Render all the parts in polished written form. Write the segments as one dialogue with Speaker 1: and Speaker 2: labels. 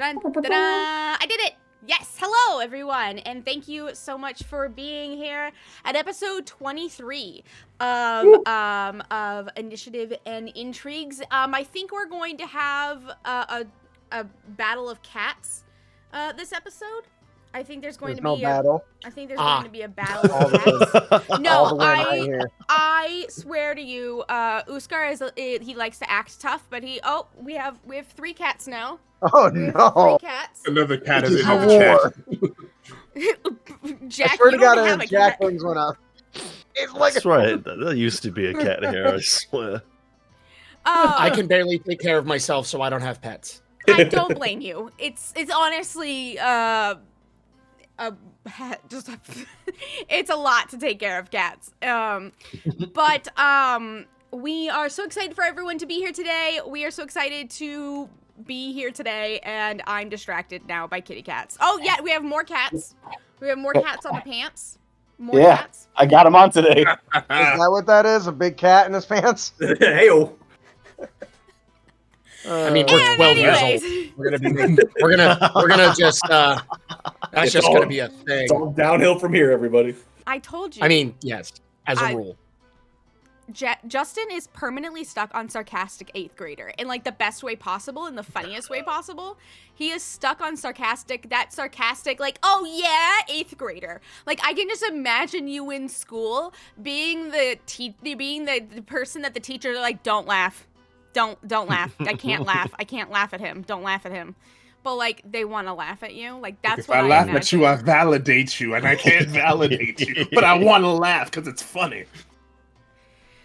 Speaker 1: I did it! Yes, hello everyone, and thank you so much for being here at episode 23 of Initiative and Intrigues. I think we're going to have a battle of cats this episode. I think there's going to be
Speaker 2: battle.
Speaker 1: I think there's going to be a battle of cats. No, I swear to you, Uskar he likes to act tough, but we have 3 cats now.
Speaker 2: Oh no!
Speaker 1: 3 cats.
Speaker 3: Another cat is in
Speaker 2: a
Speaker 3: the
Speaker 2: chat.
Speaker 1: Jack,
Speaker 2: I swear to God,
Speaker 1: have a
Speaker 2: Jack
Speaker 1: cat.
Speaker 2: brings one up. It's like
Speaker 4: That's right. There used to be a cat here, I swear.
Speaker 5: I can barely take care of myself, so I don't have pets.
Speaker 1: I don't blame you. It's honestly it's a lot to take care of cats. But we are so excited for everyone to be here today. We are so excited to be here today, and I'm distracted now by kitty cats. Oh yeah, we have more cats. We have more cats on the pants. More cats.
Speaker 6: I got him on today.
Speaker 2: Is that what that is? A big cat in his pants?
Speaker 3: Hey-o.
Speaker 5: I mean, we're 12 years old. We're gonna just that's just gonna be a thing.
Speaker 3: It's all downhill from here, everybody.
Speaker 1: I told you.
Speaker 5: I mean, yes, as a rule.
Speaker 1: Justin is permanently stuck on sarcastic 8th grader in like the best way possible, in the funniest way possible. He is stuck on sarcastic, like, oh yeah, 8th grader. Like, I can just imagine you in school being the person that the teachers are like, don't laugh. Don't laugh. I can't laugh. I can't laugh at him. Don't laugh at him. But like, they want to laugh at you. Like, that's what I
Speaker 3: laugh
Speaker 1: imagine.
Speaker 3: at you, I validate you, and I can't validate you, but I want to laugh because it's funny.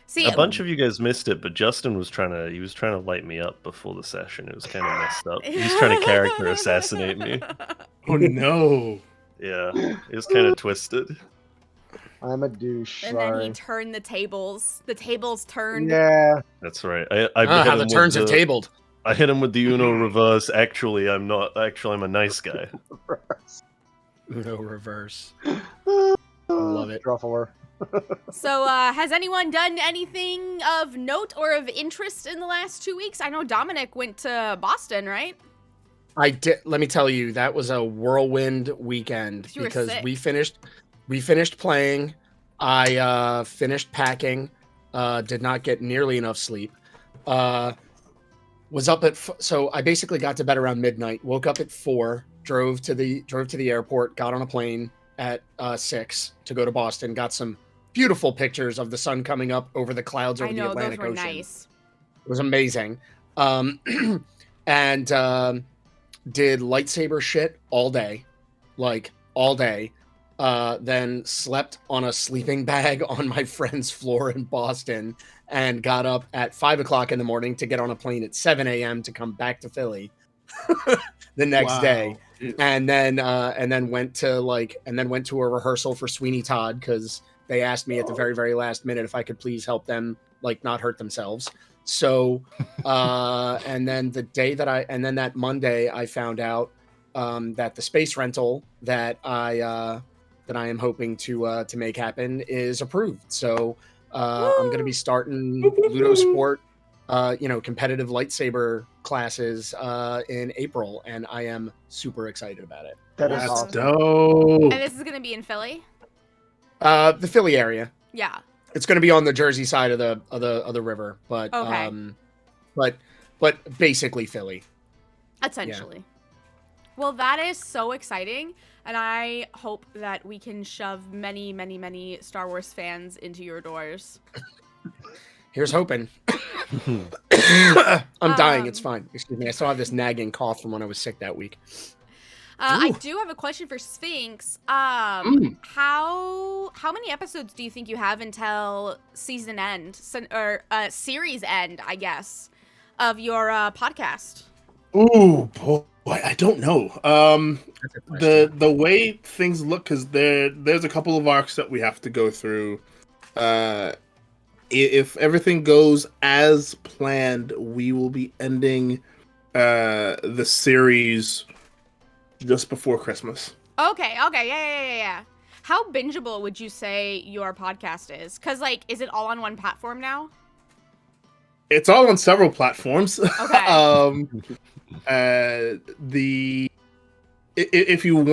Speaker 1: See,
Speaker 4: a bunch of you guys missed it, but Justin was trying to light me up before the session. It was kind of messed up. He was trying to character assassinate me.
Speaker 3: Oh no!
Speaker 4: Yeah, it was kind of twisted.
Speaker 2: I'm a douche.
Speaker 1: And then he turned the tables. The tables turned.
Speaker 2: Yeah,
Speaker 4: that's right. I hit
Speaker 5: how
Speaker 4: him
Speaker 5: the turns have tabled.
Speaker 4: I hit him with the Uno reverse. Actually, I'm not. Actually, I'm a nice guy.
Speaker 5: Uno reverse. I love it.
Speaker 2: Truffler.
Speaker 1: So, has anyone done anything of note or of interest in the last 2 weeks? I know Dominic went to Boston, right?
Speaker 5: I did. Let me tell you, that was a whirlwind weekend because we finished playing. I finished packing. Did not get nearly enough sleep. Was up at so I basically got to bed around midnight. Woke up at 4. Drove to the airport. Got on a plane at 6 to go to Boston. Got some beautiful pictures of the sun coming up over the clouds over the Atlantic Ocean.
Speaker 1: Nice.
Speaker 5: It was amazing. And did lightsaber shit all day. Like, all day. Then slept on a sleeping bag on my friend's floor in Boston and got up at 5 o'clock in the morning to get on a plane at 7 a.m. to come back to Philly the next day. And then went to a rehearsal for Sweeney Todd because they asked me at the very, very last minute if I could please help them like not hurt themselves. So and then that Monday I found out that the space rental that I am hoping to make happen is approved. So I'm going to be starting Ludo Sport, competitive lightsaber classes in April, and I am super excited about it.
Speaker 2: That's
Speaker 3: awesome. Dope.
Speaker 1: And this is going to be in Philly?
Speaker 5: The Philly area.
Speaker 1: Yeah.
Speaker 5: It's going to be on the Jersey side of the river, but
Speaker 1: okay.
Speaker 5: But basically Philly.
Speaker 1: Essentially. Yeah. Well, that is so exciting, and I hope that we can shove many, many, many Star Wars fans into your doors.
Speaker 5: Here's hoping. I'm dying. It's fine. Excuse me. I still have this nagging cough from when I was sick that week.
Speaker 1: I do have a question for Sphinx. How many episodes do you think you have until season end, or series end, I guess, of your podcast?
Speaker 3: Ooh, boy, I don't know. The way things look, because there's a couple of arcs that we have to go through. If everything goes as planned, we will be ending the series just before Christmas.
Speaker 1: Okay, yeah. How bingeable would you say your podcast is? Because, like, is it all on one platform now?
Speaker 3: It's all on several platforms.
Speaker 1: Okay.
Speaker 3: If you're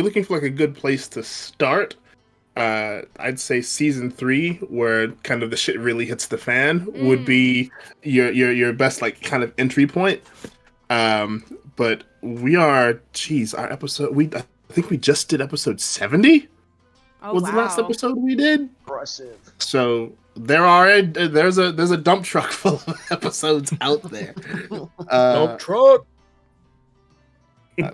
Speaker 3: looking for like a good place to start, I'd say season 3, where kind of the shit really hits the fan, would be your best like kind of entry point. But we are, our episode. I think we just did episode 70.
Speaker 1: Oh,
Speaker 3: Was
Speaker 1: wow.
Speaker 3: the last episode we did?
Speaker 2: Impressive.
Speaker 3: So there's a dump truck full of episodes out there.
Speaker 5: Dump truck.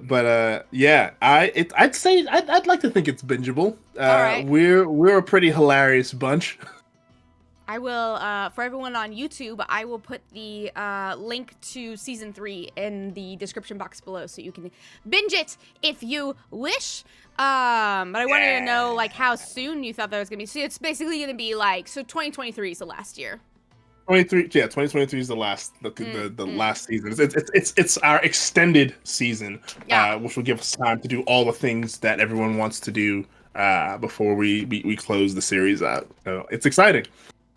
Speaker 3: But yeah, I'd say I'd like to think it's bingeable.
Speaker 1: Alright.
Speaker 3: We're a pretty hilarious bunch.
Speaker 1: I will, for everyone on YouTube, I will put the link to season 3 in the description box below, so you can binge it if you wish. But I wanted to know, like, how soon you thought that was gonna be. So it's basically gonna be like, so 2023 is the last year.
Speaker 3: 2023 is the last last season. It's our extended season,
Speaker 1: Yeah.
Speaker 3: which will give us time to do all the things that everyone wants to do before we close the series out. So it's exciting.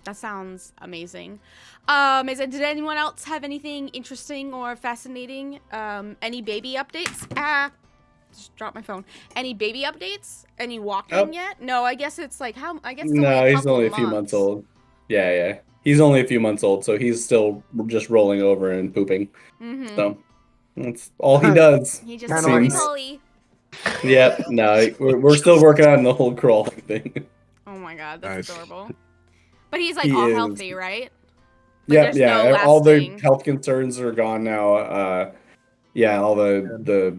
Speaker 1: That sounds amazing. Did anyone else have anything interesting or fascinating? Any baby updates? Just dropped my phone. Any baby updates? Any walking yet? No, I guess it's like
Speaker 6: No, he's only a few months old. Yeah. He's only a few months old, so he's still just rolling over and pooping.
Speaker 1: Mm-hmm.
Speaker 6: So that's all he does.
Speaker 1: He just
Speaker 2: Kinda
Speaker 1: seems
Speaker 2: like-
Speaker 1: holy.
Speaker 6: Yeah, no, we're still working on the whole crawling thing.
Speaker 1: Oh my god, that's
Speaker 3: Nice.
Speaker 1: adorable. But he's like
Speaker 6: He
Speaker 1: all
Speaker 6: is.
Speaker 1: healthy, right?
Speaker 6: Yeah,
Speaker 1: there's no
Speaker 6: all the
Speaker 1: lasting-
Speaker 6: health concerns are gone now. All the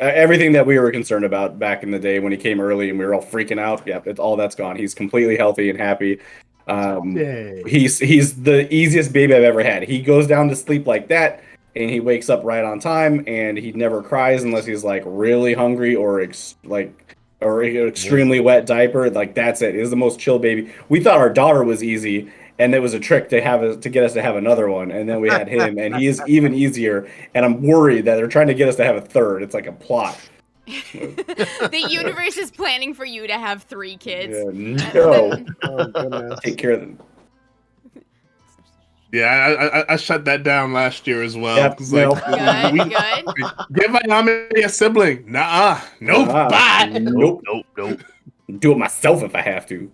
Speaker 6: everything that we were concerned about back in the day when he came early and we were all freaking out. Yeah, all that's gone. He's completely healthy and happy. He's the easiest baby I've ever had. He goes down to sleep like that, and he wakes up right on time, and he never cries unless he's like really hungry or extremely wet diaper. Like that's it. He's the most chill baby. We thought our daughter was easy, and it was a trick to get us to have another one, and then we had him, and he is even easier. And I'm worried that they're trying to get us to have a third. It's like a plot.
Speaker 1: The universe is planning for you to have 3 kids.
Speaker 6: Yeah, no,
Speaker 2: Oh, goodness.
Speaker 6: take care of them.
Speaker 3: Yeah, I shut that down last year as well.
Speaker 6: Yep,
Speaker 3: It's
Speaker 6: no.
Speaker 1: Good,
Speaker 3: we-
Speaker 1: good.
Speaker 3: Give Ayami a sibling. Nuh-uh. Nope. Bye.
Speaker 6: Nope.
Speaker 4: Nope.
Speaker 6: Do it myself if I have to.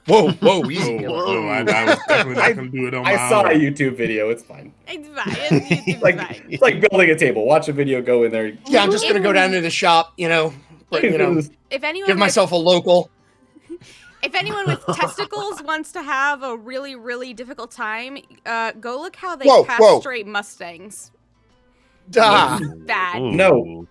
Speaker 5: Whoa,
Speaker 3: Oh,
Speaker 5: easy.
Speaker 3: no, I was definitely not gonna do it on my
Speaker 6: I saw a
Speaker 3: own.
Speaker 6: YouTube video. It's fine.
Speaker 1: It's fine. It's
Speaker 6: Like
Speaker 1: fine.
Speaker 6: it's like building a table. Watch a video, go in there.
Speaker 5: Yeah, I'm just gonna go down to the shop, but
Speaker 1: If anyone
Speaker 5: give myself a local.
Speaker 1: If anyone with testicles wants to have a really, really difficult time, go look how they
Speaker 5: Whoa.
Speaker 1: castrate Mustangs.
Speaker 5: Ah.
Speaker 1: It's bad.
Speaker 4: Ooh.
Speaker 6: No.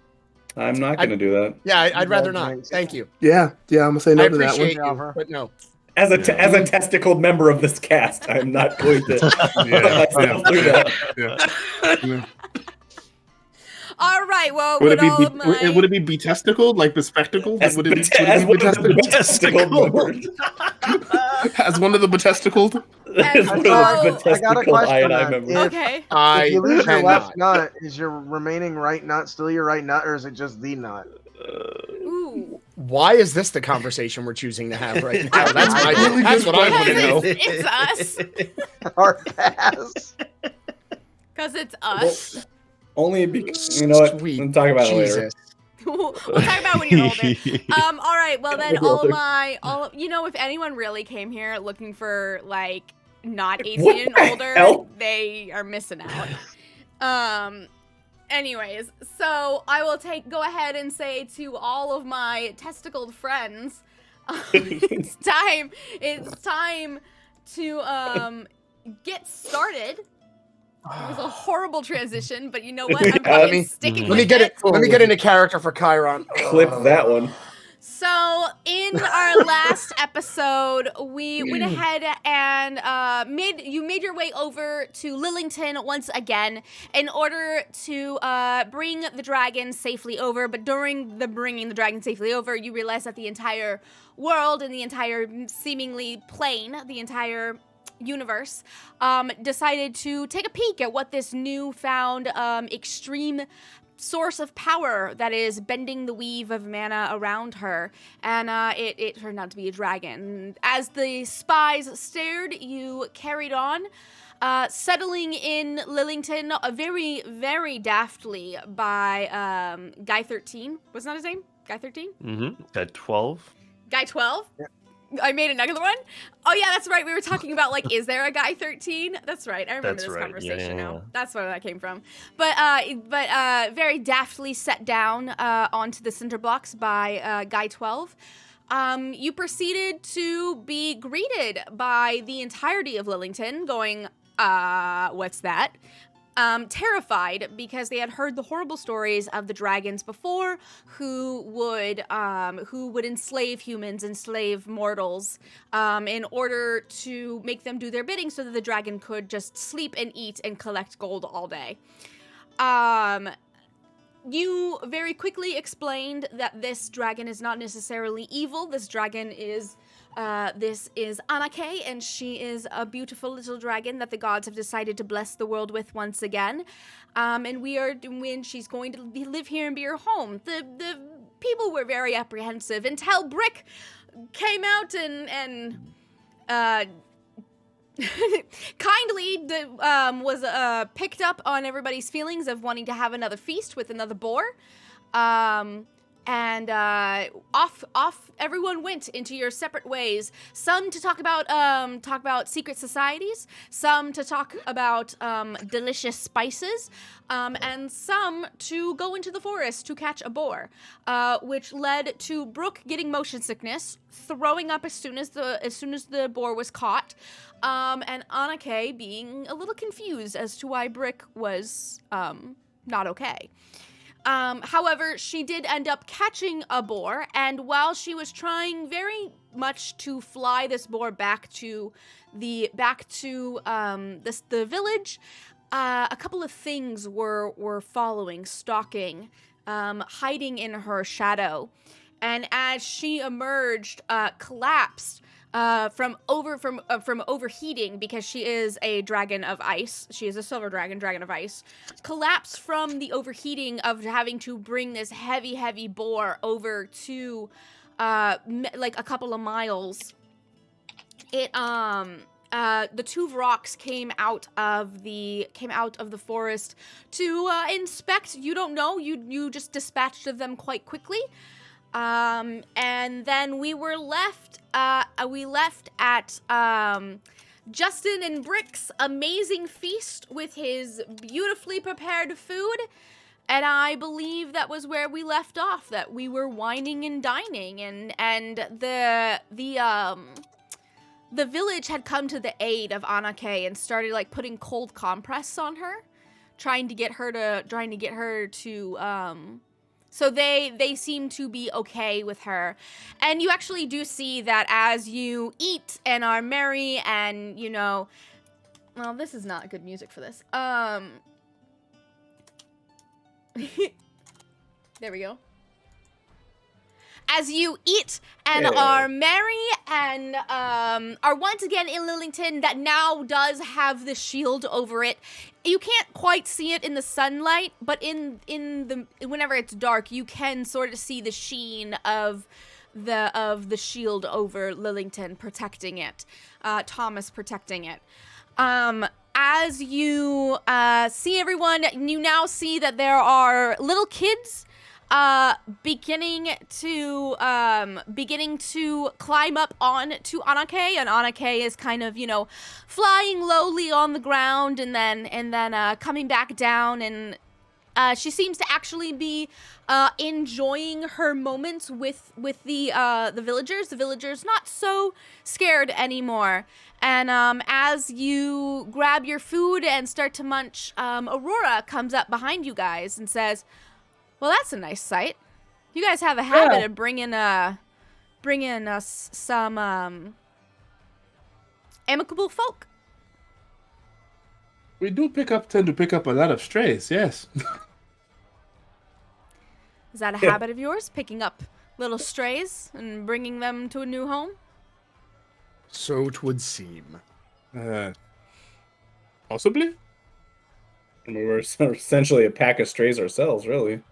Speaker 6: I'm not gonna do that.
Speaker 5: Yeah, I'd rather not. Thank you.
Speaker 3: Yeah, I'm gonna say no
Speaker 5: I
Speaker 3: to that one.
Speaker 5: appreciate you,
Speaker 2: Offer.
Speaker 5: but no.
Speaker 6: As a testicled member of this cast, I'm not going to put myself through that.
Speaker 3: Yeah.
Speaker 1: All right. Well,
Speaker 3: Would
Speaker 1: with all of
Speaker 3: it
Speaker 1: my...
Speaker 3: be would it be bespectacled, like bespectacled?
Speaker 6: As
Speaker 3: Would it be
Speaker 6: one of the
Speaker 3: betesticled?
Speaker 6: testicled members.
Speaker 3: As one of the betesticled?
Speaker 6: As one of the
Speaker 1: I got a
Speaker 6: testicled
Speaker 2: question
Speaker 6: I&I
Speaker 2: then.
Speaker 6: members.
Speaker 2: If-
Speaker 1: Okay.
Speaker 2: If you lose your left
Speaker 5: cannot.
Speaker 2: nut, is your remaining right nut still your right nut, or is it just the nut?
Speaker 1: Ooh.
Speaker 5: Why is this the conversation we're choosing to have right now?
Speaker 1: I-
Speaker 5: That's
Speaker 1: I-
Speaker 5: my. That's what I want to
Speaker 1: Because
Speaker 5: know.
Speaker 1: it's us.
Speaker 2: Hard pass.
Speaker 1: Because it's us.
Speaker 6: Only because, you know what?
Speaker 5: Sweet
Speaker 6: We'll talk about it later.
Speaker 5: Jesus.
Speaker 1: We'll talk about when you're older. All right. Well, then if anyone really came here looking for like not 18
Speaker 6: What
Speaker 1: and
Speaker 6: the
Speaker 1: older,
Speaker 6: hell?
Speaker 1: they are missing out. Anyways, so I will go ahead and say to all of my testicled friends, it's time to get started. It was a horrible transition, but you know what? I'm
Speaker 6: Yeah,
Speaker 1: fucking sticking
Speaker 5: Let me
Speaker 1: with
Speaker 5: get
Speaker 1: it.
Speaker 5: it. Let me get into character for Chiron.
Speaker 6: Clip that one.
Speaker 1: So, in our last episode, we went ahead and made your way over to Lillington once again in order to bring the dragon safely over. But during the bringing the dragon safely over, you realize that the entire world and the entire seemingly plane, the entire universe, decided to take a peek at what this newfound extreme source of power that is bending the weave of mana around her, and it turned out to be a dragon. As the spies stared, you carried on. settling in Lillington very, very daftly by Guy 13. Wasn't that his name? Guy 13?
Speaker 4: Mm-hmm. At 12.
Speaker 1: Guy 12?
Speaker 2: Yeah.
Speaker 1: I made another one? Oh, yeah, that's right. We were talking about, like, is there a Guy 13? That's right. I remember
Speaker 4: That's
Speaker 1: this
Speaker 4: right.
Speaker 1: conversation
Speaker 4: Yeah.
Speaker 1: now. That's where that came from. But very daftly set down onto the cinder blocks by Guy 12. You proceeded to be greeted by the entirety of Lillington going, what's that? Terrified because they had heard the horrible stories of the dragons before who would enslave humans, enslave mortals, in order to make them do their bidding so that the dragon could just sleep and eat and collect gold all day. You very quickly explained that this dragon is not necessarily evil. This dragon is Anake, and she is a beautiful little dragon that the gods have decided to bless the world with once again. And she's going to live here and be her home. The people were very apprehensive until Brick came out and kindly was picked up on everybody's feelings of wanting to have another feast with another boar. And off everyone went into your separate ways. Some to talk about secret societies, some to talk about delicious spices, and some to go into the forest to catch a boar, which led to Brooke getting motion sickness, throwing up as soon as the boar was caught, and Anake being a little confused as to why Brick was not okay. However, she did end up catching a boar, and while she was trying very much to fly this boar back to the village, a couple of things were following, stalking, hiding in her shadow, and as she emerged, collapsed. From overheating, because she is a dragon of ice. She is a silver dragon of ice. Collapsed from the overheating of having to bring this heavy boar over to, like a couple of miles. The two rocks came out of the forest to inspect. You don't know. You just dispatched of them quite quickly. And then we were left at Justin and Brick's amazing feast with his beautifully prepared food, and I believe that was where we left off, that we were wining and dining, and the village had come to the aid of Anake and started like putting cold compress on her, trying to get her to so they seem to be okay with her. And you actually do see that as you eat and are merry and, you know... Well, this is not good music for this. There we go. As you eat and are merry and are once again in Lillington that now does have the shield over it. You can't quite see it in the sunlight, but whenever it's dark, you can sort of see the sheen of the shield over Lillington, protecting it. Thomas protecting it. As you see everyone, you now see that there are little kids beginning to climb up on to Anake, and Anake is kind of, you know, flying lowly on the ground and then coming back down, and she seems to actually be enjoying her moments with the villagers. The villagers not so scared anymore. And as you grab your food and start to munch, Aurora comes up behind you guys and says, "Well, that's a nice sight. You guys have a habit of bringing us some amicable folk."
Speaker 3: We do tend to pick up a lot of strays, yes.
Speaker 1: Is that a habit of yours, picking up little strays and bringing them to a new home?
Speaker 5: So 'twould seem.
Speaker 3: Possibly.
Speaker 6: I mean, we're essentially a pack of strays ourselves, really.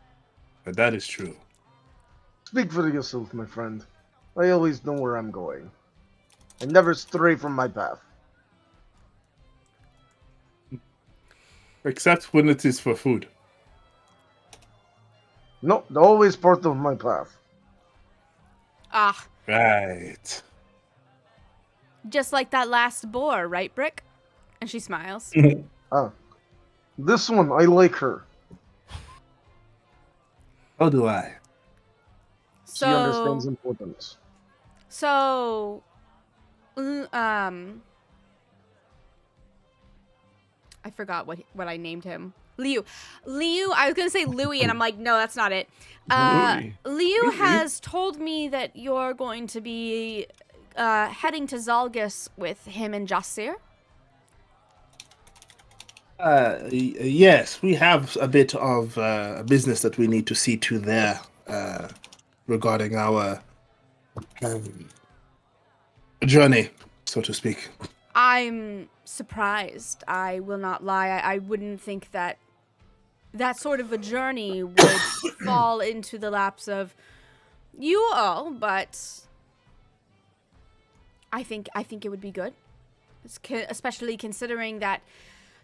Speaker 3: That is true.
Speaker 2: Speak for yourself, my friend. I always know where I'm going. I never stray from my path.
Speaker 3: except when it is for food.
Speaker 2: No, always part of my path.
Speaker 1: Ah,
Speaker 3: Right.
Speaker 1: just like that last boar, right, Brick? And she smiles.
Speaker 2: Ah, this one, I like her.
Speaker 3: How do I?
Speaker 2: She understands
Speaker 1: So,
Speaker 2: importance.
Speaker 1: so, I forgot what I named him. Liu. I was gonna say Louis, and I'm like, no, that's not it.
Speaker 4: Louis.
Speaker 1: Liu has told me that you're going to be heading to Zalgus with him and Jasir.
Speaker 3: Yes, we have a bit of a business that we need to see to there regarding our journey, so to speak.
Speaker 1: I'm surprised. I will not lie. I wouldn't think that sort of a journey would fall into the laps of you all, but I think it would be good, especially considering that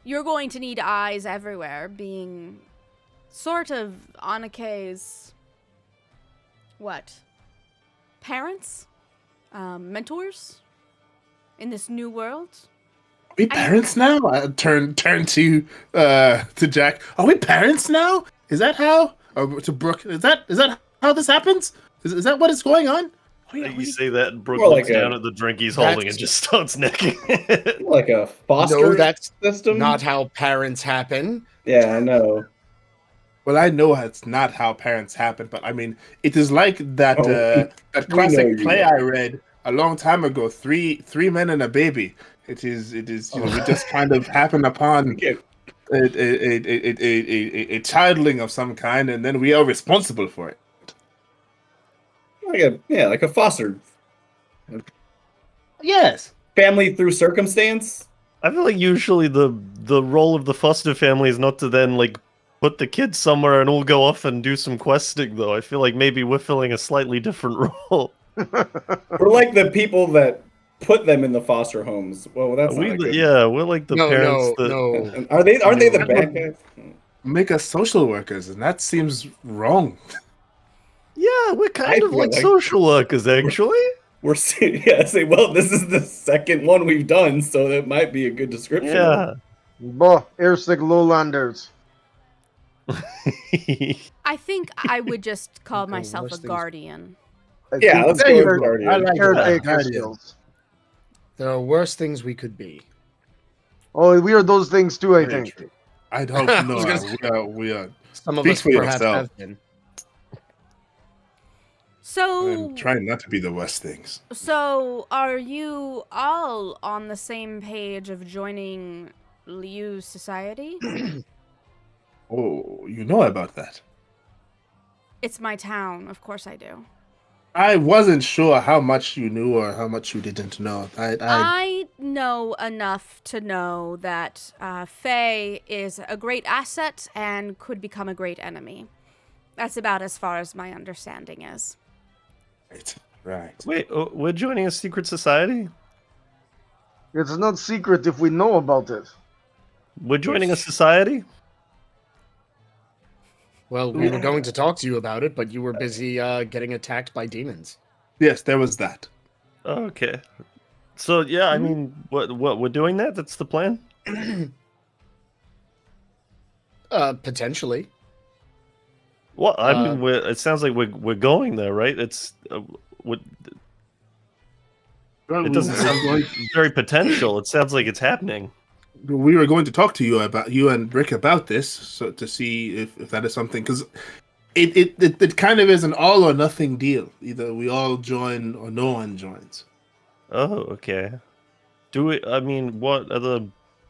Speaker 1: you're going to need eyes everywhere, being sort of Anake's parents, mentors in this new world.
Speaker 3: Are we parents now? I turn to Jack. Are we parents now? Is that how? Or to Brooke? Is that how this happens? Is that what is going on?
Speaker 4: You say that, and Brooke
Speaker 6: More
Speaker 4: looks
Speaker 6: like
Speaker 4: down at the drink he's holding and just starts necking it.
Speaker 6: Like a foster
Speaker 5: No, that's
Speaker 6: system?
Speaker 5: not how parents happen.
Speaker 6: Yeah, I know.
Speaker 3: Well, I know it's not how parents happen, but I mean, it is like that
Speaker 6: Oh,
Speaker 3: that
Speaker 6: know
Speaker 3: classic
Speaker 6: you
Speaker 3: play
Speaker 6: know.
Speaker 3: I read a long time ago. Three men and a baby. It is. You know, we just kind of happen upon
Speaker 6: Yeah.
Speaker 3: a childling of some kind, and then we are responsible for it.
Speaker 6: Like a foster
Speaker 3: Yes.
Speaker 6: family through circumstance.
Speaker 4: I feel like usually the role of the foster family is not to then like put the kids somewhere and all go off and do some questing, though. I feel like maybe we're filling a slightly different role.
Speaker 6: We're like the people that put them in the foster homes. Well, that's not a good.
Speaker 4: We're like the parents
Speaker 5: No,
Speaker 4: that.
Speaker 5: no.
Speaker 6: And aren't they the bad guys?
Speaker 3: Make us social workers, and that seems wrong.
Speaker 4: Yeah, we're kind
Speaker 6: I
Speaker 4: of
Speaker 6: feel
Speaker 4: like
Speaker 6: like-
Speaker 4: social workers, actually.
Speaker 6: We're say, well, this is the second one we've done, so that might be a good description.
Speaker 4: Yeah.
Speaker 2: Bah, airsick lowlanders.
Speaker 1: I think I would just call
Speaker 5: The
Speaker 1: myself a
Speaker 5: worst things-
Speaker 1: guardian.
Speaker 6: Yeah, let's go with
Speaker 3: Guardian.
Speaker 6: Guardian.
Speaker 3: I like
Speaker 2: Caretaker
Speaker 3: Guardian.
Speaker 2: skills.
Speaker 5: There are worse things we could be.
Speaker 2: Oh, we are those things too, I
Speaker 3: Very
Speaker 2: think.
Speaker 3: true. I'd hope
Speaker 5: I
Speaker 3: no.
Speaker 5: was gonna
Speaker 3: We are.
Speaker 5: Some of
Speaker 3: Speak
Speaker 5: us
Speaker 3: for
Speaker 5: perhaps
Speaker 3: yourself.
Speaker 5: have been.
Speaker 1: So,
Speaker 3: I'm trying not to be the worst things.
Speaker 1: so are you all on the same page of joining Liu's society?
Speaker 3: Oh, you know about that.
Speaker 1: It's my town, of course I do.
Speaker 3: I wasn't sure how much you knew or how much you didn't know.
Speaker 1: I know enough to know that Faye is a great asset and could become a great enemy. That's about as far as my understanding is.
Speaker 3: Right.
Speaker 4: Wait, we're joining a secret society?
Speaker 2: It's not secret if we know about it.
Speaker 4: We're joining a society?
Speaker 5: Well, we were going to talk to you about it, but you were busy getting attacked by demons.
Speaker 3: Yes, there was that.
Speaker 4: Okay. So yeah, I mean, what we're doing that? That's the plan.
Speaker 5: Potentially.
Speaker 4: Well, I mean, it sounds like we're going there, right? It doesn't sound very potential. It sounds like it's happening.
Speaker 3: We were going to talk to you and Rick about this, so to see if that is something, because it kind of is an all or nothing deal. Either we all join or no one joins.
Speaker 4: Oh, okay. Do we? I mean, what are the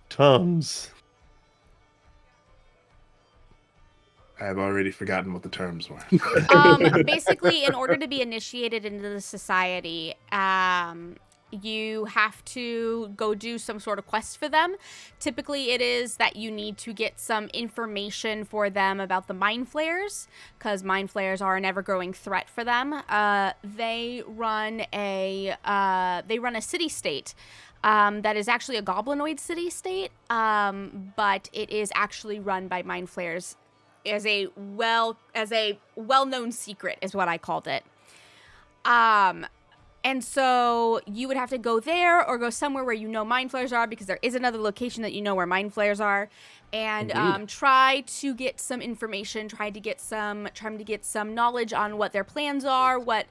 Speaker 4: terms?
Speaker 3: I have already forgotten what the terms were.
Speaker 1: Basically, in order to be initiated into the society, you have to go do some sort of quest for them. Typically, it is that you need to get some information for them about the mind flayers, because mind flayers are an ever-growing threat for them. They run a city-state that is actually a goblinoid city-state, but it is actually run by mind flayers as a well-known secret is what I called it. And so you would have to go there or go somewhere where you know mind flayers are, because there is another location that you know where mind flayers are, and try to get some information, try to get some knowledge on what their plans are, what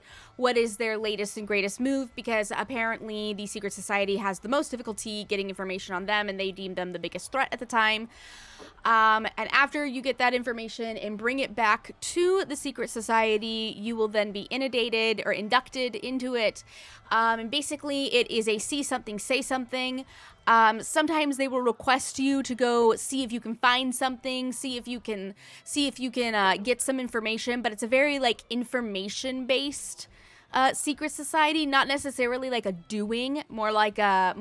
Speaker 1: is their latest and greatest move, because apparently the secret society has the most difficulty getting information on them, and they deem them the biggest threat at the time. And after you get that information and bring it back to the secret society, you will then be inundated or inducted into it. And basically it is a see something, say something. Sometimes they will request you to go see if you can find something, see if you can get some information, but it's a very like information based secret society, not necessarily like a doing, more like a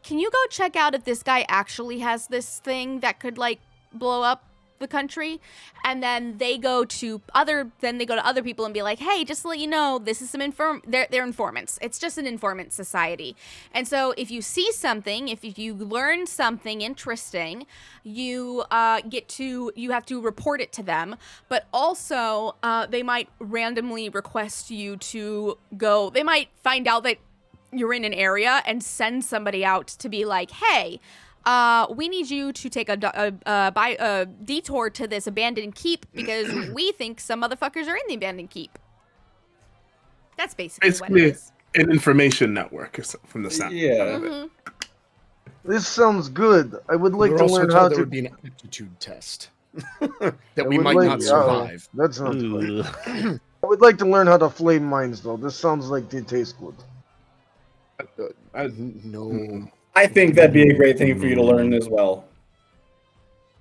Speaker 1: can you go check out if this guy actually has this thing that could like blow up the country? And then they go to other people and be like, hey, just to let you know, this is some they're informants. It's just an informant society. And so if you see something, if you learn something interesting, you have to report it to them. But also they might randomly request you to go. They might find out that you're in an area and send somebody out to be like, hey, we need you to take a detour to this abandoned keep because we think some motherfuckers are in the abandoned keep. That's basically what it is.
Speaker 3: An information network from the sound.
Speaker 6: Yeah.
Speaker 1: Mm-hmm.
Speaker 2: This sounds good. I would like
Speaker 5: We're
Speaker 2: to
Speaker 5: also
Speaker 2: learn
Speaker 5: told
Speaker 2: how
Speaker 5: there
Speaker 2: to.
Speaker 5: would be an aptitude test
Speaker 2: I
Speaker 5: that we
Speaker 2: would
Speaker 5: might
Speaker 2: like-
Speaker 5: not survive.
Speaker 2: That's not good.
Speaker 4: Ugh.
Speaker 2: I would like to learn how to flame mines, though. This sounds like they taste good.
Speaker 5: No.
Speaker 6: I think that'd be a great thing for you to learn as well.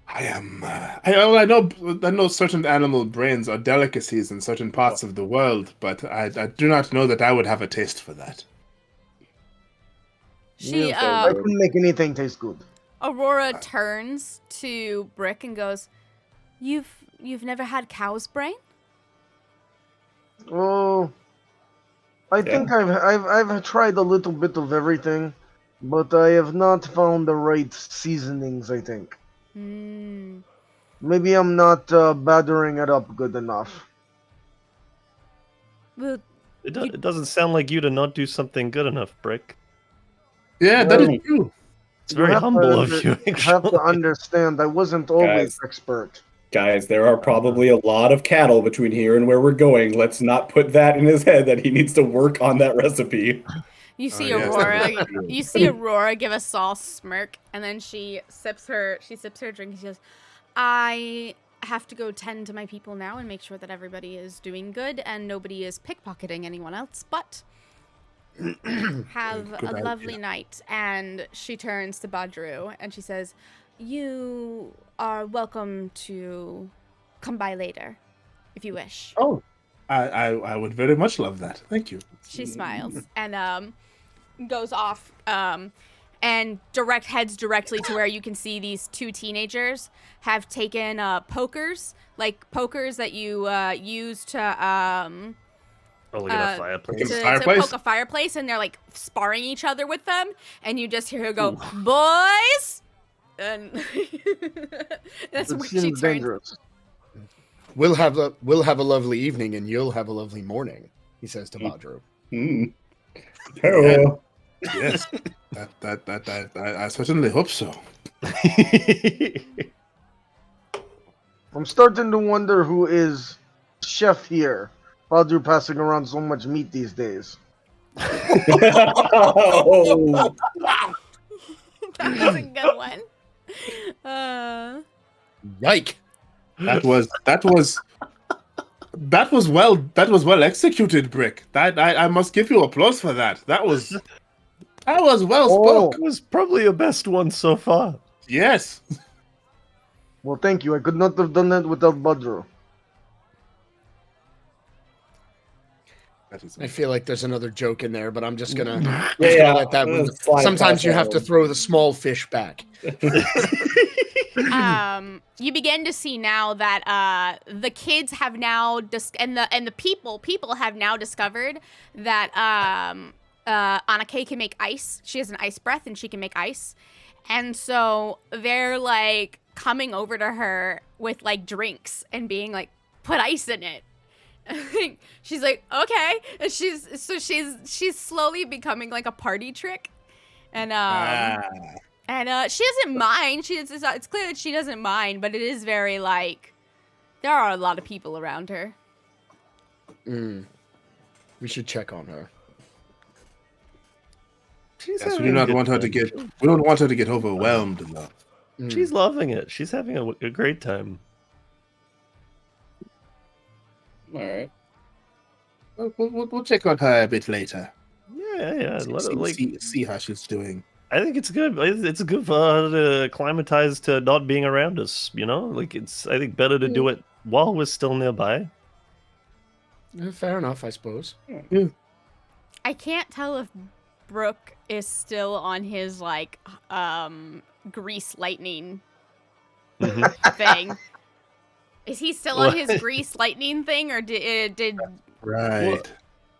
Speaker 3: I know certain animal brains are delicacies in certain parts of the world, but I do not know that I would have a taste for that.
Speaker 2: I couldn't make anything taste good.
Speaker 1: Aurora turns to Brick and goes, You've never had cow's brain?
Speaker 2: Oh, I think I've tried a little bit of everything, but I have not found the right seasonings, I think. Maybe I'm not battering it up good enough.
Speaker 1: Well,
Speaker 4: It doesn't sound like you to not do something good enough, Brick.
Speaker 3: Yeah, that is true.
Speaker 4: It's very humble of you,
Speaker 2: You have to
Speaker 4: actually.
Speaker 2: understand, I wasn't always expert.
Speaker 6: Guys, there are probably a lot of cattle between here and where we're going. Let's not put that in his head that he needs to work on that recipe.
Speaker 1: you see
Speaker 3: yes,
Speaker 1: Aurora.
Speaker 3: that is true.
Speaker 1: You see Aurora give a soft smirk, and then she sips her drink. And she goes, "I have to go tend to my people now and make sure that everybody is doing good and nobody is pickpocketing anyone else. But have
Speaker 3: Good
Speaker 1: a lovely
Speaker 3: idea.
Speaker 1: night." And she turns to Badru and she says, "You are welcome to come by later, if you wish."
Speaker 3: Oh, I would very much love that. Thank you.
Speaker 1: She smiles and goes off and heads directly to where you can see these two teenagers have taken pokers that you use to
Speaker 4: Oh, look at a fireplace.
Speaker 1: to
Speaker 3: Fireplace?
Speaker 1: poke a fireplace, and they're like sparring each other with them, and you just hear her go, "Boys," and that's
Speaker 2: It
Speaker 1: where she
Speaker 2: seems
Speaker 1: turns.
Speaker 2: dangerous.
Speaker 5: We'll have a lovely evening, and you'll have a lovely morning. He says to Badru.
Speaker 6: Mm. Oh.
Speaker 3: Yes, that I certainly hope so.
Speaker 2: I'm starting to wonder who is chef here. Badru passing around so much meat these days.
Speaker 6: Oh.
Speaker 1: That was a good one.
Speaker 5: Yike!
Speaker 3: That was well executed, Brick. That I must give you applause for that. That was well spoken.
Speaker 4: It was probably your best one so far.
Speaker 3: Yes.
Speaker 2: Well, thank you. I could not have done that without Badru.
Speaker 3: That is
Speaker 5: I feel like there's another joke in there, but I'm just gonna,
Speaker 6: Yeah,
Speaker 5: let that one.
Speaker 6: slide
Speaker 5: Sometimes
Speaker 6: past
Speaker 5: you
Speaker 6: that
Speaker 5: have to
Speaker 6: one.
Speaker 5: throw the small fish back.
Speaker 1: You begin to see now that the kids have now and the people have now discovered that Anake can make ice. She has an ice breath and she can make ice. And so they're like coming over to her with like drinks and being like, put ice in it. She's like, okay. And she's slowly becoming like a party trick. And she doesn't mind. It's clear that she doesn't mind, but it is very like there are a lot of people around her.
Speaker 5: We should check on her.
Speaker 3: Yes, we do not want her to get. We don't want her to get overwhelmed enough.
Speaker 4: She's loving it. She's having a great time.
Speaker 6: All right.
Speaker 3: We'll check on her a bit later.
Speaker 4: Yeah.
Speaker 3: See how she's doing.
Speaker 4: I think it's good. It's good for her to acclimatize to not being around us. You know, like it's. I think better to do it while we're still nearby.
Speaker 5: Fair enough, I suppose.
Speaker 3: Yeah.
Speaker 1: I can't tell if Brooke is still on his like grease lightning thing. Is he still on his grease lightning thing, or did
Speaker 3: Right.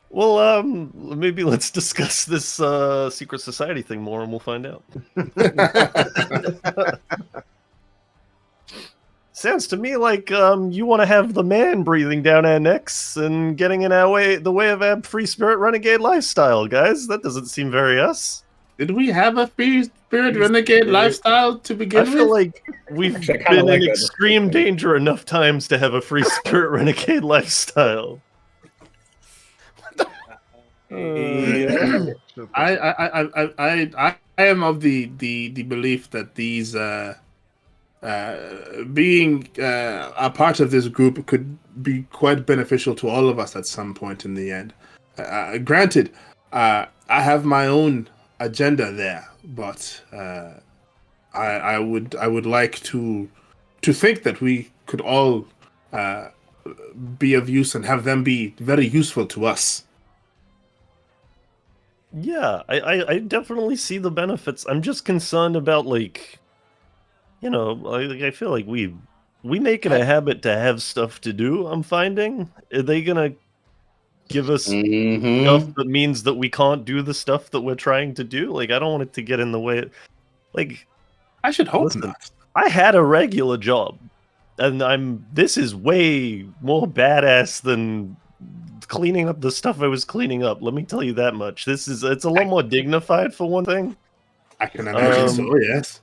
Speaker 4: Well, maybe let's discuss this secret society thing more, and we'll find out. Sounds to me like you want to have the man breathing down our necks and getting in the way of our free spirit renegade lifestyle, guys. That doesn't seem very us.
Speaker 3: Did we have a free spirit renegade lifestyle to begin
Speaker 4: I feel
Speaker 3: with?
Speaker 4: like we've
Speaker 6: Actually, I kinda
Speaker 4: been
Speaker 6: like
Speaker 4: in
Speaker 6: that
Speaker 4: extreme
Speaker 6: description.
Speaker 4: danger enough times to have a free spirit renegade lifestyle.
Speaker 3: I am of the belief that these being a part of this group could be quite beneficial to all of us at some point in the end. Granted, I have my own agenda there, but I would like to think that we could all be of use and have them be very useful to us.
Speaker 4: Yeah, I definitely see the benefits. I'm just concerned about, like, you know, I feel like we make it a habit to have stuff to do, I'm finding. Are they gonna give us stuff that means that we can't do the stuff that we're trying to do? Like, I don't want it to get in the way. Like,
Speaker 3: I should hope
Speaker 4: listen,
Speaker 3: not.
Speaker 4: I had a regular job, and this is way more badass than cleaning up the stuff I was cleaning up. Let me tell you that much. It's a lot more dignified, for one thing.
Speaker 3: I can imagine so, yes.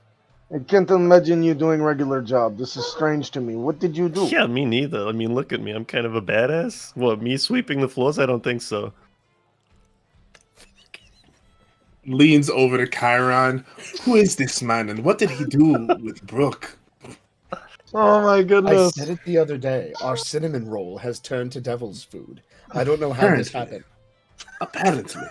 Speaker 2: I can't imagine you doing regular job. This is strange to me. What did you do?
Speaker 4: Yeah, me neither. I mean, look at me. I'm kind of a badass. What, me sweeping the floors? I don't think so.
Speaker 3: Leans over to Chiron. Who is this man and what did he do with Brooke?
Speaker 2: Oh my
Speaker 5: I
Speaker 2: goodness.
Speaker 5: said it the other day. Our cinnamon roll has turned to devil's food. I don't know how this happened.
Speaker 3: Apparently.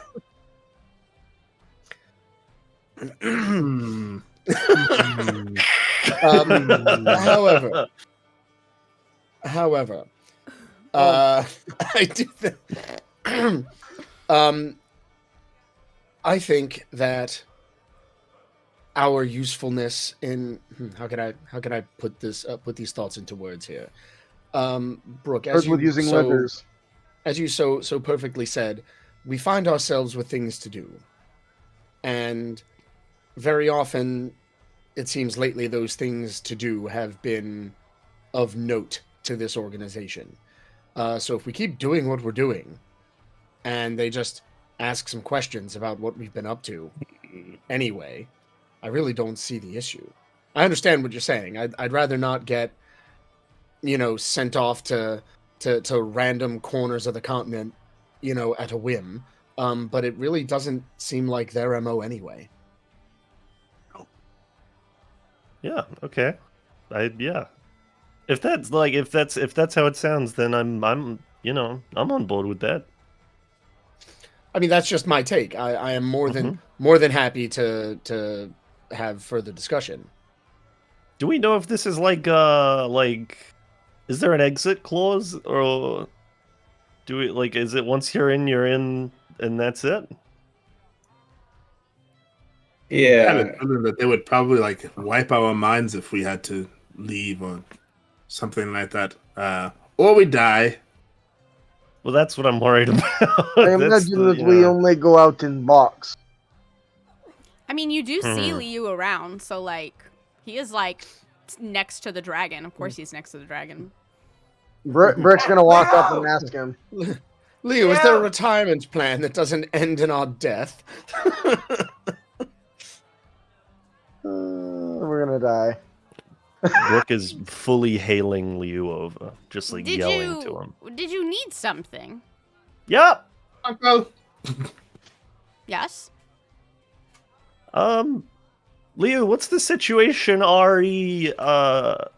Speaker 5: However, I do think, I think that our usefulness in how can I put these thoughts into words here, Brooke, as
Speaker 2: Starts with using letters.
Speaker 5: as you so perfectly said, we find ourselves with things to do, and very often, it seems lately those things to do have been of note to this organization. So if we keep doing what we're doing, and they just ask some questions about what we've been up to anyway, I really don't see the issue. I understand what you're saying. I'd rather not get, sent off to random corners of the continent, at a whim. But it really doesn't seem like their MO anyway.
Speaker 4: Yeah, okay. If that's how it sounds, then I'm on board with that.
Speaker 5: I mean, that's just my take. I am more than happy to have further discussion.
Speaker 4: Do we know if this is is there an exit clause, or do we is it once you're in and that's it?
Speaker 3: I have a feeling that they would probably wipe our minds if we had to leave or something like that. Or we die.
Speaker 4: Well, that's what I'm worried about.
Speaker 2: I imagine that we only go out in box.
Speaker 1: I mean, you do see Liu around, so like he is like next to the dragon. Of course, he's next to the dragon.
Speaker 2: Brick's gonna walk up and ask him.
Speaker 5: Leo, is there a retirement plan that doesn't end in our death?
Speaker 2: We're gonna die.
Speaker 4: Brooke is fully hailing Liu over, just like yelling to him.
Speaker 1: Did you need something?
Speaker 4: Yep.
Speaker 3: Uncle.
Speaker 1: Yes.
Speaker 4: Liu, what's the situation? Ari, and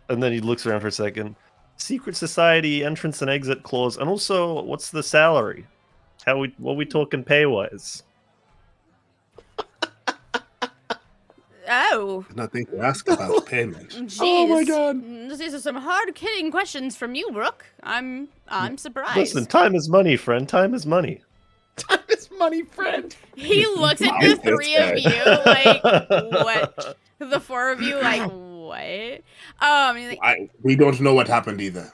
Speaker 4: then he looks around for a second. Secret society entrance and exit clause, and also, what's the salary? What we talking pay wise?
Speaker 1: Oh.
Speaker 3: Nothing to ask about payment.
Speaker 1: Jeez.
Speaker 5: Oh my god.
Speaker 1: These are some hard-hitting questions from you, Brooke. I'm surprised.
Speaker 4: Listen, time is money, friend. Time is money.
Speaker 5: Time is money, friend.
Speaker 1: He looks at the three of you like, what? The four of you like, what? He's like,
Speaker 3: We don't know what happened either.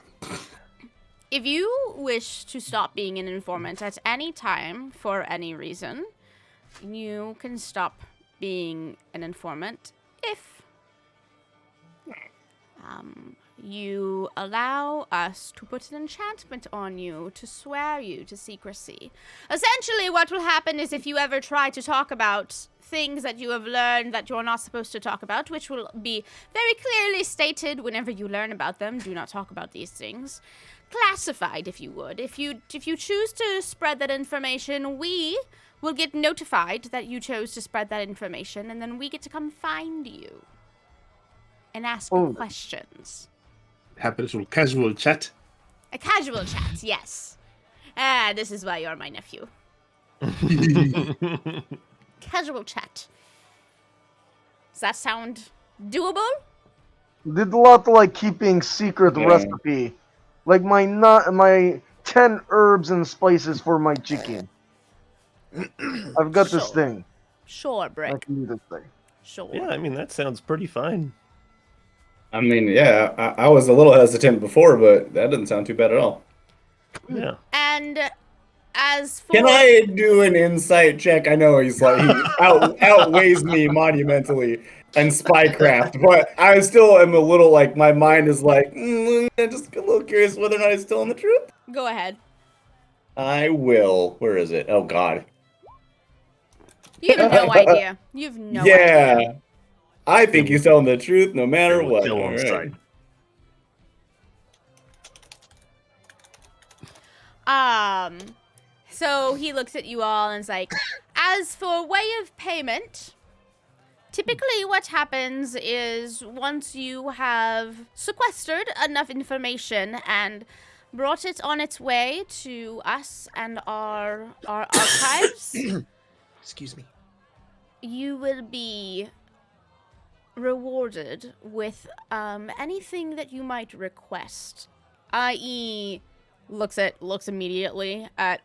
Speaker 1: if you wish to stop being an informant at any time for any reason, you can stop being an informant if you allow us to put an enchantment on you to swear you to secrecy. Essentially, what will happen is if you ever try to talk about things that you have learned that you're not supposed to talk about, which will be very clearly stated whenever you learn about them, do not talk about these things. Classified, if you would. If you choose to spread that information, we will get notified that you chose to spread that information, and then we get to come find you and ask you questions.
Speaker 3: Happens with casual chat.
Speaker 1: A casual chat, yes. This is why you're my nephew. Casual chat. Does that sound doable?
Speaker 2: Did a lot like keeping secret recipe, like my 10 herbs and spices for my chicken. I've got this thing.
Speaker 1: Sure,
Speaker 2: I
Speaker 1: Brick.
Speaker 2: can do this thing.
Speaker 1: Sure.
Speaker 4: Yeah, I mean, that sounds pretty fine.
Speaker 6: I mean, yeah, I was a little hesitant before, but that doesn't sound too bad at all.
Speaker 4: Yeah.
Speaker 1: And as for...
Speaker 6: Can I do an insight check? I know he outweighs me monumentally in spycraft, but I still am a little like, my mind is like, just a little curious whether or not he's telling the truth.
Speaker 1: Go ahead.
Speaker 6: I will. Where is it? Oh, God.
Speaker 1: You have no idea. You have no idea.
Speaker 6: Yeah. I think he's telling the truth no matter what.
Speaker 4: Kill on
Speaker 6: All right.
Speaker 4: sight.
Speaker 1: So he looks at you all and is like, as for way of payment, typically what happens is once you have sequestered enough information and brought it on its way to us and our archives,
Speaker 5: Excuse me.
Speaker 1: you will be rewarded with anything that you might request, i.e., looks immediately at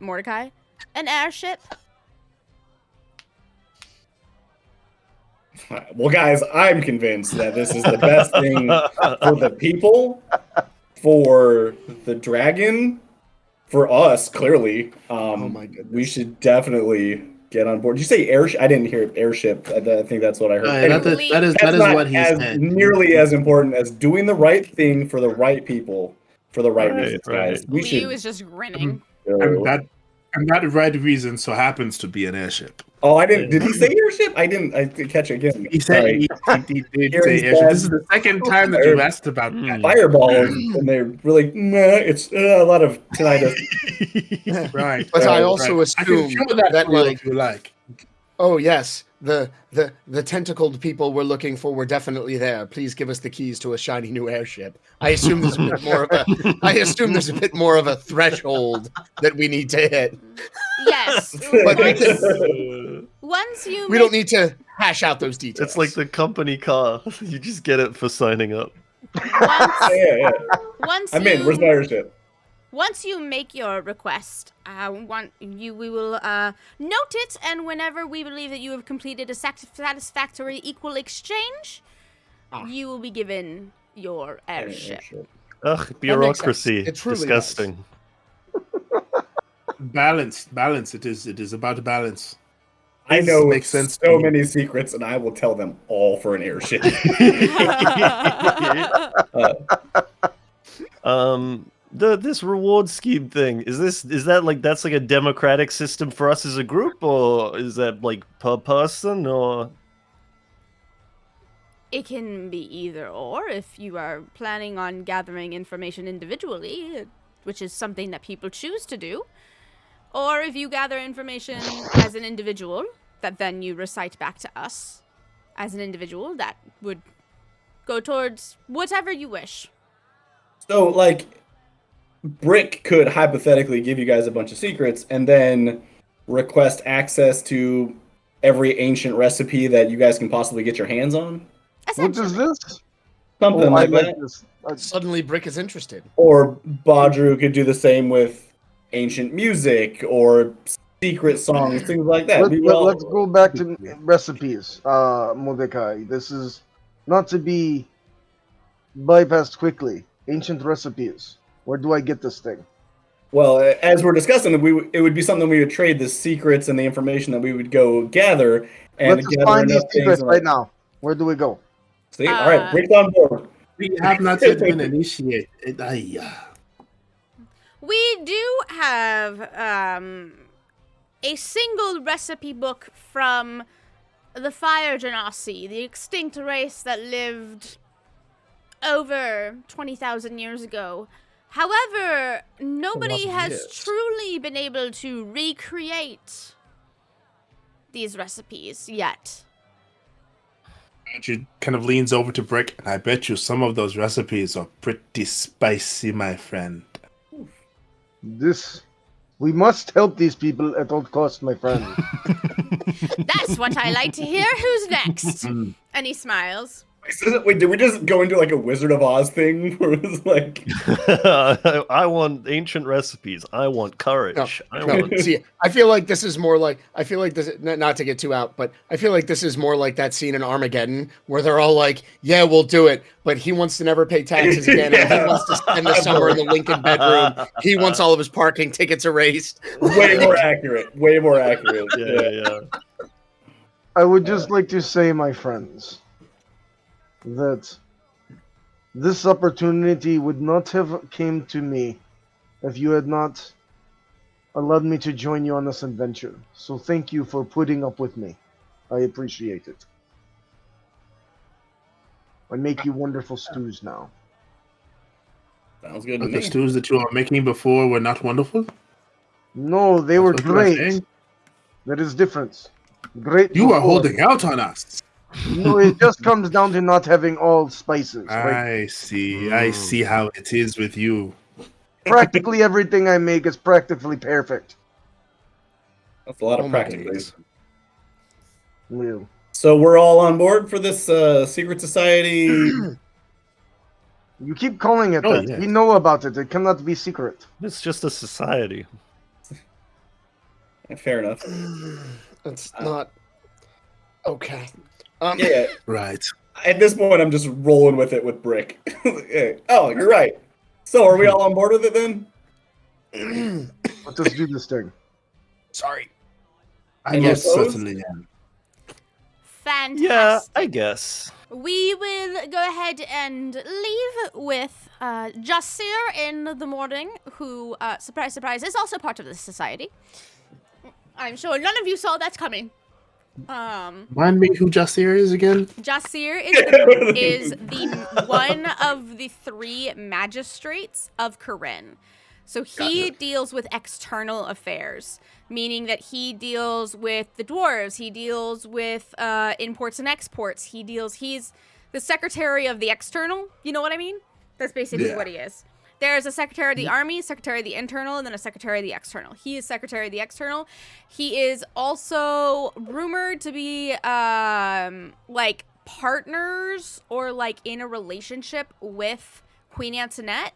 Speaker 1: Mordecai, an airship.
Speaker 6: Well, guys, I'm convinced that this is the best thing for the people, for the dragon, for us, clearly.
Speaker 5: Oh my goodness.
Speaker 6: We should definitely get on board. Did you say airship? I didn't hear airship. I think that's what I heard. Anyway,
Speaker 3: that is
Speaker 6: not
Speaker 3: what he
Speaker 6: as
Speaker 3: said.
Speaker 6: nearly as important as doing the right thing for the right people, for the right reasons, guys. We
Speaker 1: Liu
Speaker 6: should.
Speaker 1: is just grinning.
Speaker 3: And that right reason so happens to be an airship.
Speaker 6: Oh, I didn't. Did he say airship? I didn't catch it again.
Speaker 3: He said he did say airship. This is the second time that you've asked about that.
Speaker 6: Fireball, and they're really, nah, it's a lot of tinnitus.
Speaker 3: Right.
Speaker 5: But I
Speaker 3: right,
Speaker 5: also
Speaker 3: right. I can
Speaker 5: assume
Speaker 3: show that
Speaker 5: that,
Speaker 3: to you
Speaker 5: like,
Speaker 3: if you like.
Speaker 5: oh yes, the tentacled people we're looking for were definitely there. Please give us the keys to a shiny new airship. I assume there's a bit more of a threshold that we need to hit.
Speaker 1: Yes.
Speaker 5: But
Speaker 1: Once you
Speaker 5: we don't need to hash out those details.
Speaker 4: It's like the company car. You just get it for signing up.
Speaker 6: Yeah.
Speaker 1: Once
Speaker 6: I'm in. Where's my airship?
Speaker 1: Once you make your request, we will note it, and whenever we believe that you have completed a satisfactory equal exchange, you will be given your airship.
Speaker 4: Ugh, bureaucracy.
Speaker 5: It truly
Speaker 4: Disgusting.
Speaker 3: Balance. It is about balance.
Speaker 6: I
Speaker 3: This
Speaker 6: know
Speaker 3: makes sense to
Speaker 6: so
Speaker 3: me.
Speaker 6: many secrets, and I will tell them all for an airship.
Speaker 4: This reward scheme thing, is that like that's like a democratic system for us as a group, or is that like per person, or
Speaker 1: It can be either or if you are planning on gathering information individually, which is something that people choose to do, or if you gather information as an individual that then you recite back to us as an individual, that would go towards whatever you wish.
Speaker 6: So, like, Brick could hypothetically give you guys a bunch of secrets and then request access to every ancient recipe that you guys can possibly get your hands on.
Speaker 2: What is this?
Speaker 6: Something
Speaker 2: I
Speaker 6: like
Speaker 2: like
Speaker 6: that.
Speaker 2: this.
Speaker 5: Suddenly, Brick is interested.
Speaker 6: Or Badru could do the same with ancient music or secret songs, things like that.
Speaker 2: Let's go back to recipes, Mordecai. This is not to be bypassed quickly. Ancient recipes. Where do I get this thing?
Speaker 6: Well, as we're discussing, it would be something we would trade the secrets and the information that we would go gather and
Speaker 2: Let's just
Speaker 6: gather
Speaker 2: find these
Speaker 6: enough things.
Speaker 2: secrets right now. Where do we go?
Speaker 6: See, all right, Brick's on board.
Speaker 3: We have not yet been initiated.
Speaker 1: We do have a single recipe book from the Fire Genasi, the extinct race that lived over 20,000 years ago. However, nobody has truly been able to recreate these recipes yet.
Speaker 3: She kind of leans over to Brick, and I bet you some of those recipes are pretty spicy, my friend.
Speaker 2: We must help these people at all costs, my friend.
Speaker 1: That's what I like to hear. Who's next? And he smiles.
Speaker 6: Wait, did we just go into like a Wizard of Oz thing where it was like,
Speaker 4: I want ancient recipes. I want courage.
Speaker 5: See, I feel like this is more like not to get too out, but I feel like this is more like that scene in Armageddon where they're all like, "Yeah, we'll do it," but he wants to never pay taxes again, and he wants to spend the summer in the Lincoln bedroom. He wants all of his parking tickets erased.
Speaker 6: way more accurate. Way more accurate.
Speaker 4: Yeah.
Speaker 2: I would just like to say, my friends, that this opportunity would not have came to me if you had not allowed me to join you on this adventure. So thank you for putting up with me. I appreciate it. I make you wonderful stews now.
Speaker 6: Sounds good to
Speaker 3: But the
Speaker 6: me.
Speaker 3: stews that you are making before were not wonderful?
Speaker 2: No, they were
Speaker 3: That's what you are
Speaker 2: great.
Speaker 3: saying?
Speaker 2: There is difference. Great.
Speaker 3: You are
Speaker 2: before.
Speaker 3: holding out on us.
Speaker 2: No, it just comes down to not having all spices. Like,
Speaker 3: I see how it is with you.
Speaker 2: practically everything I make is practically perfect.
Speaker 6: That's a lot of
Speaker 5: Oh my
Speaker 6: practice.
Speaker 5: days.
Speaker 2: Yeah.
Speaker 6: So we're all on board for this secret society.
Speaker 2: You keep calling it
Speaker 3: Oh,
Speaker 2: that.
Speaker 3: yes.
Speaker 2: We know about it. It cannot be secret.
Speaker 4: It's just a society.
Speaker 6: Fair enough.
Speaker 5: It's not okay.
Speaker 6: Yeah.
Speaker 3: Right.
Speaker 6: At this point, I'm just rolling with it with Brick. Oh, you're right. So are we all on board with it then?
Speaker 2: Let's just do this thing.
Speaker 5: Sorry.
Speaker 3: I
Speaker 6: And
Speaker 3: most
Speaker 6: those?
Speaker 3: certainly am.
Speaker 1: Fantastic.
Speaker 4: Yeah, I guess.
Speaker 1: We will go ahead and leave with Jasir in the morning, who, surprise, surprise, is also part of this society. I'm sure none of you saw that coming.
Speaker 3: Remind me who Jasir is again?
Speaker 1: Jasir is the one of the 3 magistrates of Corinne. So he deals with external affairs, meaning that he deals with the dwarves, he deals with imports and exports, he's the secretary of the external, you know what I mean? That's basically what he is. There's a secretary of the army, secretary of the internal, and then a secretary of the external. He is secretary of the external. He is also rumored to be like partners or like in a relationship with Queen Antoinette.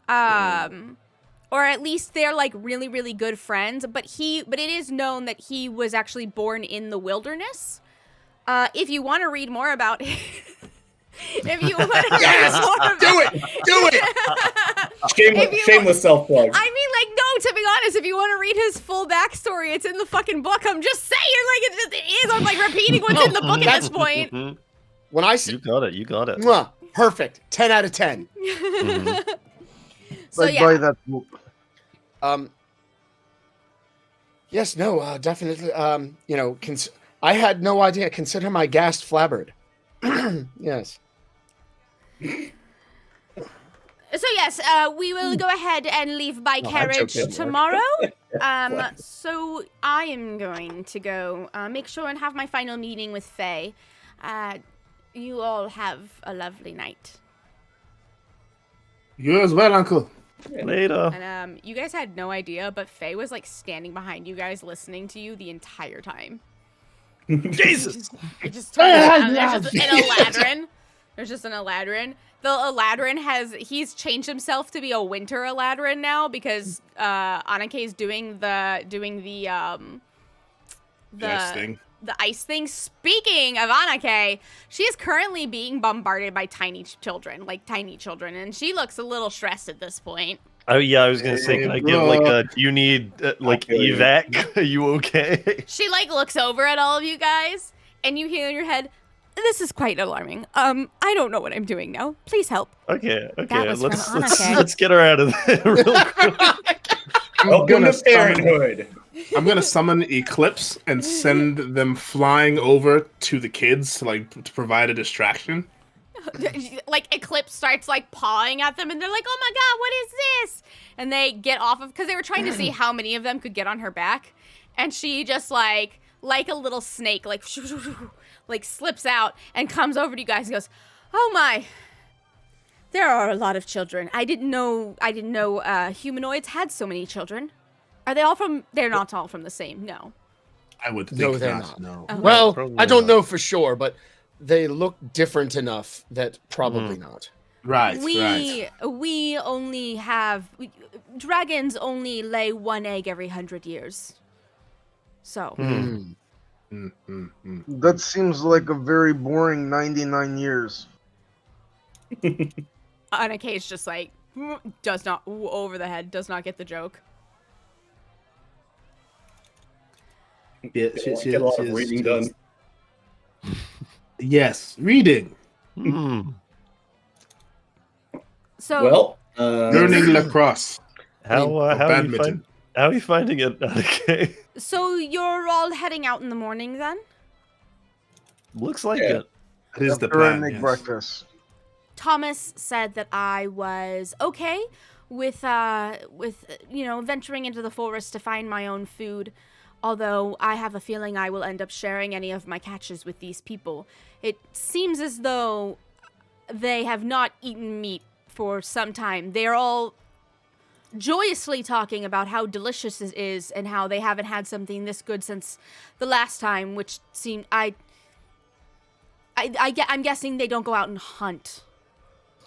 Speaker 1: Or at least they're like really, really good friends. But it is known that he was actually born in the wilderness. If you want to read more about it. If you want to
Speaker 5: Do it!
Speaker 1: if you
Speaker 6: Shameless self-plug.
Speaker 1: I mean, like, no, to be honest, if you want to read his full backstory, it's in the fucking book. I'm just saying, like, it is. I'm, like, repeating what's in the book at this point.
Speaker 5: When I say,
Speaker 4: You got it. You got it.
Speaker 5: mwah, perfect, 10 out of 10.
Speaker 1: So,
Speaker 2: Like, buy that book.
Speaker 5: Yes, no, definitely. You know, I had no idea. Consider my gassed flabbered. Yes.
Speaker 1: So yes, we will go ahead and leave by
Speaker 5: Oh,
Speaker 1: carriage
Speaker 5: that's okay,
Speaker 1: tomorrow. So I am going to go make sure and have my final meeting with Faye. You all have a lovely night.
Speaker 3: You as well, Uncle.
Speaker 4: Later.
Speaker 1: And you guys had no idea, but Faye was like standing behind you guys, listening to you the entire time.
Speaker 4: Jesus.
Speaker 1: I just turned around and there's just an Eladrin. There's just an Eladrin. The Eladrin he's changed himself to be a winter Eladrin now because Anake is doing the ice thing. Speaking of Anake, she is currently being bombarded by tiny children, and she looks a little stressed at this point.
Speaker 4: Oh yeah, I was gonna say, can I give like a? Do you need like evac? Are you okay?
Speaker 1: She like looks over at all of you guys, and you hear in your head, "This is quite alarming. I don't know what I'm doing now. Please help."
Speaker 4: Okay.
Speaker 1: That was from Anake.
Speaker 4: Let's get her out of there real quick.
Speaker 6: Welcome to Parenthood.
Speaker 3: I'm gonna summon Eclipse and send them flying over to the kids to provide a distraction.
Speaker 1: Like Eclipse starts like pawing at them, and they're like, "Oh my god, what is this?" And they get off of because they were trying to see how many of them could get on her back, and she just like a little snake like slips out and comes over to you guys and goes, "Oh my, there are a lot of children. I didn't know humanoids had so many children. Are they all from? They're not all from the same. No.
Speaker 3: I would think
Speaker 5: No, they're
Speaker 3: not.
Speaker 5: not.
Speaker 1: Oh.
Speaker 5: Well,
Speaker 4: Probably
Speaker 5: I don't
Speaker 4: not.
Speaker 5: know for sure, but they look different enough that probably not.
Speaker 3: Right.
Speaker 1: We only have dragons only lay one egg every 100 years. So
Speaker 2: That seems like a very boring 99 years.
Speaker 1: Anake is just like does not over the head, does not get the joke.
Speaker 3: Yeah,
Speaker 6: Get a lot of reading done.
Speaker 3: Yes, reading.
Speaker 4: Hmm.
Speaker 1: So
Speaker 6: Well,
Speaker 3: Learning lacrosse.
Speaker 4: How are
Speaker 3: badminton.
Speaker 4: you finding it? Okay.
Speaker 1: So you're all heading out in the morning then?
Speaker 4: Looks like
Speaker 6: Yeah.
Speaker 4: it.
Speaker 3: That is the
Speaker 2: After I
Speaker 3: plan.
Speaker 2: make
Speaker 3: Yes.
Speaker 2: breakfast.
Speaker 1: Thomas said that I was okay with venturing into the forest to find my own food, although I have a feeling I will end up sharing any of my catches with these people. It seems as though they have not eaten meat for some time. They are all joyously talking about how delicious it is and how they haven't had something this good since the last time, which seemed I'm guessing they don't go out and hunt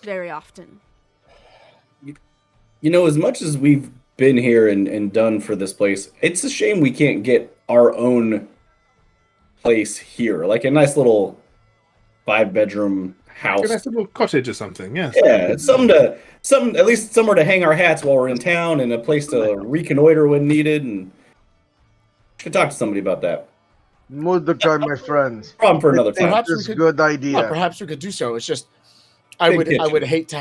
Speaker 1: very often.
Speaker 6: you know, as much as we've been here and done for this place, it's a shame we can't get our own place here, like a nice little 5-bedroom house.
Speaker 3: A nice little cottage or something. Yes.
Speaker 6: Yeah, it's something at least somewhere to hang our hats while we're in town, and a place to reconnoiter when needed. And should talk to somebody about that.
Speaker 2: Mordecai, my friend.
Speaker 6: Problem for another
Speaker 2: I think
Speaker 6: time.
Speaker 5: Perhaps we
Speaker 2: this is a
Speaker 5: could-
Speaker 2: good idea.
Speaker 5: Yeah, perhaps we could do so. It's just I
Speaker 6: Big
Speaker 5: would
Speaker 6: kitchen.
Speaker 5: hate to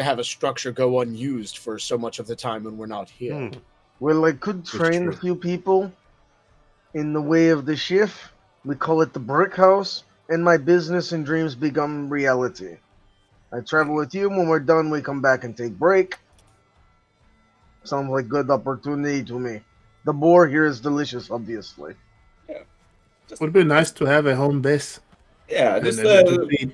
Speaker 5: have a structure go unused for so much of the time when we're not here.
Speaker 2: Well, I could train a
Speaker 5: true.
Speaker 2: few people in the way of the shift. We call it the brick house, and my business and dreams become reality. I travel with you. When we're done, we come back and take break. Sounds like good opportunity to me. The boar here is delicious, obviously.
Speaker 3: Would be nice to have a home base.
Speaker 6: Yeah, just
Speaker 3: And it would be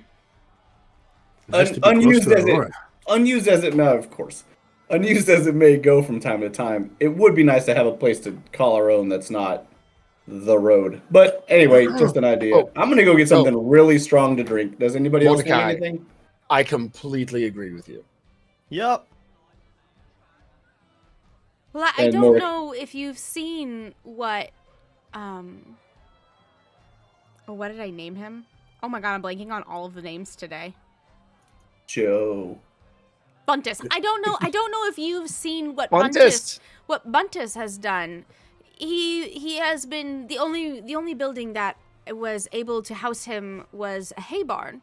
Speaker 3: nice to be close
Speaker 6: unused
Speaker 3: to
Speaker 6: as
Speaker 3: Aurora.
Speaker 6: unused as it may, of course, unused as it may go from time to time, it would be nice to have a place to call our own that's not the road. But anyway, just an idea.
Speaker 5: Oh.
Speaker 6: I'm gonna go get something really strong to drink. Does anybody else think
Speaker 5: Mordecai.
Speaker 6: anything?
Speaker 5: I completely agree with you.
Speaker 4: Yep.
Speaker 1: Well, I
Speaker 6: And
Speaker 1: don't
Speaker 6: more-
Speaker 1: know if you've seen what what did I name him? Oh my god, I'm blanking on all of the names today.
Speaker 6: Joe.
Speaker 1: Buntus. I don't know if you've seen what
Speaker 5: Buntus.
Speaker 1: Buntus has done. He has been the only building that was able to house him was a hay barn,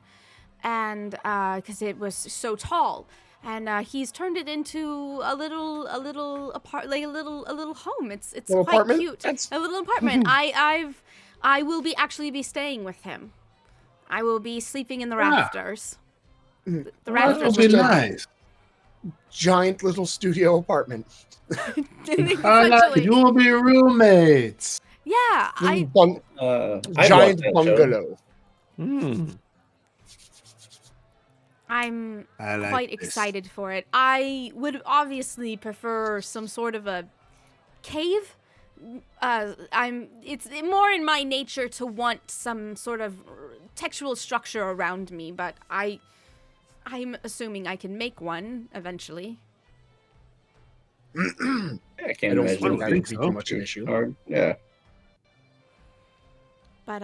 Speaker 1: and because it was so tall, and he's turned it into a little home. It's
Speaker 5: Little
Speaker 1: quite
Speaker 5: apartment?
Speaker 1: cute.
Speaker 5: That's-
Speaker 1: A little apartment. I will be be staying with him. I will be sleeping in the rafters. The
Speaker 3: That
Speaker 1: rafters
Speaker 3: would be
Speaker 1: will be
Speaker 3: nice.
Speaker 5: Giant little studio apartment.
Speaker 1: Essentially.
Speaker 3: You will be roommates.
Speaker 1: Yeah,
Speaker 5: Little bung-
Speaker 6: I'd
Speaker 5: giant
Speaker 6: watch that show.
Speaker 5: bungalow.
Speaker 1: I'm
Speaker 3: I like
Speaker 1: quite
Speaker 3: this.
Speaker 1: excited for it. I would obviously prefer some sort of a cave. It's more in my nature to want some sort of textual structure around me, but I'm assuming I can make one eventually.
Speaker 6: I
Speaker 5: I
Speaker 6: can't
Speaker 5: don't
Speaker 6: imagine
Speaker 5: think
Speaker 6: it
Speaker 5: that
Speaker 6: being
Speaker 5: would be too much an issue.
Speaker 6: hard. Yeah.
Speaker 1: But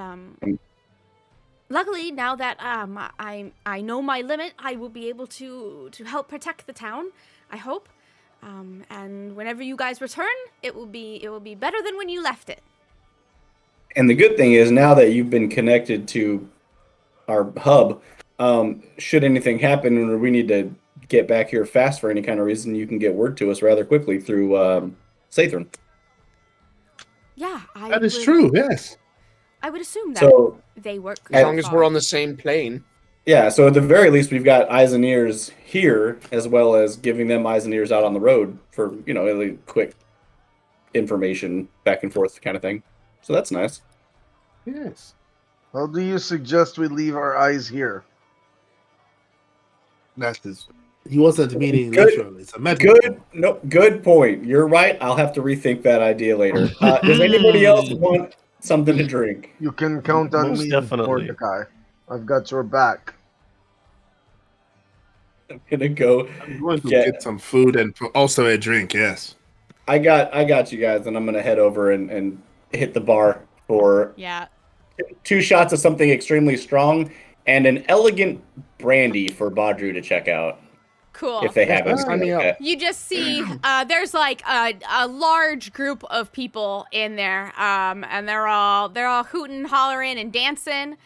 Speaker 1: luckily now that I know my limit, I will be able to help protect the town. I hope. And whenever you guys return, it will be better than when you left it.
Speaker 6: And the good thing is now that you've been connected to our hub, should anything happen or we need to get back here fast for any kind of reason, you can get word to us rather quickly through Sathrin.
Speaker 1: Yeah,
Speaker 3: That is true. Yes.
Speaker 1: I would assume that
Speaker 6: So
Speaker 1: they work.
Speaker 5: As long as we're on the same plane.
Speaker 6: yeah, so at the very least we've got eyes and ears here, as well as giving them eyes and ears out on the road for a quick information back and forth kind of thing. So that's nice.
Speaker 3: Yes.
Speaker 2: How do you suggest we leave our eyes here?
Speaker 3: That is. He wasn't meaning
Speaker 6: Good-
Speaker 3: literally. It's a metaphor.
Speaker 6: Good point. You're right. I'll have to rethink that idea later. Does anybody else want something to drink?
Speaker 2: You can count on
Speaker 4: Most
Speaker 2: me,
Speaker 4: definitely.
Speaker 2: Mordecai. I've got your back.
Speaker 6: I'm gonna go.
Speaker 3: I'm going to
Speaker 6: Yeah.
Speaker 3: get some food and also a drink. Yes.
Speaker 6: I got you guys, and I'm gonna head over and hit the bar for
Speaker 1: Yeah.
Speaker 6: 2 shots of something extremely strong and an elegant brandy for Badru to check out
Speaker 1: Cool.
Speaker 6: if they have it.
Speaker 5: Sign me up.
Speaker 1: You just see there's like a large group of people in there, and they're all hooting, hollering, and dancing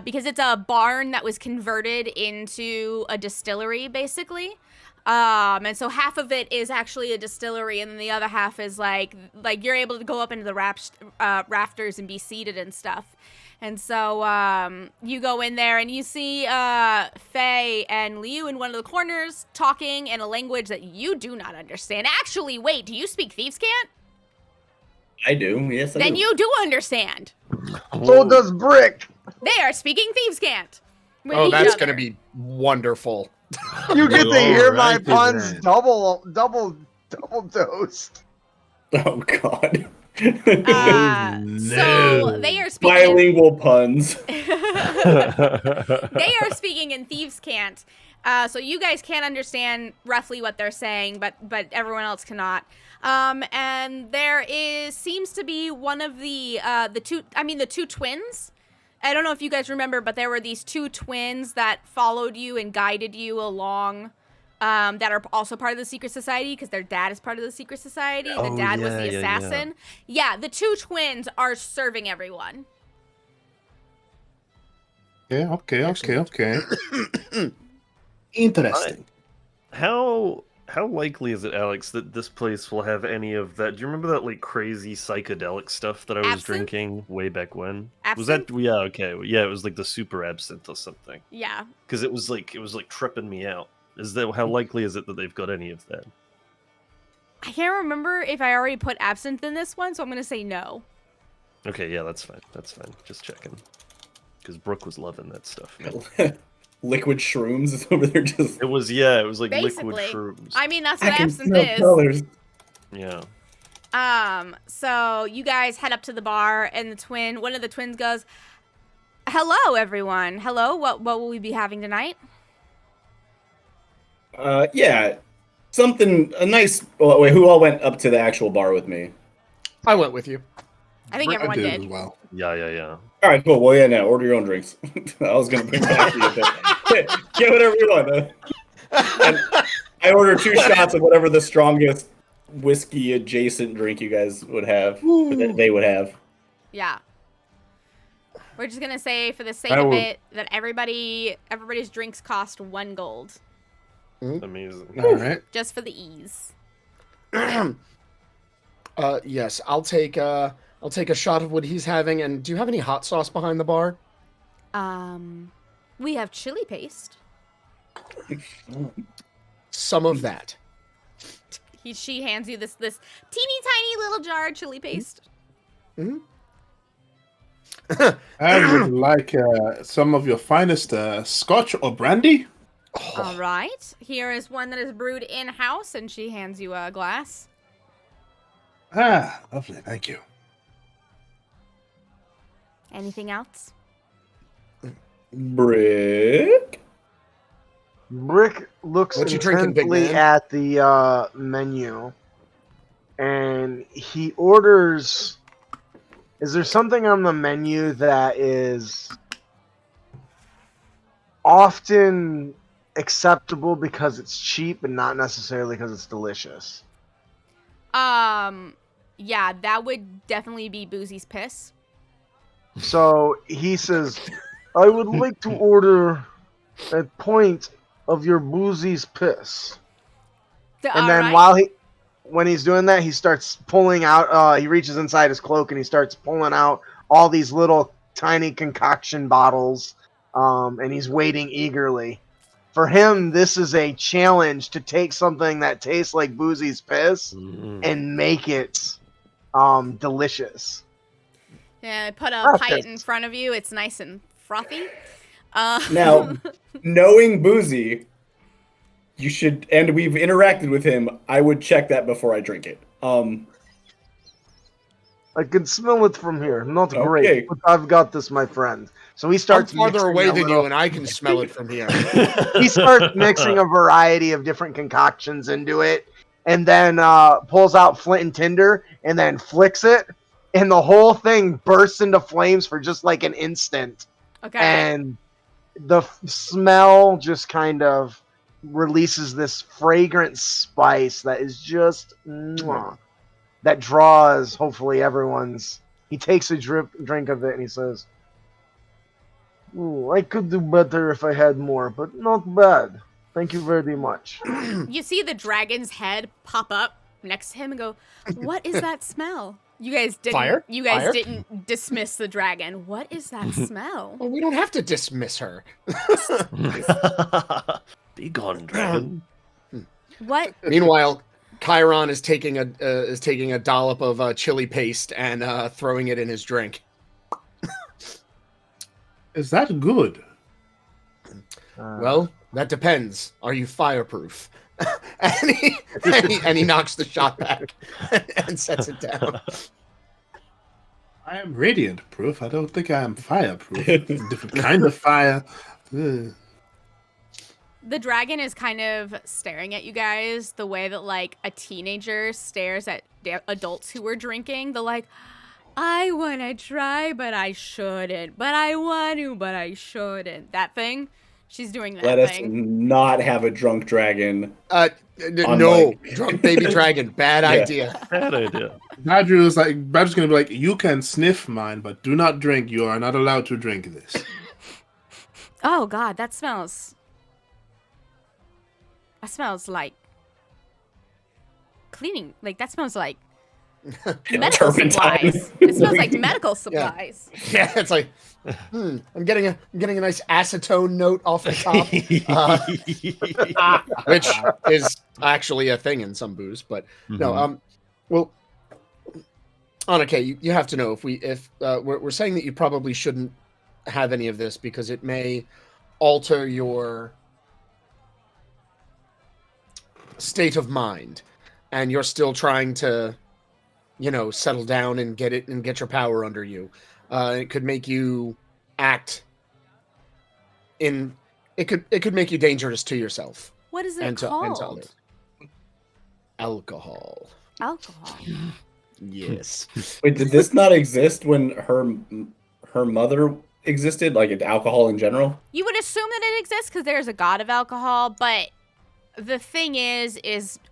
Speaker 1: because it's a barn that was converted into a distillery, basically. And so half of it is actually a distillery, and then the other half is like you're able to go up into the rafters and be seated and stuff. And so you go in there and you see Faye and Liu in one of the corners talking in a language that you do not understand. Actually, wait, do you speak Thieves' Cant?
Speaker 6: I do. Yes, I
Speaker 1: Then
Speaker 6: do.
Speaker 1: you do understand.
Speaker 2: So does Brick.
Speaker 1: They are speaking Thieves' Cant. with
Speaker 5: Oh,
Speaker 1: each
Speaker 5: that's
Speaker 1: other.
Speaker 5: gonna be wonderful.
Speaker 2: You get to hear my
Speaker 3: Alrighty
Speaker 2: puns
Speaker 3: then.
Speaker 2: double dosed.
Speaker 6: Oh God.
Speaker 1: So they are speaking.
Speaker 6: Bilingual puns.
Speaker 1: They are speaking in Thieves' Cant. So you guys can't understand roughly what they're saying, but everyone else cannot. And there seems to be one of the two twins. I don't know if you guys remember, but there were these 2 twins that followed you and guided you along. That are also part of the secret society because their dad is part of the secret society. The
Speaker 4: Oh,
Speaker 1: dad was
Speaker 4: yeah,
Speaker 1: the
Speaker 4: yeah,
Speaker 1: assassin. Yeah, the 2 twins are serving everyone.
Speaker 3: Yeah. Okay. Interesting.
Speaker 4: How likely is it, Alex, that this place will have any of that? Do you remember that like crazy psychedelic stuff that I was
Speaker 1: Absinthe?
Speaker 4: drinking way back when? Was
Speaker 1: Absinthe?
Speaker 4: that yeah, okay. Yeah, it was like the super absinthe or something.
Speaker 1: Yeah.
Speaker 4: Because it was like tripping me out. Is that how likely is it that they've got any of that?
Speaker 1: I can't remember if I already put absinthe in this one, so I'm going to say no.
Speaker 4: Okay, yeah, that's fine. That's fine. Just checking. Because Brooke was loving that stuff.
Speaker 6: Liquid shrooms is over there just.
Speaker 4: It was like
Speaker 1: Basically.
Speaker 4: liquid shrooms.
Speaker 1: I mean, that's
Speaker 6: I
Speaker 1: what
Speaker 6: can
Speaker 1: absinthe
Speaker 6: smell
Speaker 1: is.
Speaker 6: colors.
Speaker 4: Yeah.
Speaker 1: So you guys head up to the bar, and one of the twins goes, "Hello, everyone. Hello. What will we be having tonight?"
Speaker 6: Yeah, something a nice. Oh, wait, who all went up to the actual bar with me?
Speaker 5: I went with you.
Speaker 1: I think everyone
Speaker 3: I did
Speaker 1: did.
Speaker 3: as well.
Speaker 4: Yeah.
Speaker 6: All right, cool. Well, yeah, no, order your own drinks. I was gonna bring back to you, but get whatever you want. I order 2 shots of whatever the strongest whiskey adjacent drink you guys would have. That they would have.
Speaker 1: Yeah. We're just gonna say, for the sake
Speaker 3: I
Speaker 1: of
Speaker 3: will-
Speaker 1: it, that everybody's drinks cost 1 gold,
Speaker 4: Amazing.
Speaker 3: All right.
Speaker 1: just for the ease.
Speaker 5: Yes, I'll take a shot of what he's having. And do you have any hot sauce behind the bar?
Speaker 1: We have chili paste.
Speaker 5: Some of that.
Speaker 1: She hands you this teeny tiny little jar of chili paste.
Speaker 3: I would like some of your finest scotch or brandy.
Speaker 1: All right. Here is one that is brewed in-house, and she hands you a glass.
Speaker 3: Ah, lovely. Thank you.
Speaker 1: Anything else?
Speaker 6: Brick.
Speaker 2: Brick looks
Speaker 5: What you drinking, big
Speaker 2: intently
Speaker 5: man?
Speaker 2: at the menu, and he orders. Is there something on the menu that is often acceptable because it's cheap and not necessarily because it's delicious?
Speaker 1: Yeah, that would definitely be Boozy's piss.
Speaker 2: So he says, I would like to order a pint of your Boozy's piss. And then when he's doing that, he starts pulling out, he reaches inside his cloak and he starts pulling out all these little tiny concoction bottles, and he's waiting eagerly. For him, this is a challenge to take something that tastes like Boozy's piss and make it delicious.
Speaker 1: Yeah, I put a
Speaker 2: Perfect.
Speaker 1: pint in front of you. It's nice and frothy.
Speaker 6: Now, knowing Boozy, you should, and we've interacted with him, I would check that before I drink it.
Speaker 2: I can smell it from here. Not
Speaker 6: Okay.
Speaker 2: great, but I've got this, my friend. So he
Speaker 5: I'm
Speaker 2: starts
Speaker 5: farther
Speaker 2: mixing
Speaker 5: away
Speaker 2: a
Speaker 5: than
Speaker 2: little-
Speaker 5: you, and I can smell it from here.
Speaker 2: He starts mixing a variety of different concoctions into it, and then pulls out flint and tinder, and then flicks it, and the whole thing bursts into flames for just like an instant.
Speaker 1: Okay.
Speaker 2: And the smell just kind of releases this fragrant spice that is just that draws hopefully everyone's. He takes a drink of it and he says, "Ooh, I could do better if I had more, but not bad. Thank you very much."
Speaker 1: You see the dragon's head pop up next to him and go, "What is that smell?" You guys didn't.
Speaker 5: Fire?
Speaker 1: You guys
Speaker 5: Fire?
Speaker 1: didn't dismiss the dragon. What is that smell?
Speaker 5: Well, we don't have to dismiss her.
Speaker 4: Be gone, dragon.
Speaker 1: What?
Speaker 5: Meanwhile, Chiron is taking a dollop of chili paste and throwing it in his drink.
Speaker 3: Is that good?
Speaker 5: Well, that depends. Are you fireproof? and he knocks the shot back and sets it down.
Speaker 3: I am radiant proof. I don't think I am fireproof. Different kind of fire. Ugh.
Speaker 1: The dragon is kind of staring at you guys the way that like a teenager stares at adults who are drinking. They're like, I want to try, but I shouldn't. But I want to, but I shouldn't. That thing. She's doing that
Speaker 6: Let us
Speaker 1: thing.
Speaker 6: not have a drunk dragon.
Speaker 5: No,
Speaker 6: Unlike-
Speaker 5: drunk baby dragon. Bad
Speaker 6: Yeah.
Speaker 5: idea.
Speaker 4: Bad idea.
Speaker 3: Badger's gonna be like, you can sniff mine, but do not drink. You are not allowed to drink this.
Speaker 1: Oh God, that smells. That smells like cleaning. Like that smells like medical
Speaker 6: Turpentine.
Speaker 1: supplies. It smells like medical supplies.
Speaker 5: Yeah, it's like I'm getting a nice acetone note off the top, which is actually a thing in some booze. But no, well, Anake, you have to know if we're saying that you probably shouldn't have any of this because it may alter your state of mind, and you're still trying to, settle down and get your power under you. It could make you act in. It could make you dangerous to yourself
Speaker 1: What is it
Speaker 5: and to
Speaker 1: called?
Speaker 5: others. Alcohol.
Speaker 1: Alcohol.
Speaker 5: Yes.
Speaker 6: Wait, did this not exist when her mother existed? Like alcohol in general?
Speaker 1: You would assume that it exists because there's a god of alcohol, but The thing is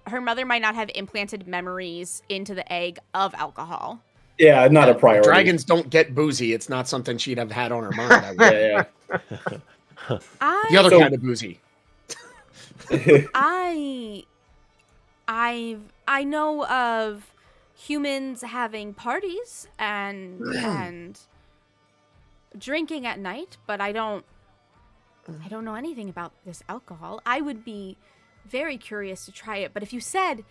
Speaker 1: her mother might not have implanted memories into the egg of alcohol.
Speaker 6: Yeah, not a priority.
Speaker 5: Dragons don't get boozy. It's not something she'd have had on her mind. I would.
Speaker 6: Yeah,
Speaker 5: The other
Speaker 6: So-
Speaker 5: kind of boozy.
Speaker 6: yeah.
Speaker 1: I know of humans having parties and drinking at night, but I don't know anything about this alcohol. I would be very curious to try it, but if you said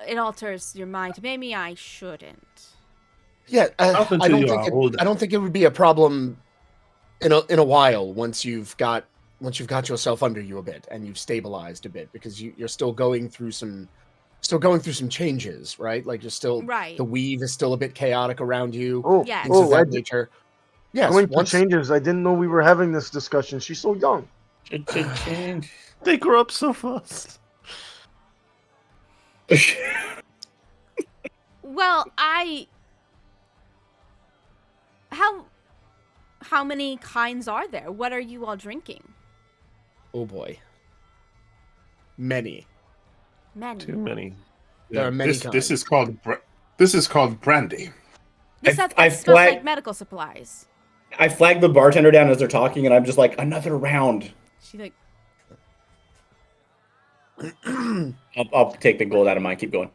Speaker 1: it alters your mind, maybe I shouldn't.
Speaker 5: Yeah,
Speaker 3: Up until you are older.
Speaker 5: I don't think it would be a problem in a while once you've got yourself under you a bit and you've stabilized a bit, because you're still going through some changes, right? Like you're still
Speaker 1: Right.
Speaker 5: The weave is still a bit chaotic around you.
Speaker 2: Oh,
Speaker 1: Yes.
Speaker 5: Things of
Speaker 2: oh,
Speaker 5: that nature. Yes,
Speaker 2: going through
Speaker 5: once
Speaker 2: changes. I didn't know we were having this discussion. She's so young.
Speaker 6: Change.
Speaker 4: They grow up so fast.
Speaker 1: Well, how many kinds are there? What are you all drinking?
Speaker 5: oh boy, many.
Speaker 1: Many.
Speaker 4: Too many.
Speaker 5: There are many
Speaker 3: This
Speaker 5: kinds.
Speaker 3: is called brandy.
Speaker 1: This
Speaker 6: I
Speaker 1: smells
Speaker 6: flag-
Speaker 1: like medical supplies.
Speaker 6: I flag the bartender down as they're talking, and I'm just like, another round.
Speaker 1: She's like,
Speaker 6: I'll take the gold out of mine. Keep going.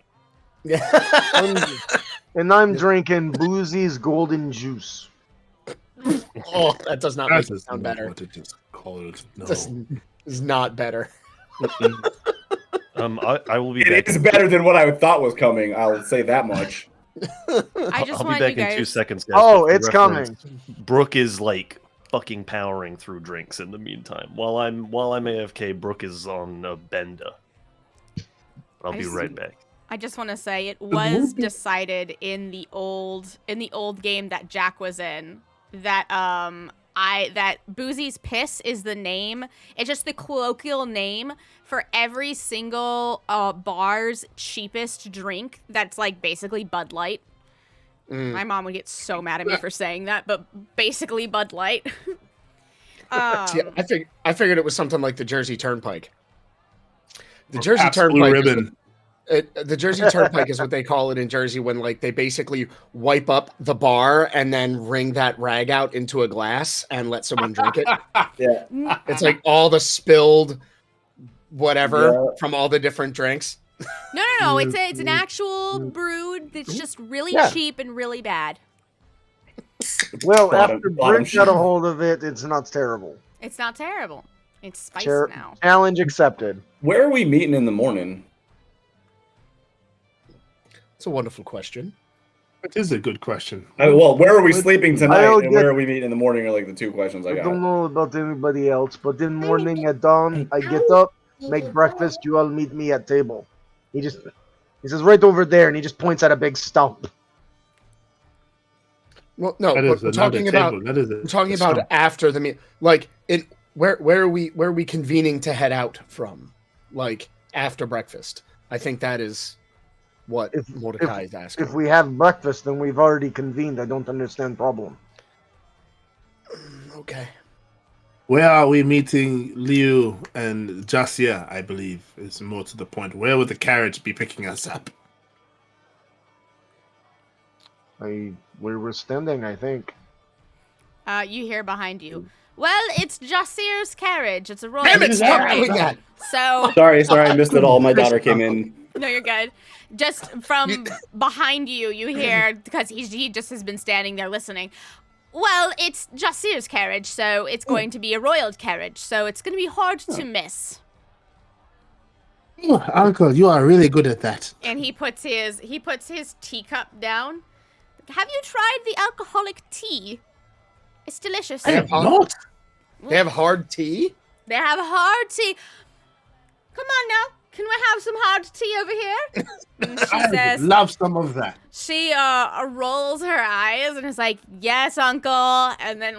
Speaker 2: And I'm drinking Boozy's golden juice.
Speaker 5: Oh, that does not make
Speaker 3: That
Speaker 5: it
Speaker 3: is
Speaker 5: sound
Speaker 3: not
Speaker 5: better.
Speaker 3: what it is called. No.
Speaker 5: This is not better.
Speaker 4: I will be
Speaker 6: It
Speaker 4: back.
Speaker 6: is better than what I thought was coming. I'll say that much.
Speaker 1: I just
Speaker 4: I'll be
Speaker 1: want
Speaker 4: back
Speaker 1: you
Speaker 4: in 2
Speaker 1: guys.
Speaker 4: seconds, guys.
Speaker 2: Oh,
Speaker 4: Just for
Speaker 2: it's
Speaker 4: reference,
Speaker 2: coming.
Speaker 4: Brooke is like fucking powering through drinks in the meantime. While I'm AFK, Brooke is on a bender. I'll
Speaker 1: I
Speaker 4: be
Speaker 1: just-
Speaker 4: right back.
Speaker 1: I just want to say it was decided in the old game that Jack was in that that Boozy's Piss is the name. It's just the colloquial name for every single bar's cheapest drink that's like basically Bud Light. My mom would get so mad at me for saying that, but basically Bud Light.
Speaker 5: See, I figured it was something like the Jersey Turnpike. The Jersey
Speaker 3: Pabst Blue
Speaker 5: Turnpike.
Speaker 3: Ribbon.
Speaker 5: The Jersey Turnpike is what they call it in Jersey when like they basically wipe up the bar and then wring that rag out into a glass and let someone drink it.
Speaker 6: Yeah.
Speaker 5: It's like all the spilled whatever
Speaker 6: Yeah.
Speaker 5: from all the different drinks.
Speaker 1: No. It's an actual brewed that's just really
Speaker 5: Yeah.
Speaker 1: cheap and really bad.
Speaker 2: Well,
Speaker 6: Bottom-
Speaker 2: after
Speaker 6: bottom
Speaker 2: Brent got a
Speaker 6: shelf.
Speaker 2: hold of it, it's not terrible.
Speaker 1: It's not terrible. It's spiced
Speaker 2: Char-
Speaker 1: now.
Speaker 2: Challenge accepted.
Speaker 6: Where are we meeting in the morning?
Speaker 5: It's a wonderful question.
Speaker 3: That is a good question.
Speaker 6: Well, where are we
Speaker 2: But
Speaker 6: sleeping tonight,
Speaker 2: I'll
Speaker 6: and
Speaker 2: get-
Speaker 6: where are we meeting in the morning? Are like the two questions I
Speaker 2: I
Speaker 6: got.
Speaker 2: don't know about anybody else, but in morning at dawn, I get up, make breakfast. You all meet me at table. He says right over there, and he just points at a big stump.
Speaker 5: Well, no,
Speaker 3: That
Speaker 5: but
Speaker 3: is
Speaker 5: we're
Speaker 3: another
Speaker 5: talking
Speaker 3: table.
Speaker 5: about
Speaker 3: That is
Speaker 5: we're talking about
Speaker 3: stump.
Speaker 5: after the meal. Like in where are we convening to head out from? Like after breakfast. I think that is what
Speaker 2: If-
Speaker 5: Mordecai is asking.
Speaker 2: If we have breakfast, then we've already convened. I don't understand problem.
Speaker 5: Okay.
Speaker 3: Where are we meeting Liu and Jasia, I believe, is more to the point. Where would the carriage be picking us up?
Speaker 2: We were standing, I think.
Speaker 1: You hear behind you. Well, it's Jasir's carriage. It's a royal
Speaker 5: Damn it! Stop
Speaker 1: carriage.
Speaker 5: doing that.
Speaker 1: So
Speaker 6: Sorry, I missed it all. My daughter came in.
Speaker 1: no, you're good. Just from behind you, you hear because he just has been standing there listening. Well, it's Jasir's carriage, so it's going to be a royal carriage, so it's going to be hard to miss.
Speaker 3: Oh, Uncle, you are really good at that.
Speaker 1: And he puts his teacup down. Have you tried the alcoholic tea? It's delicious.
Speaker 5: I have
Speaker 3: Not.
Speaker 5: They have hard tea?
Speaker 1: They have hard tea. Come on now. Can we have some hard tea over here? And she
Speaker 3: I
Speaker 1: says,
Speaker 3: would love some of that.
Speaker 1: she rolls her eyes and is like, "Yes, uncle." And then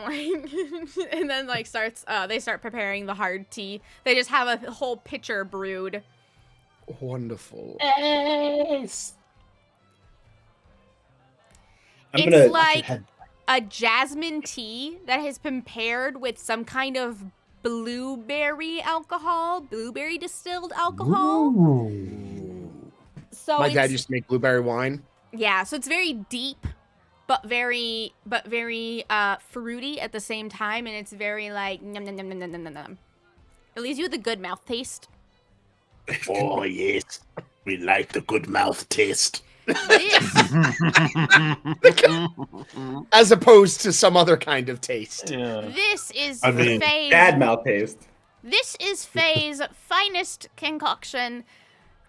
Speaker 1: starts they start preparing the hard tea. They just have a whole pitcher brewed.
Speaker 5: Wonderful.
Speaker 1: It's like a jasmine tea that has been paired with some kind of blueberry alcohol, blueberry distilled alcohol. So
Speaker 5: My dad
Speaker 1: it's-
Speaker 5: used to make blueberry wine.
Speaker 1: Yeah, so it's very deep, but very fruity at the same time, and it's very like nom nom nom nom nom nom nom. It leaves you with a good mouth taste.
Speaker 3: Oh yes, we like the good mouth taste.
Speaker 1: This,
Speaker 5: As opposed to some other kind of taste.
Speaker 4: Yeah.
Speaker 1: this is
Speaker 3: I mean,
Speaker 1: Faye's.
Speaker 6: Bad mouth taste.
Speaker 1: This is Faye's finest concoction.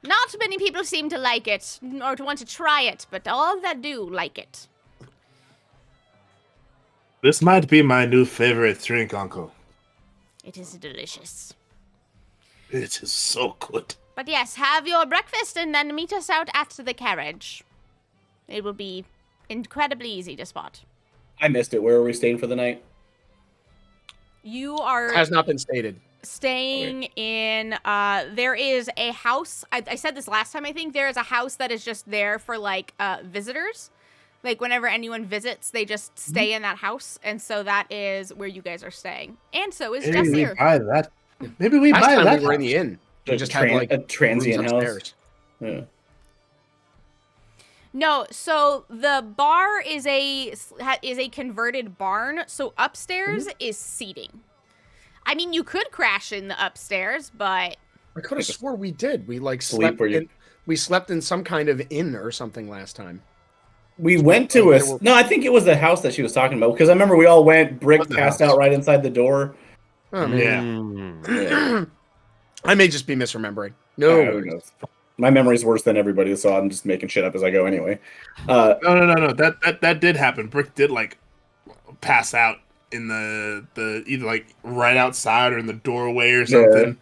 Speaker 1: Not many people seem to like it or to want to try it, but all that do like it.
Speaker 3: This might be my new favorite drink, Uncle.
Speaker 1: It is delicious.
Speaker 3: It is so good.
Speaker 1: But yes, have your breakfast and then meet us out at the carriage. It will be incredibly easy to spot.
Speaker 6: I missed it. Where are we staying for the night?
Speaker 1: You are
Speaker 5: Has not been stated.
Speaker 1: staying in, there is a house. I said this last time, I think. There is a house that is just there for, like, visitors. Like, whenever anyone visits, they just stay in that house. And so that is where you guys are staying. And so is
Speaker 3: Maybe we
Speaker 1: Jessir.
Speaker 3: buy that. Maybe we
Speaker 5: Last
Speaker 3: buy
Speaker 5: time
Speaker 3: that.
Speaker 5: we were in the
Speaker 3: house.
Speaker 5: inn. We just had like
Speaker 6: a transient
Speaker 5: rooms
Speaker 6: house.
Speaker 5: upstairs.
Speaker 6: Yeah.
Speaker 1: No, so the bar is a converted barn. So upstairs is seating. I mean, you could crash in the upstairs, but
Speaker 5: I could have swore we did. We like
Speaker 6: Sleep
Speaker 5: slept
Speaker 6: where you-
Speaker 5: in. We slept in some kind of inn or something last time.
Speaker 6: We went to
Speaker 5: There
Speaker 6: a
Speaker 5: were-
Speaker 6: no. I think it was the house that she was talking about because I remember we all went. Brick
Speaker 3: Was the
Speaker 6: passed
Speaker 3: house.
Speaker 6: out right inside the door.
Speaker 5: Oh, man.
Speaker 3: Yeah.
Speaker 4: Mm.
Speaker 5: I may just be misremembering. No,
Speaker 6: Who knows? My memory's worse than everybody's, so I'm just making shit up as I go anyway.
Speaker 3: No. That did happen. Brick did like pass out in the either like right outside or in the doorway or something.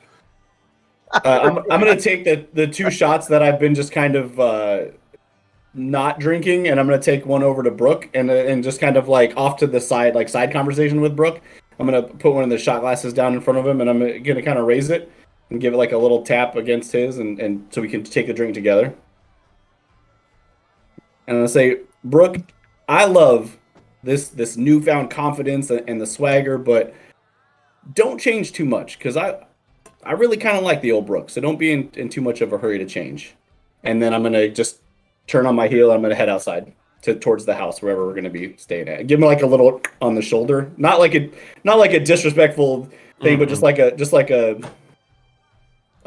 Speaker 6: I'm gonna take the two shots that I've been just kind of not drinking, and I'm gonna take one over to Brooke and just kind of like off to the side, like side conversation with Brooke. I'm gonna put one of the shot glasses down in front of him, and I'm gonna kind of raise it and give it like a little tap against his, and so we can take the drink together. And I'll say, Brooke, I love this newfound confidence and the swagger, but don't change too much because I really kind of like the old Brooke, so don't be in too much of a hurry to change. And then I'm gonna just turn on my heel and I'm gonna head outside towards the house wherever we're gonna be staying at. Give him like a little on the shoulder, not like a disrespectful thing, but just like a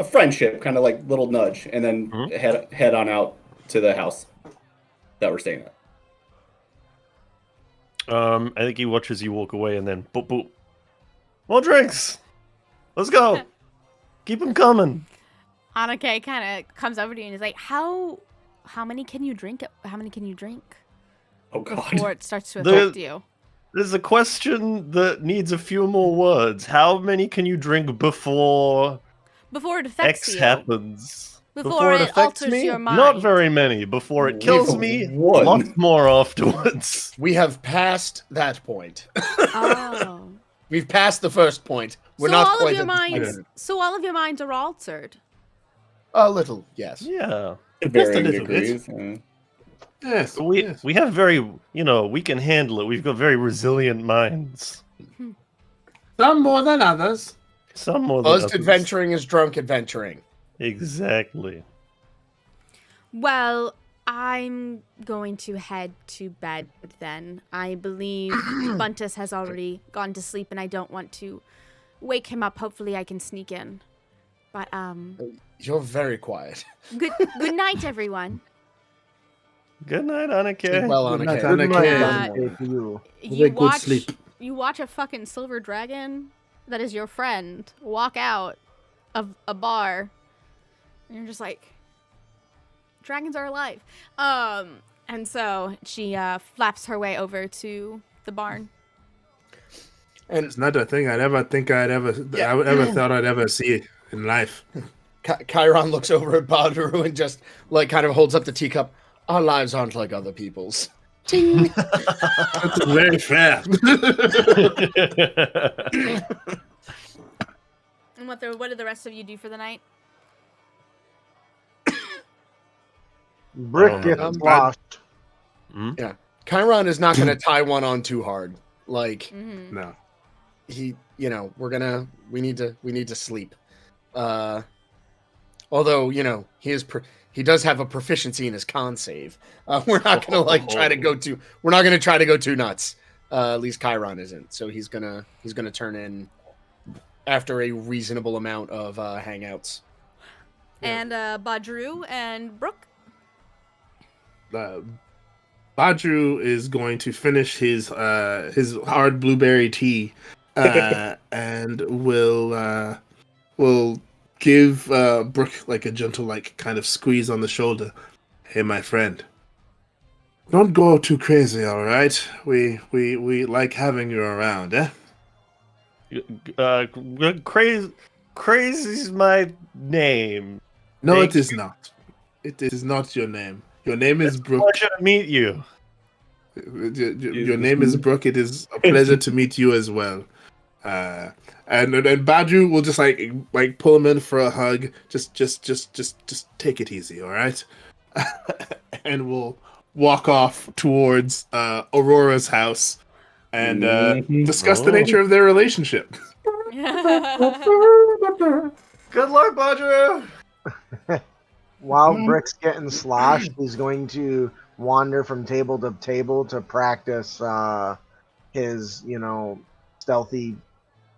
Speaker 6: friendship, kind of like little nudge, and then head on out to the house that we're staying at.
Speaker 4: I think he watches you walk away and then boop boop. More drinks. Let's go. Keep them coming.
Speaker 1: Anake kind of comes over to you and is like, "How many can you drink? How many can you drink
Speaker 6: Oh God!
Speaker 1: before it starts to
Speaker 4: The-
Speaker 1: affect you?"
Speaker 4: There's a question that needs a few more words. How many can you drink before
Speaker 1: Before it affects
Speaker 4: X
Speaker 1: you.
Speaker 4: happens?
Speaker 1: Before it
Speaker 4: affects
Speaker 1: alters
Speaker 4: me?
Speaker 1: your mind.
Speaker 4: Not very many. Before it kills me,
Speaker 6: One.
Speaker 4: lots more afterwards.
Speaker 5: we have passed that point.
Speaker 1: Oh.
Speaker 5: We've passed the first point. We're
Speaker 1: So
Speaker 5: not
Speaker 1: all
Speaker 5: quite
Speaker 1: of your
Speaker 5: at the
Speaker 1: minds.
Speaker 5: second.
Speaker 1: So all of your minds are altered.
Speaker 5: A little, yes.
Speaker 4: Yeah.
Speaker 6: Varying
Speaker 4: little bit.
Speaker 6: degrees. Yeah.
Speaker 3: Yes.
Speaker 4: We
Speaker 3: yes.
Speaker 4: we have very, we can handle it. We've got very resilient minds.
Speaker 3: Some more than others.
Speaker 4: Some more than
Speaker 5: Buzzed
Speaker 4: others.
Speaker 5: adventuring is drunk adventuring.
Speaker 4: Exactly.
Speaker 1: Well, I'm going to head to bed then. I believe Buntus has already gone to sleep and I don't want to wake him up. Hopefully I can sneak in. But
Speaker 5: You're very quiet.
Speaker 1: good night everyone.
Speaker 4: Good night, Anike.
Speaker 5: Sleep well,
Speaker 3: Good night,
Speaker 5: Annika.
Speaker 2: Good
Speaker 3: Okay.
Speaker 2: night, Anike, to you.
Speaker 1: You watch a fucking silver dragon that is your friend walk out of a bar. And you're just like, dragons are alive. And so she flaps her way over to the barn.
Speaker 5: And
Speaker 3: It's not a thing I would ever thought I'd ever see in life.
Speaker 5: Chiron looks over at Badaru and just like kind of holds up the teacup. Our lives aren't like other people's. Ting.
Speaker 3: That's very fair.
Speaker 1: And what did the rest of you do for the night?
Speaker 2: Brick gets
Speaker 5: Um,
Speaker 2: sloshed.
Speaker 5: Chiron is not going to tie one on too hard. Like,
Speaker 1: Mm-hmm.
Speaker 3: No.
Speaker 5: we need to sleep. Although, he does have a proficiency in his con save. We're not gonna try to go too nuts. At least Chiron isn't. So he's gonna turn in after a reasonable amount of hangouts.
Speaker 1: And Badru and Brooke.
Speaker 3: Badru is going to finish his hard blueberry tea, and will give Brooke like a gentle kind of squeeze on the shoulder. Hey, my friend, don't go too crazy, all right? We like having you around, eh?
Speaker 4: Crazy's my name.
Speaker 3: No,
Speaker 4: Thank
Speaker 3: it is not. It is not your name. Your name is Brooke.
Speaker 4: Pleasure to meet you.
Speaker 3: Your name is Brooke. It is a pleasure to meet you as well. And Badru will just like pull him in for a hug. Just take it easy, all right? And we'll walk off towards Aurora's house and discuss the nature of their relationship.
Speaker 4: Good luck, Badru.
Speaker 2: While Brick's getting sloshed, he's going to wander from table to table to practice his, stealthy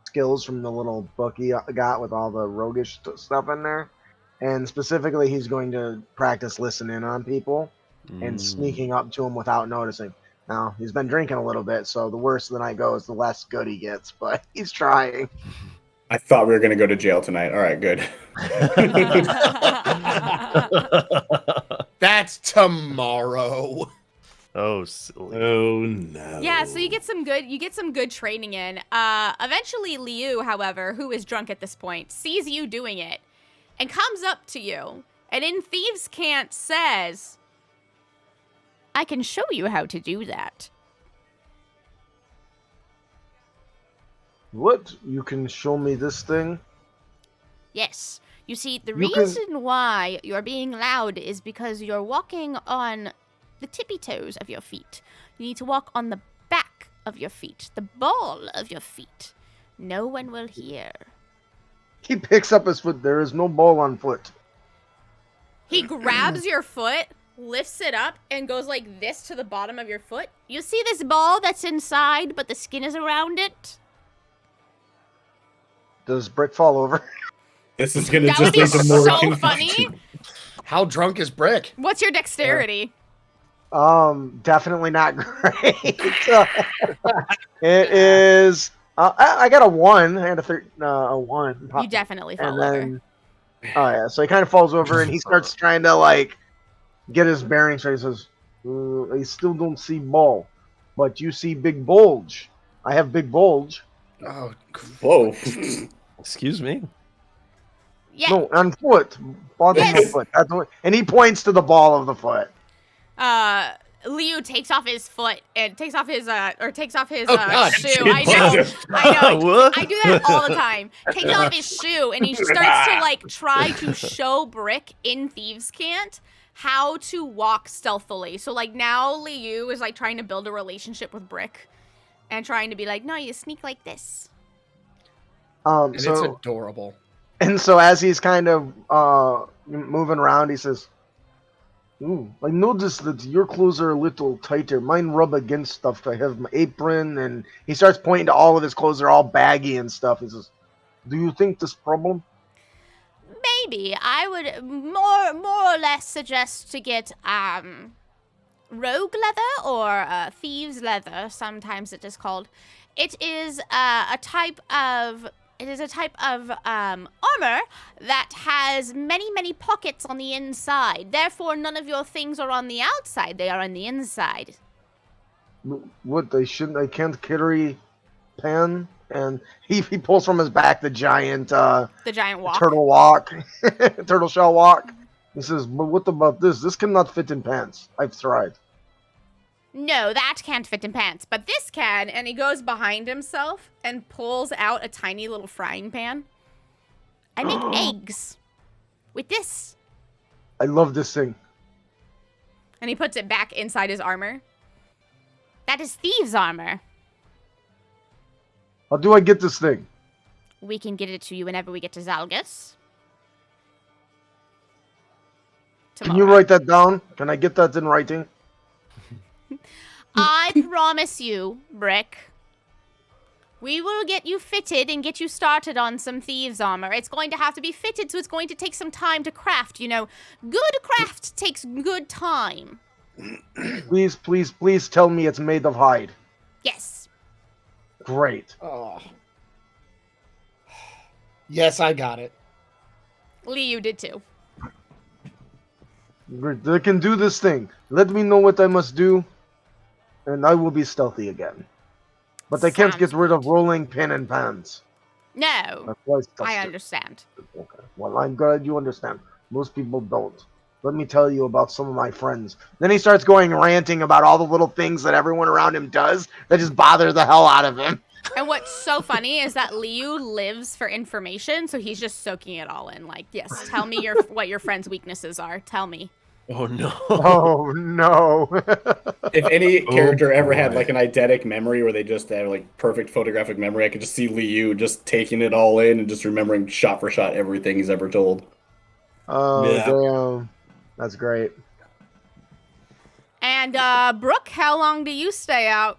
Speaker 2: skills from the little book he got with all the roguish stuff in there. And specifically, he's going to practice listening on people and sneaking up to them without noticing. Now, he's been drinking a little bit, so the worse the night goes, the less good he gets, but he's trying.
Speaker 6: I thought we were going to go to jail tonight. All right, good.
Speaker 5: That's tomorrow.
Speaker 4: Oh, silly.
Speaker 3: Oh no.
Speaker 1: Yeah, so you get some good training in. Eventually Liu, however, who is drunk at this point, sees you doing it and comes up to you and in Thieves' Cant says, I can show you how to do that.
Speaker 2: What? You can show me this thing?
Speaker 1: Yes. You see, the
Speaker 2: You can-
Speaker 1: reason why you're being loud is because you're walking on the tippy toes of your feet. You need to walk on the back of your feet, the ball of your feet. No one will hear.
Speaker 2: He picks up his foot. There is no ball on foot.
Speaker 1: He grabs your foot, lifts it up, and goes like this to the bottom of your foot. You see this ball that's inside, but the skin is around it?
Speaker 2: Does Brick fall over?
Speaker 6: This is going to
Speaker 1: That would
Speaker 6: just
Speaker 1: be
Speaker 6: lead to more
Speaker 1: so
Speaker 6: confusion.
Speaker 1: funny.
Speaker 5: How drunk is Brick?
Speaker 1: What's your dexterity?
Speaker 2: Definitely not great. It is. I got a 1. I had a 1.
Speaker 1: You definitely fall
Speaker 2: And
Speaker 1: over.
Speaker 2: then, oh yeah, so he kind of falls over and he starts trying to get his bearings straight. He says, "I still don't see ball, but you see big bulge. I have big bulge.
Speaker 5: Oh,
Speaker 6: Whoa.
Speaker 4: Excuse me.
Speaker 1: Yeah.
Speaker 2: No, on foot, bottom of
Speaker 1: Yes.
Speaker 2: foot. That's what, and he points to the ball of the foot.
Speaker 1: Liu takes off his foot and takes off his
Speaker 5: God,
Speaker 1: shoe.
Speaker 5: you
Speaker 1: I know. I know.
Speaker 4: What?
Speaker 1: I do that all the time. Takes off his shoe and he starts to try to show Brick in Thieves' Cant how to walk stealthily. So now Liu is trying to build a relationship with Brick and trying to be like, no, you sneak like this.
Speaker 5: and it's
Speaker 2: So
Speaker 5: adorable.
Speaker 2: and so as he's kind of moving around, he says, "Ooh, I noticed that your clothes are a little tighter. Mine rub against stuff. I have my apron," and he starts pointing to all of his clothes. They're all baggy and stuff. He says, "Do you think this problem?"
Speaker 1: Maybe I would more or less suggest to get rogue leather or thieves leather. Sometimes it is called. It is a type of armor that has many pockets on the inside. Therefore, none of your things are on the outside; they are on the inside.
Speaker 2: What I can't carry pen. And he pulls from his back the giant
Speaker 1: The giant walk.
Speaker 2: turtle shell walk. He says, "But what about this? This cannot fit in pants. I've tried."
Speaker 1: No, that can't fit in pants, but this can. And he goes behind himself and pulls out a tiny little frying pan. I make eggs with this.
Speaker 2: I love this thing.
Speaker 1: And he puts it back inside his armor. That is thieves' armor.
Speaker 2: How do I get this thing?
Speaker 1: We can get it to you whenever we get to Zalgus.
Speaker 2: Can you write that down? Can I get that in writing?
Speaker 1: I promise you, Brick, we will get you fitted and get you started on some thieves' armor. It's going to have to be fitted, so it's going to take some time to craft. You know, good craft takes good time.
Speaker 2: Please, please, please tell me it's made of hide.
Speaker 1: Yes.
Speaker 2: Great.
Speaker 5: Oh. Yes, I got it.
Speaker 1: Lee, you did too.
Speaker 2: Great. They can do this thing. Let me know what I must do, and I will be stealthy again. But I can't
Speaker 1: Sounds
Speaker 2: get rid of
Speaker 1: good.
Speaker 2: rolling pin and pans.
Speaker 1: No,
Speaker 2: That's why
Speaker 1: I
Speaker 2: stuff
Speaker 1: understand.
Speaker 2: Okay. Well, I'm glad you understand. Most people don't. Let me tell you about some of my friends. Then he starts going ranting about all the little things that everyone around him does that just bother the hell out of him.
Speaker 1: And what's so funny is that Liu lives for information, so he's just soaking it all in. Like, yes, tell me what your friends' weaknesses are. Tell me.
Speaker 4: Oh no.
Speaker 2: Oh no.
Speaker 6: If any character ever had
Speaker 4: boy.
Speaker 6: like an eidetic memory where they just have like perfect photographic memory, I could just see Liu just taking it all in and just remembering shot for shot everything he's ever told.
Speaker 2: Oh
Speaker 4: Yeah.
Speaker 2: damn. That's great.
Speaker 1: And, Brooke, how long do you stay out?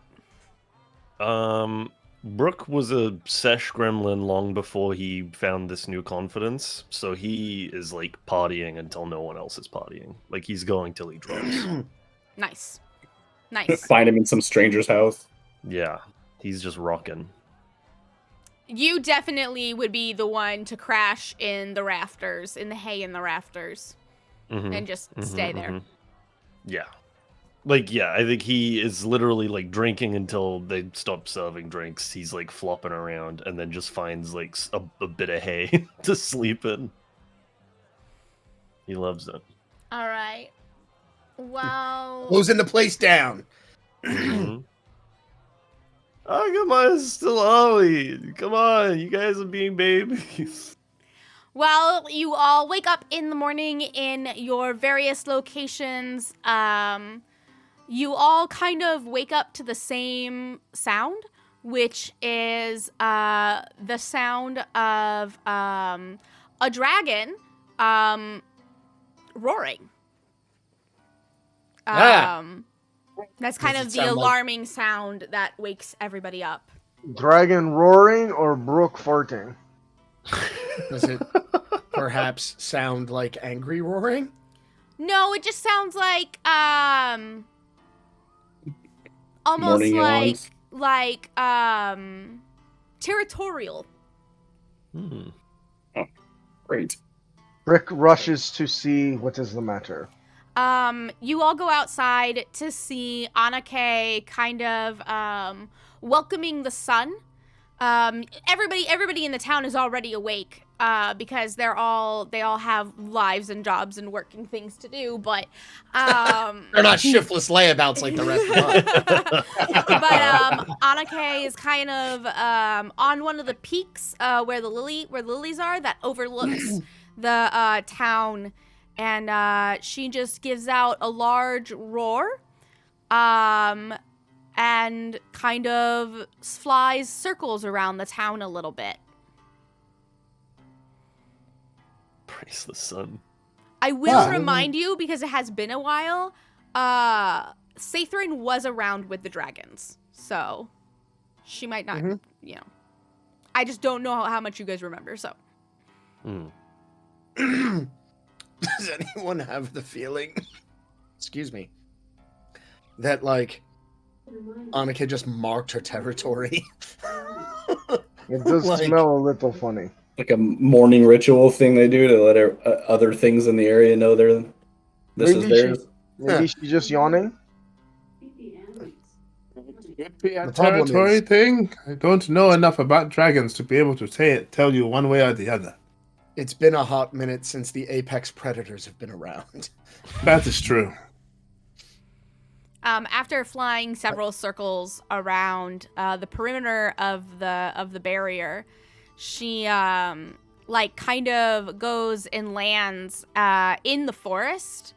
Speaker 4: Brooke was a sesh gremlin long before he found this new confidence, so he is like partying until no one else is partying. Like he's going till he drops.
Speaker 1: Nice. Nice.
Speaker 6: Find him in some stranger's house.
Speaker 4: Yeah, he's just rocking.
Speaker 1: You definitely would be the one to crash in the rafters, in the hay in the rafters, and just stay there.
Speaker 4: Yeah. Like, yeah, I think he is literally, like, drinking until they stop serving drinks. He's, like, flopping around and then just finds, like, a bit of hay to sleep in. He loves it.
Speaker 1: All right. Well,
Speaker 5: Closing the place down.
Speaker 4: Mhm. Oh, come on, it's still early. Come on, you guys are being babies.
Speaker 1: well, you all wake up in the morning in your various locations. You all kind of wake up to the same sound, which is the sound of a dragon roaring. That's kind
Speaker 5: Does
Speaker 1: of
Speaker 5: it
Speaker 1: the
Speaker 5: sound like-
Speaker 1: alarming sound that wakes everybody up.
Speaker 2: Dragon roaring or Brook farting?
Speaker 5: Does it perhaps sound like angry roaring?
Speaker 1: No, it just sounds like almost
Speaker 6: Morning yawns.
Speaker 1: like territorial.
Speaker 4: Hmm.
Speaker 6: Great.
Speaker 2: Brick rushes to see what is the matter.
Speaker 1: You all go outside to see Anake kind of welcoming the sun. Everybody in the town is already awake because they all have lives and jobs and working things to do, but
Speaker 5: They're not shiftless layabouts like the rest of us.
Speaker 1: but Anake is kind of on one of the peaks where the lilies are that overlooks the town, and she just gives out a large roar and kind of flies circles around the town a little bit.
Speaker 4: Praise the sun.
Speaker 1: I will remind you, because it has been a while, Sathrin was around with the dragons, so she might not, you know. I just don't know how much you guys remember, so.
Speaker 5: Does anyone have the feeling, excuse me, that, like, Annika just marked her territory?
Speaker 2: It does
Speaker 5: Like-
Speaker 2: smell a little funny.
Speaker 6: Like a morning ritual thing they do to let other things in the area know this
Speaker 2: Maybe
Speaker 6: is theirs.
Speaker 2: Maybe she's just yawning.
Speaker 3: Could be a
Speaker 2: The problem
Speaker 3: territory
Speaker 2: is-
Speaker 3: thing. I don't know enough about dragons to be able to tell you one way or the other.
Speaker 5: It's been a hot minute since the apex predators have been around.
Speaker 3: That is true.
Speaker 1: After flying several circles around the perimeter of the barrier, she like kind of goes and lands in the forest,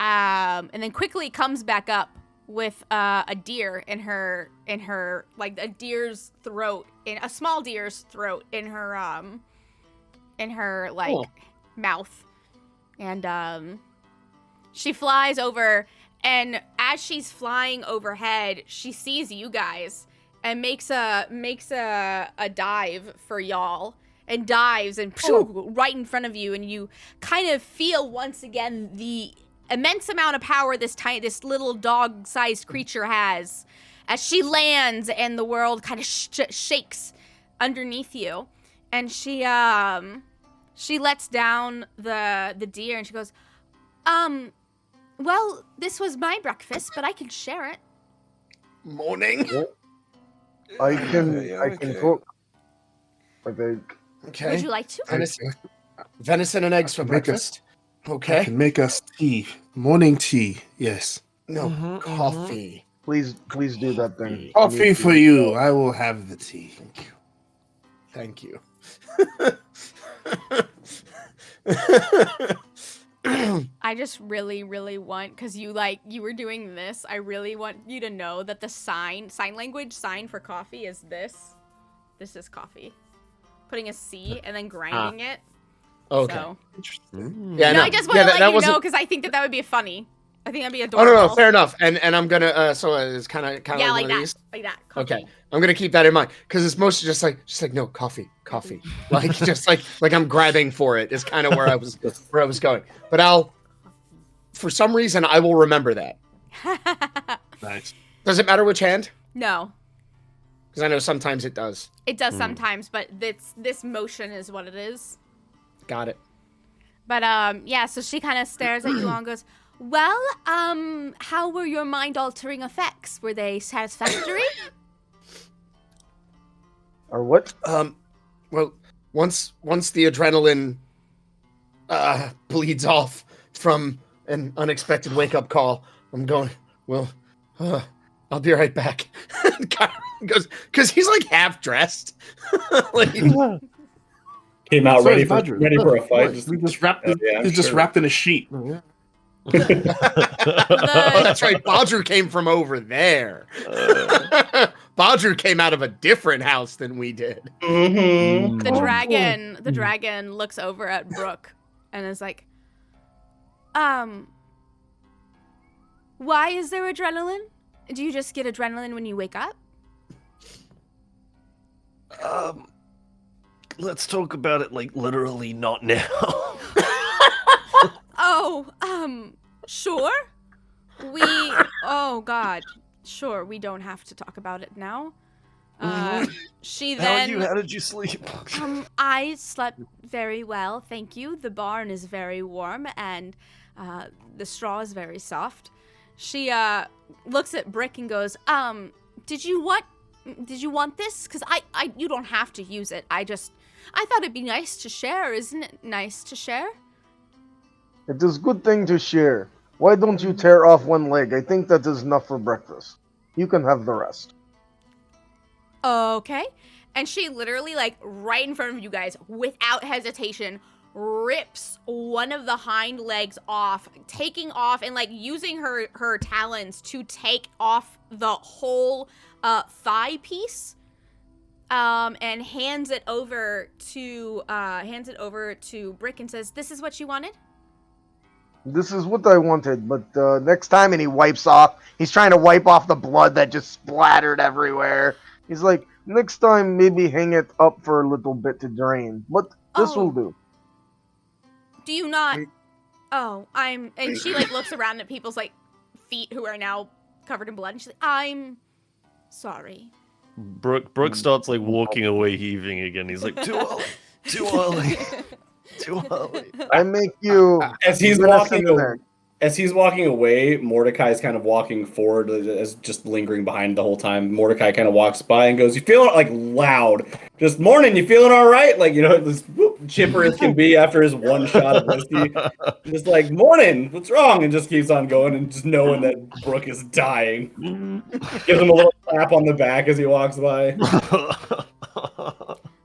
Speaker 1: and then quickly comes back up with a deer in her like a deer's throat, in a small deer's throat in her like mouth, and she flies over, and as she's flying overhead, she sees you guys and makes a dive for y'all, and dives and right in front of you, and you kind of feel once again the immense amount of power this little dog-sized creature has as she lands, and the world kind of shakes underneath you, and she lets down the deer, and she goes, well, this was my breakfast, but I can share it.
Speaker 5: Morning.
Speaker 2: I can cook. I think.
Speaker 5: Okay.
Speaker 1: Would you like to?
Speaker 5: Venison and eggs for breakfast.
Speaker 3: I
Speaker 5: Okay.
Speaker 3: can make us tea. Morning tea. Yes.
Speaker 5: No, coffee.
Speaker 2: Please do that thing.
Speaker 3: Coffee for you. I will have the tea.
Speaker 5: Thank you.
Speaker 1: I just really, really want, because you were doing this, I really want you to know that the sign language for coffee is this. This is coffee. Putting a C and then grinding it.
Speaker 5: Okay.
Speaker 1: So.
Speaker 5: Yeah,
Speaker 1: No, I just want to let you know because I think that would be funny. I think that'd be adorable.
Speaker 5: Oh no, fair enough. And I'm gonna so it's kind of
Speaker 1: yeah,
Speaker 5: like one of
Speaker 1: that,
Speaker 5: these.
Speaker 1: like that. Coffee.
Speaker 5: Okay, I'm gonna keep that in mind because it's mostly just like no coffee, like just like I'm grabbing for it is kind of where I was going. But for some reason I will remember that.
Speaker 3: Nice.
Speaker 5: Does it matter which hand?
Speaker 1: No.
Speaker 5: Because I know sometimes it does.
Speaker 1: It does sometimes, but this motion is what it is.
Speaker 5: Got it.
Speaker 1: But yeah, so she kind of stares at you all and goes, well, how were your mind-altering effects? Were they satisfactory?
Speaker 2: Or what?
Speaker 5: Well, once the adrenaline bleeds off from an unexpected wake-up call, I'm going, well, I'll be right back. Goes, because he's like half dressed. Like,
Speaker 6: Came out
Speaker 3: So
Speaker 6: ready
Speaker 3: is
Speaker 6: for
Speaker 3: Badger.
Speaker 6: a fight.
Speaker 3: We just wrapped.
Speaker 6: Yeah, I'm
Speaker 3: He's just
Speaker 6: sure.
Speaker 3: wrapped in a sheet.
Speaker 5: oh, that's right. Badger came from over there. Badger came out of a different house than we did.
Speaker 6: Mm-hmm.
Speaker 1: The dragon looks over at Brooke and is like, why is there adrenaline? Do you just get adrenaline when you wake up?
Speaker 4: Let's talk about it like literally not now.
Speaker 1: Oh, sure. Oh God, sure. We don't have to talk about it now. She then.
Speaker 4: How did you sleep?
Speaker 1: I slept very well, thank you. The barn is very warm, and the straw is very soft. She looks at Brick and goes, did you want this? Because you don't have to use it. I thought it'd be nice to share. Isn't it nice to share?
Speaker 2: It is good thing to share. Why don't you tear off one leg? I think that is enough for breakfast. You can have the rest.
Speaker 1: Okay. And she literally, like, right in front of you guys, without hesitation, rips one of the hind legs off, taking off and, like, using her talons to take off the whole thigh piece, and hands it over to Brick and says, "This is what you wanted?"
Speaker 2: This is what I wanted, but next time, and he wipes off. He's trying to wipe off the blood that just splattered everywhere. He's like, next time, maybe hang it up for a little bit to drain. But this will do.
Speaker 1: Do you not? Oh, and she like looks around at people's like feet who are now covered in blood, and she's like, "I'm sorry."
Speaker 4: Brooke starts like walking away, heaving again. He's like, too early, too early, too early.
Speaker 2: I make you
Speaker 6: As he's
Speaker 2: venison
Speaker 6: walking
Speaker 2: in there.
Speaker 6: As he's walking away, Mordecai's kind of walking forward, as just lingering behind the whole time. Mordecai kind of walks by and goes, "You feeling like loud? Just morning. You feeling all right? Like, you know, this chipper as can be after his one shot of whiskey. Just like, morning. What's wrong?" And just keeps on going, and just knowing that Brooke is dying. Gives him a little slap on the back as he walks by.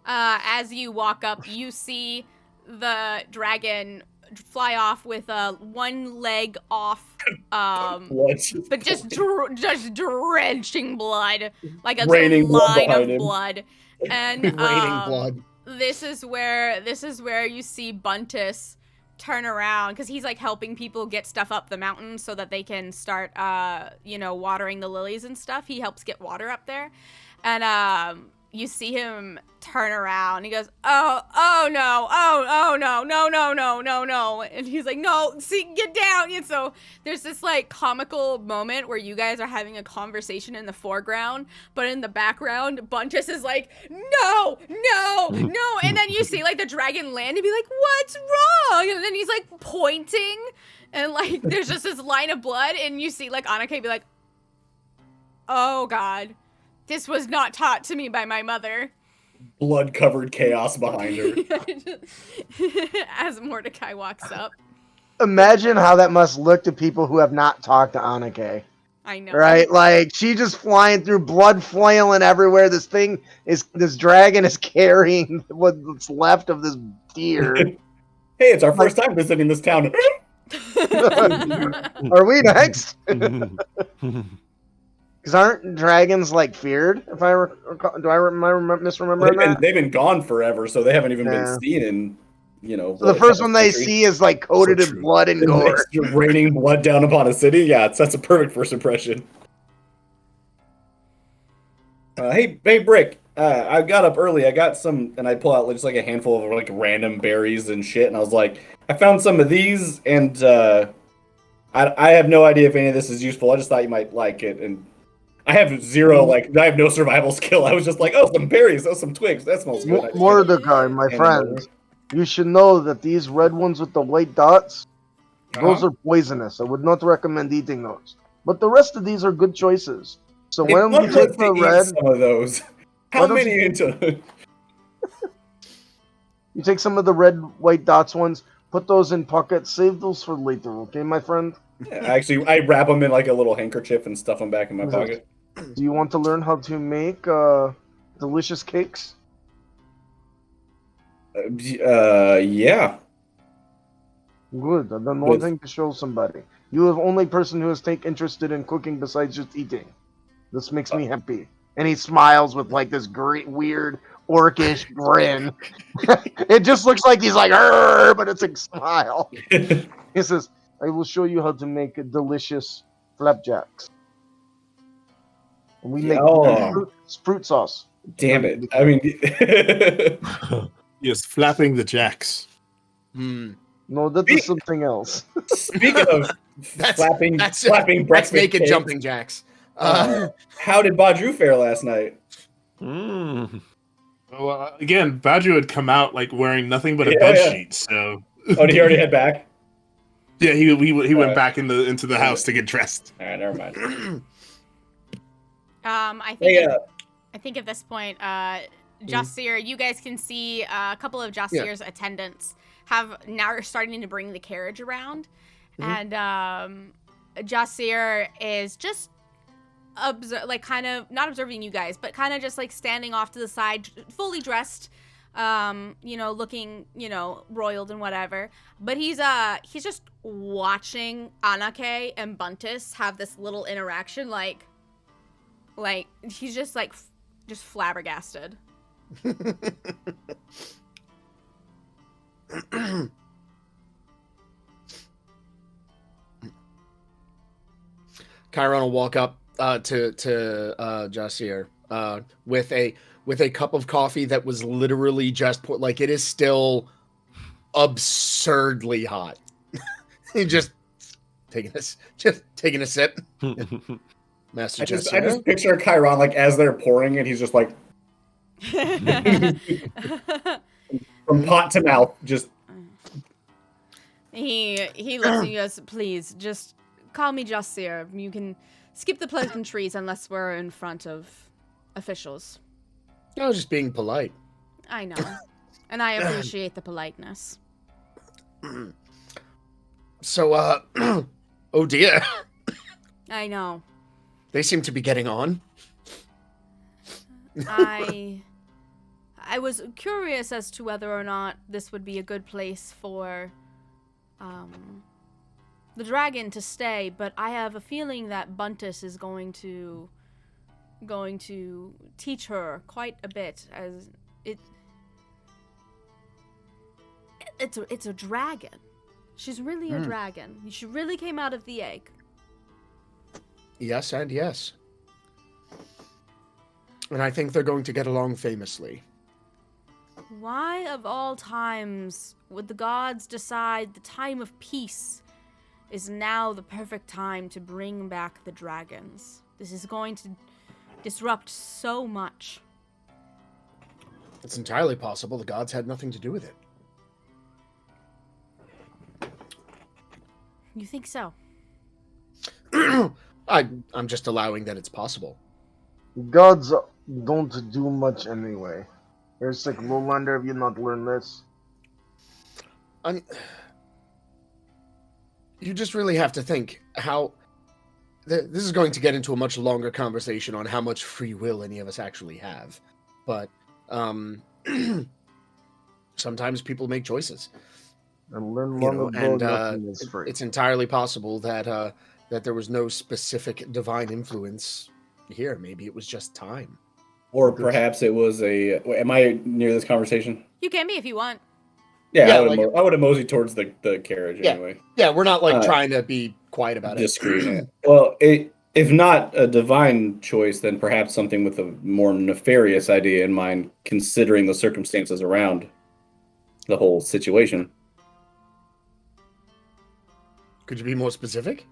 Speaker 1: As you walk up, you see the dragon fly off with one leg off
Speaker 6: Blood
Speaker 1: but just drenching blood, like a
Speaker 6: Raining blood
Speaker 1: line
Speaker 6: behind
Speaker 1: of
Speaker 6: him.
Speaker 1: blood. And
Speaker 5: Raining blood.
Speaker 1: this is where you see Buntus turn around, because he's like helping people get stuff up the mountain so that they can start watering the lilies and stuff. He helps get water up there, and you see him turn around. He goes, oh no, no, and he's like, no, see, get down. And so there's this like comical moment where you guys are having a conversation in the foreground, but in the background, Buntus is like, no, and then you see like the dragon land and be like, what's wrong? And then he's like pointing, and like there's just this line of blood, and you see like Anake be like, oh god, this was not taught to me by my mother.
Speaker 6: Blood-covered chaos behind her.
Speaker 1: As Mordecai walks up.
Speaker 2: Imagine how that must look to people who have not talked to Anake.
Speaker 1: I know.
Speaker 2: Right? Like, she just flying through, blood flailing everywhere. This dragon is carrying what's left of this deer.
Speaker 6: Hey, it's our first time visiting this town.
Speaker 2: Are we next? Because aren't dragons like feared? If I recall, am I misremembering that?
Speaker 6: They've been gone forever, so they haven't even
Speaker 2: Yeah.
Speaker 6: been seen in,
Speaker 2: So the first one they see is like coated in blood and gore.
Speaker 6: Just raining blood down upon a city. Yeah, that's a perfect first impression. Hey, Brick. I got up early. I got some, and I pull out just like a handful of like random berries and shit, and I was like, I found some of these, and I have no idea if any of this is useful. I just thought you might like it, and I have I have no survival skill. I was just like, oh, some berries, oh, some twigs. That smells good.
Speaker 2: Mordecai, my friend, you should know that these red ones with the white dots, those are poisonous. I would not recommend eating those. But the rest of these are good choices. So why don't you take the red?
Speaker 6: Some of those. How many into?
Speaker 2: You take some of the red, white dots ones, put those in pockets, save those for later, okay, my friend?
Speaker 6: Yeah, actually, I wrap them in like a little handkerchief and stuff them back in my pocket.
Speaker 2: Do you want to learn how to make delicious cakes?
Speaker 6: Yeah.
Speaker 2: Good. I've done one thing to show somebody. You are the only person who has interested in cooking besides just eating. This makes me happy. And he smiles with like this great, weird, orcish grin. It just looks like he's like, but it's a smile. He says, I will show you how to make delicious flapjacks. And we make fruit sauce.
Speaker 6: Damn it. I mean...
Speaker 3: Yes, flapping the jacks.
Speaker 2: No, that is something else.
Speaker 6: Speaking of flapping breakfast
Speaker 5: Let's make it
Speaker 6: cakes,
Speaker 5: jumping jacks.
Speaker 6: how did Badru fare last night?
Speaker 3: Well, again, Badru had come out like wearing nothing but a bed sheet. So.
Speaker 6: Oh, did he already head back?
Speaker 3: Yeah, he went back into the house to get dressed.
Speaker 6: All right, never mind.
Speaker 1: I think at this point, Jossier, you guys can see a couple of Jossier's attendants are starting to bring the carriage around, and Jossier is just kind of not observing you guys, but kind of just like standing off to the side, fully dressed, looking, royaled and whatever. But he's just watching Anake and Buntus have this little interaction, like he's just like just flabbergasted.
Speaker 5: Chiron will walk up to Jossier with a cup of coffee that was literally just poured. Like, it is still absurdly hot. just taking a sip. Master Jossier.
Speaker 6: I just picture Chiron like as they're pouring it, he's just like from pot to mouth, just.
Speaker 1: He looks at you as, please, just call me Jossier. You can skip the pleasantries unless we're in front of officials.
Speaker 5: I was just being polite.
Speaker 1: I know. And I appreciate the politeness.
Speaker 5: So, oh dear.
Speaker 1: I know.
Speaker 5: They seem to be getting on.
Speaker 1: I was curious as to whether or not this would be a good place for the dragon to stay, but I have a feeling that Buntus is going to teach her quite a bit, as it's a dragon. She's really a dragon. She really came out of the egg.
Speaker 5: Yes, and yes. And I think they're going to get along famously.
Speaker 1: Why, of all times, would the gods decide the time of peace is now the perfect time to bring back the dragons? This is going to disrupt so much.
Speaker 5: It's entirely possible the gods had nothing to do with it.
Speaker 1: You think so?
Speaker 5: I'm just allowing that it's possible.
Speaker 2: Gods don't do much anyway. There's like Lowlander, have you not learned this?
Speaker 5: You just really have to think how... This is going to get into a much longer conversation on how much free will any of us actually have. But sometimes people make choices.
Speaker 2: And learn
Speaker 5: You
Speaker 2: long
Speaker 5: know,
Speaker 2: ago
Speaker 5: and
Speaker 2: nothing is free.
Speaker 5: it's entirely possible that that there was no specific divine influence here. Maybe it was just time.
Speaker 6: Or perhaps it was a. Wait, am I near this conversation?
Speaker 1: You can be if you want.
Speaker 6: Yeah,
Speaker 5: Yeah,
Speaker 6: I would have moseyed towards the carriage
Speaker 5: Yeah.
Speaker 6: anyway.
Speaker 5: Yeah, we're not like trying to be quiet about it.
Speaker 6: Discreet. Well, if not a divine choice, then perhaps something with a more nefarious idea in mind, considering the circumstances around the whole situation.
Speaker 5: Could you be more specific?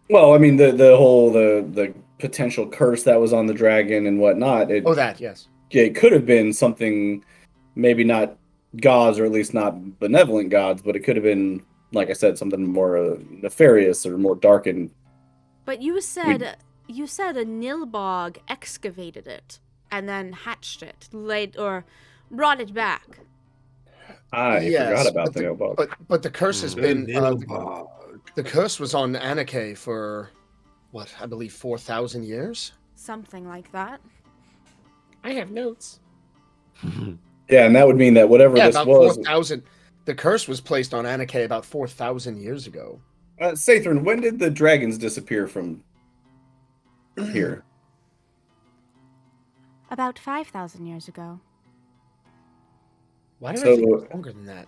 Speaker 6: Well, I mean the whole the potential curse that was on the dragon and whatnot.
Speaker 5: Yes.
Speaker 6: It could have been something, maybe not gods, or at least not benevolent gods, but it could have been, like I said, something more nefarious or more darkened.
Speaker 1: But you said a Nilbog excavated it and then hatched it, brought it back.
Speaker 6: I forgot about the notebook.
Speaker 5: But the curse has been the curse was on Anarchy for what, I believe 4,000 years.
Speaker 1: Something like that.
Speaker 5: I have notes.
Speaker 6: Yeah, and that would mean that whatever this
Speaker 5: about
Speaker 6: was.
Speaker 5: 4,000. The curse was placed on Anarchy about 4,000 years ago.
Speaker 6: Sathrin, when did the dragons disappear from here?
Speaker 1: About 5,000 years ago.
Speaker 5: Why did I think it was longer than that?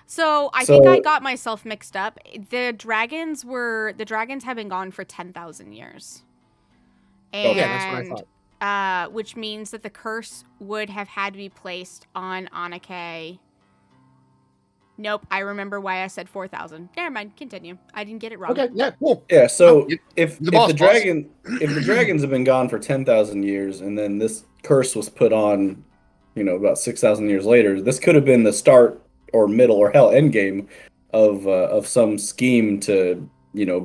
Speaker 1: So I think I got myself mixed up. The dragons have been gone for 10,000 years. And,
Speaker 5: yeah, that's what I thought.
Speaker 1: Which means that the curse would have had to be placed on Anarchy. Nope, I remember why I said 4,000. Never mind, continue. I didn't get it wrong.
Speaker 5: Okay, yeah, cool.
Speaker 6: Yeah, so
Speaker 5: if
Speaker 6: the dragons have been gone for 10,000 years, and then this curse was put on, about 6,000 years later, this could have been the start or middle or hell end game of some scheme to,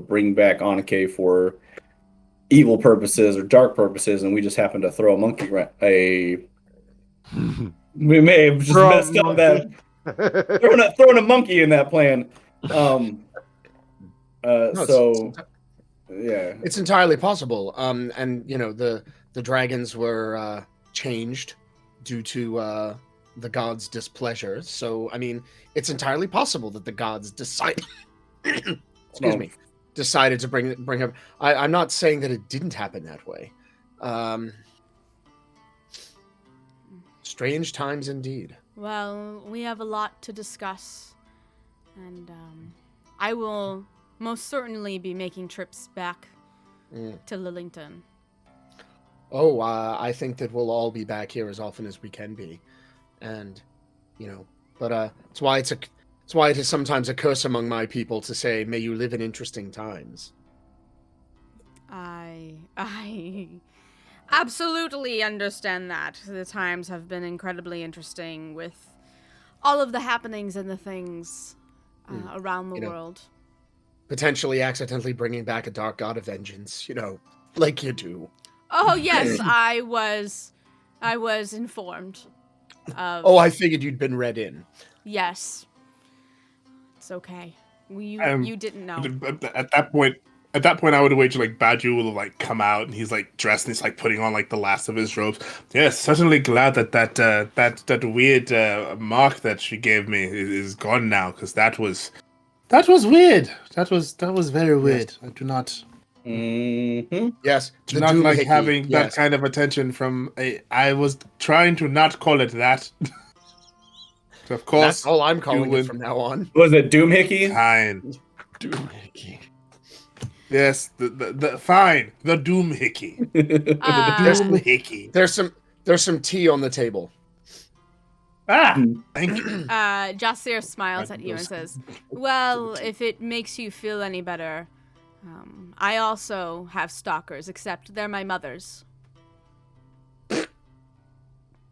Speaker 6: bring back Anarchy for evil purposes or dark purposes, and we just happened to throw we may have just messed up that. Throwing a monkey in that plan.
Speaker 5: It's entirely possible. And the dragons were changed due to the gods' displeasure. So I mean, it's entirely possible that the gods decided to bring him. I'm not saying that it didn't happen that way. Strange times indeed.
Speaker 1: Well, we have a lot to discuss, and I will most certainly be making trips back to Lillington.
Speaker 5: Oh, I think that we'll all be back here as often as we can be, and but it's why it is sometimes a curse among my people to say, "May you live in interesting times."
Speaker 1: I absolutely understand that. The times have been incredibly interesting with all of the happenings and the things around the world.
Speaker 5: Potentially accidentally bringing back a dark god of vengeance, like you do.
Speaker 1: Oh, yes, I was informed.
Speaker 5: I figured you'd been read in.
Speaker 1: Yes. It's okay. You didn't know.
Speaker 3: At that point, I would wait till Badu will come out, and he's dressed and he's putting on the last of his robes. Yes, certainly glad that weird mark that she gave me is gone now, because that was That was weird. That was very weird. I do not
Speaker 5: Yes.
Speaker 3: do
Speaker 5: the
Speaker 3: not like
Speaker 5: doohickey,
Speaker 3: having that
Speaker 5: yes.
Speaker 3: kind of attention from a. I was trying to not call it that. So of course,
Speaker 5: That's all I'm calling it
Speaker 3: would-
Speaker 5: from now on.
Speaker 6: Was it Doomhickey?
Speaker 3: fine.
Speaker 4: Doohickey.
Speaker 3: Yes, the fine. The Doomhickey.
Speaker 5: There's-
Speaker 3: Doomhickey.
Speaker 5: There's some tea on the table.
Speaker 3: Ah, thank you.
Speaker 1: Jasir smiles at you and says, "Well, if it makes you feel any better, I also have stalkers, except they're my mother's.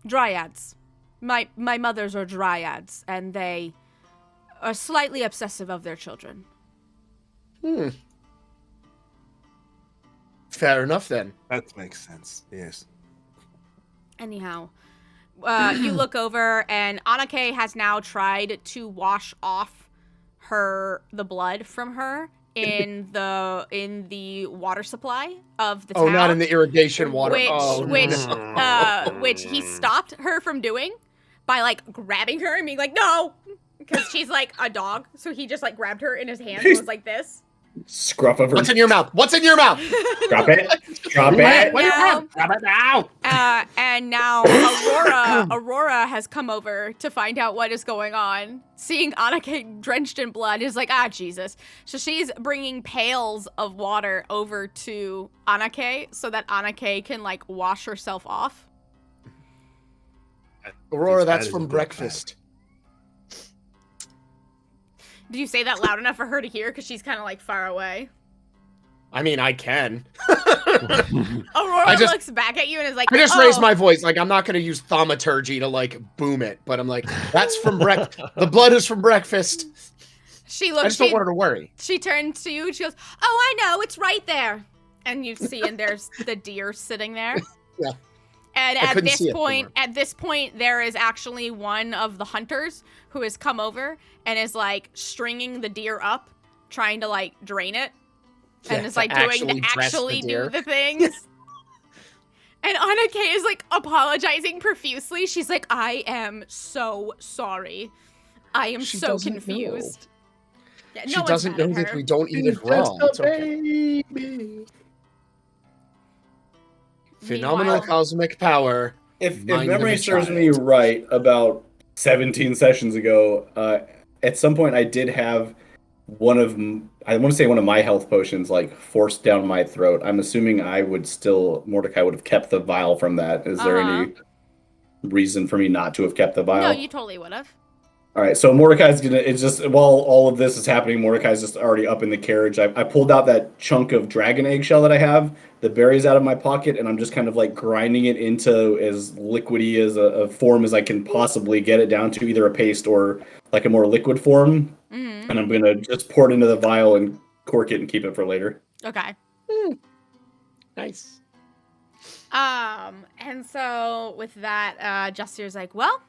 Speaker 1: Dryads. My mothers are dryads, and they are slightly obsessive of their children."
Speaker 5: Fair enough then.
Speaker 3: That makes sense. Yes.
Speaker 1: Anyhow, you look over, and Anake has now tried to wash off the blood from her in the water supply of the town.
Speaker 5: Oh, not in the irrigation water.
Speaker 1: Which he stopped her from doing by like grabbing her and being like, "No," because she's like a dog. So he just like grabbed her in his hand and was like this.
Speaker 6: Scruff of her.
Speaker 5: What's in your mouth? What's in your mouth?
Speaker 6: Drop it. Drop it.
Speaker 1: And now Aurora has come over to find out what is going on. Seeing Anake drenched in blood is like, Jesus. So she's bringing pails of water over to Anake so that Anake can like wash herself off.
Speaker 5: Aurora, that's from breakfast.
Speaker 1: Did you say that loud enough for her to hear? Because she's kind of like far away.
Speaker 5: I mean, I can.
Speaker 1: Aurora looks back at you and is like,
Speaker 5: I just raised my voice. Like, I'm not going to use thaumaturgy to, like, boom it. But I'm like, that's from breakfast. The blood is from breakfast.
Speaker 1: She looks.
Speaker 5: I just don't want her to worry.
Speaker 1: She turns to you and she goes, "Oh, I know. It's right there." And you see, and there's the deer sitting there.
Speaker 5: Yeah.
Speaker 1: And
Speaker 5: I
Speaker 1: at
Speaker 5: couldn't see
Speaker 1: this point, there is actually one of the hunters who has come over and is like stringing the deer up, trying to like drain it, and is like doing to actually do the things. And Anake is like apologizing profusely. She's like, "I am so sorry. I am so confused." Yeah,
Speaker 5: She doesn't know that we don't eat it raw. It's okay. Phenomenal
Speaker 1: Meanwhile,
Speaker 5: cosmic power.
Speaker 6: If
Speaker 5: Mind
Speaker 6: memory
Speaker 5: of a
Speaker 6: serves
Speaker 5: child.
Speaker 6: me right, about 17 sessions ago, at some point I did have I want to say one of my health potions like forced down my throat. I'm assuming Mordecai would have kept the vial from that. Is there any reason for me not to have kept the vial?
Speaker 1: no, you totally would have.
Speaker 6: All right, so Mordecai's it's just, while all of this is happening, Mordecai's just already up in the carriage. I pulled out that chunk of dragon eggshell that I have, the berries out of my pocket, and I'm just kind of like grinding it into as liquidy as a form as I can possibly get it down to, either a paste or like a more liquid form.
Speaker 1: Mm-hmm.
Speaker 6: And I'm going to just pour it into the vial and cork it and keep it for later.
Speaker 1: Okay.
Speaker 5: Nice.
Speaker 1: And so with that, Justir's like, "Well,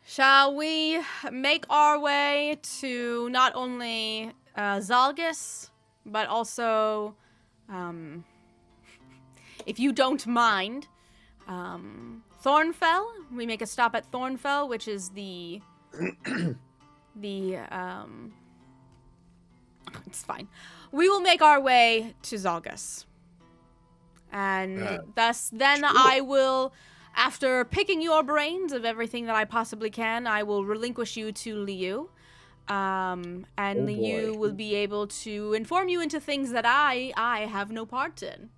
Speaker 1: shall we make our way to not only Zalgus, but also, if you don't mind, Thornfell? We make a stop at Thornfell, which is it's fine. We will make our way to Zalgus. And then I will, after picking your brains of everything that I possibly can, I will relinquish you to Liu. And Liu will be able to inform you into things that I have no part in."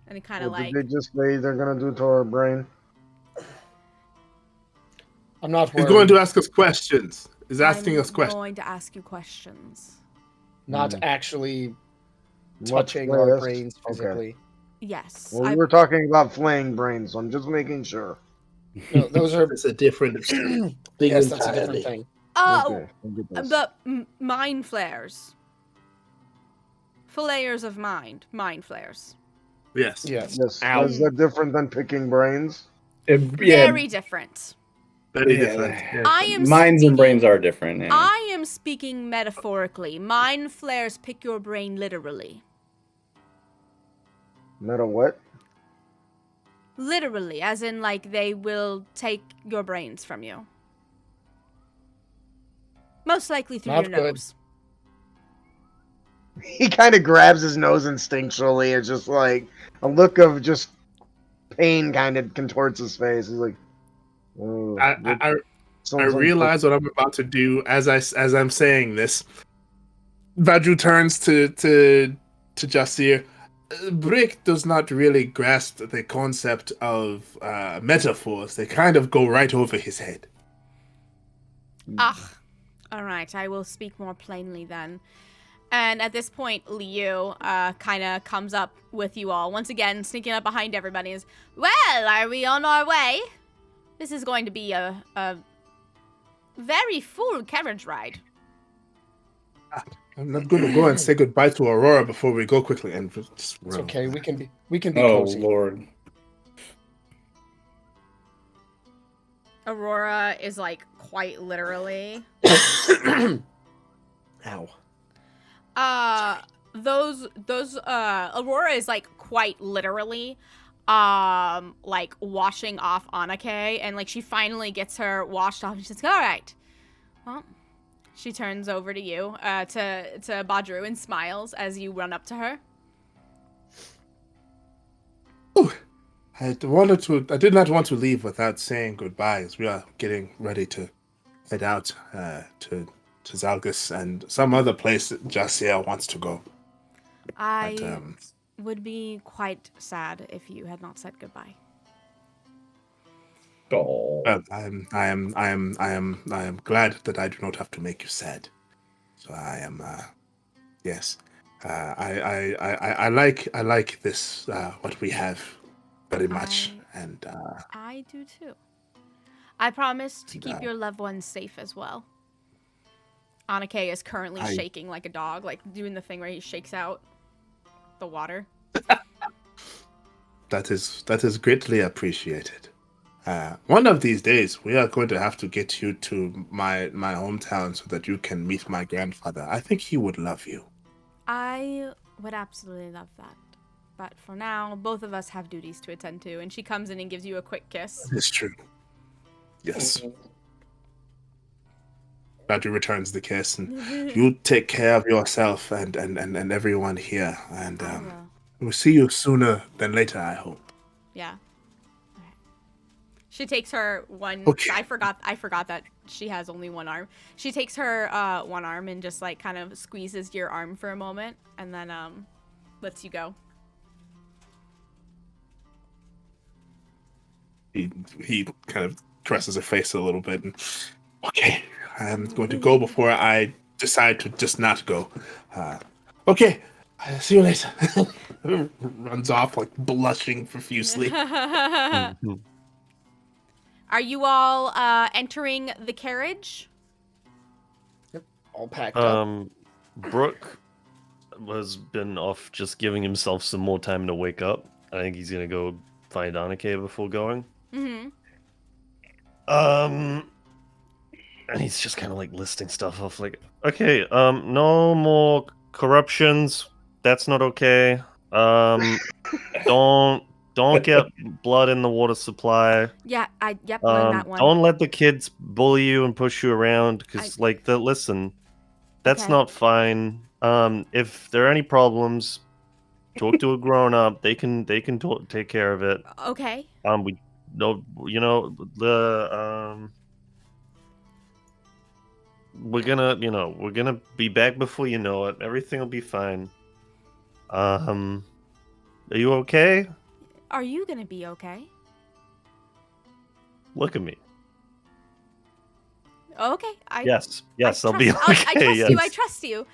Speaker 1: And he kind of
Speaker 2: Did they just say they're gonna do to our brain?
Speaker 5: I'm not
Speaker 3: He's
Speaker 5: worried.
Speaker 3: going to ask us questions. He's asking us
Speaker 1: I'm
Speaker 3: questions.
Speaker 1: going to ask you questions.
Speaker 5: Not actually
Speaker 2: What's
Speaker 5: touching our
Speaker 2: latest?
Speaker 5: brains
Speaker 2: Okay.
Speaker 5: physically.
Speaker 1: Yes.
Speaker 2: Well, we were talking about flaying brains, so I'm just making sure.
Speaker 5: No, those are.
Speaker 3: It's a different thing
Speaker 5: Yes, that's a
Speaker 3: entirely.
Speaker 5: different thing.
Speaker 1: Oh,
Speaker 2: Okay, I'll get this.
Speaker 1: the mind flares. Flayers of mind flares.
Speaker 3: Yes.
Speaker 5: Yes.
Speaker 2: Yes,
Speaker 5: Ow.
Speaker 2: is that different than picking brains?
Speaker 1: Very different.
Speaker 3: Very
Speaker 6: Yeah.
Speaker 3: different. Yeah.
Speaker 1: I am
Speaker 6: Minds
Speaker 1: speaking,
Speaker 6: and brains are different. Yeah.
Speaker 1: I am speaking metaphorically. Mind flares pick your brain literally.
Speaker 2: Meta what?
Speaker 1: Literally, as in like they will take your brains from you. Most likely through
Speaker 5: Not
Speaker 1: your
Speaker 5: good.
Speaker 1: nose.
Speaker 2: He kind of grabs his nose instinctually. It's just like a look of just pain kind of contorts his face. He's like, oh,
Speaker 3: I
Speaker 2: sounds
Speaker 3: realize what I'm about to do as I'm saying this. Vaju turns to Jasir. Brick does not really grasp the concept of metaphors. They kind of go right over his head.
Speaker 1: Ah, all right. I will speak more plainly then. And at this point, Liu kind of comes up with you all. Once again, sneaking up behind everybody is, well, are we on our way? This is going to be a very full carriage ride.
Speaker 3: I'm not going to go and say goodbye to Aurora before we go quickly. And just
Speaker 5: It's
Speaker 3: run.
Speaker 5: okay. We can be
Speaker 6: Oh
Speaker 5: cozy.
Speaker 6: Lord.
Speaker 1: Aurora is like quite literally.
Speaker 5: Ow.
Speaker 1: Those Aurora is like quite literally like washing off Anake, and like she finally gets her washed off and she's like, all right, well, she turns over to you to Badru and smiles as you run up to her.
Speaker 3: I did not want to leave without saying goodbye, as we are getting ready to head out to Zalgus and some other place that Jasia wants to go.
Speaker 1: I
Speaker 3: But,
Speaker 1: would be quite sad if you had not said goodbye.
Speaker 6: Oh.
Speaker 3: I am glad that I do not have to make you sad. So I am, yes. I like this what we have very much, and
Speaker 1: I do too. I promise to keep
Speaker 3: No.
Speaker 1: your loved ones safe as well. Anake is currently shaking like a dog, like doing the thing where he shakes out the water.
Speaker 3: that is greatly appreciated. One of these days, we are going to have to get you to my hometown so that you can meet my grandfather. I think he would love you.
Speaker 1: I would absolutely love that. But for now, both of us have duties to attend to, and she comes in and gives you a quick kiss.
Speaker 3: It's true. Yes. Badger returns the kiss, and you take care of yourself and everyone here, and
Speaker 1: I will.
Speaker 3: we'll see you sooner than later, I hope.
Speaker 1: Yeah. Okay. She takes her one.
Speaker 3: Okay.
Speaker 1: I forgot that she has only one arm. She takes her one arm and just like kind of squeezes your arm for a moment, and then lets you go.
Speaker 3: He kind of caresses her face a little bit, and okay, I'm going to go before I decide to just not go. Okay, I'll see you later. Runs off like blushing profusely.
Speaker 1: Are you all entering the carriage?
Speaker 5: All packed up.
Speaker 4: Brooke has been off just giving himself some more time to wake up. I think he's gonna go find Anake before going.
Speaker 1: Mm-hmm.
Speaker 4: And he's just kind of like listing stuff off, like, okay, no more corruptions. That's not okay. Don't get blood in the water supply.
Speaker 1: Yeah, learned that one.
Speaker 4: Don't let the kids bully you and push you around, because listen, that's
Speaker 1: Okay.
Speaker 4: not fine. If there are any problems, talk to a grown up. They can take care of it.
Speaker 1: Okay.
Speaker 4: We no, we're gonna be back before you know it. Everything will be fine. Are you okay?
Speaker 1: Are you gonna be okay?
Speaker 4: Look at me.
Speaker 1: Okay.
Speaker 4: Yes, I'll be okay.
Speaker 1: I trust
Speaker 4: yes.
Speaker 1: you. I trust you.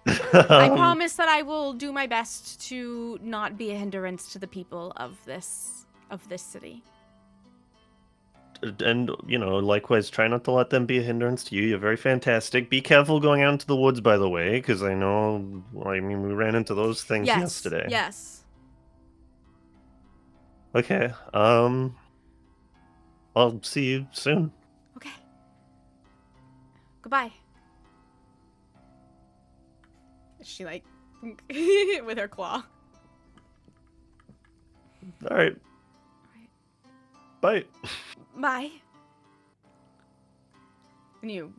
Speaker 1: I promise that I will do my best to not be a hindrance to the people of this city.
Speaker 4: And likewise, try not to let them be a hindrance to you. You're very fantastic. Be careful going out into the woods, by the way, because I know. I mean, we ran into those things yesterday.
Speaker 1: Yes.
Speaker 4: Okay. I'll see you soon.
Speaker 1: Okay. Goodbye. She like with her claw.
Speaker 4: All right. Bye.
Speaker 1: Bye. And you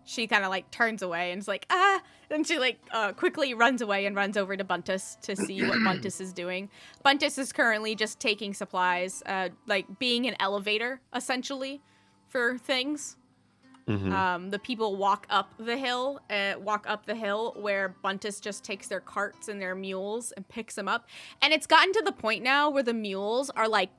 Speaker 1: she kind of like turns away and is like, ah. Then she like quickly runs away and runs over to Buntus to see what Buntus is doing. Buntus is currently just taking supplies, like being an elevator essentially for things. The people walk up the hill where Buntus just takes their carts and their mules and picks them up. And it's gotten to the point now where the mules are like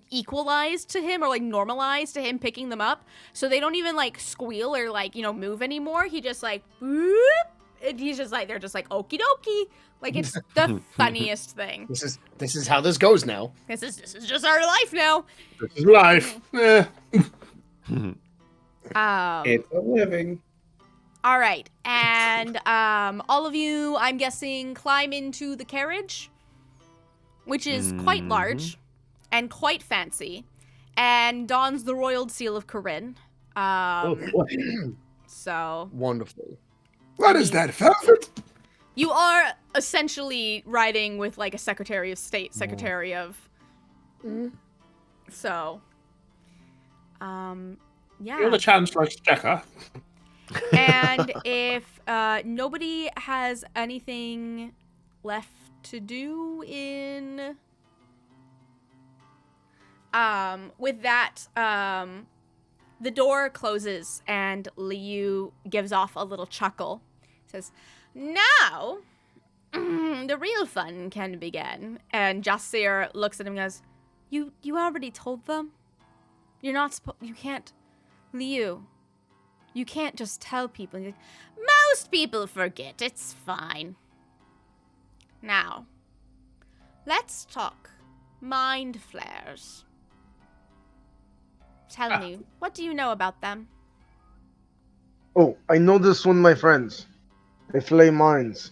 Speaker 1: equalized to him or like normalized to him picking them up, so they don't even like squeal or like, you know, move anymore. He just like whoop, and he's just like, they're just like okie dokie. Like, it's the funniest thing.
Speaker 5: This is how this goes now.
Speaker 1: This is just our life now.
Speaker 3: This is life.
Speaker 6: It's a living.
Speaker 1: All right, and all of you, I'm guessing, climb into the carriage, which is quite large and quite fancy, and dons the royal seal of Corinne. So
Speaker 5: Wonderful.
Speaker 3: What is that, velvet?
Speaker 1: you are essentially riding with like a Secretary of State, Secretary of. So, yeah.
Speaker 3: You're the Chancellor's checker.
Speaker 1: And if nobody has anything left to do in with that, the door closes and Liu gives off a little chuckle. Says, "Now the real fun can begin." And Jasir looks at him and goes, You already told them? You're not you can't, Liu. You can't just tell people. Like, most people forget. It's fine. Now, let's talk mind flares. Tell me, what do you know about them?
Speaker 2: Oh, I know this one, my friends. They flay minds.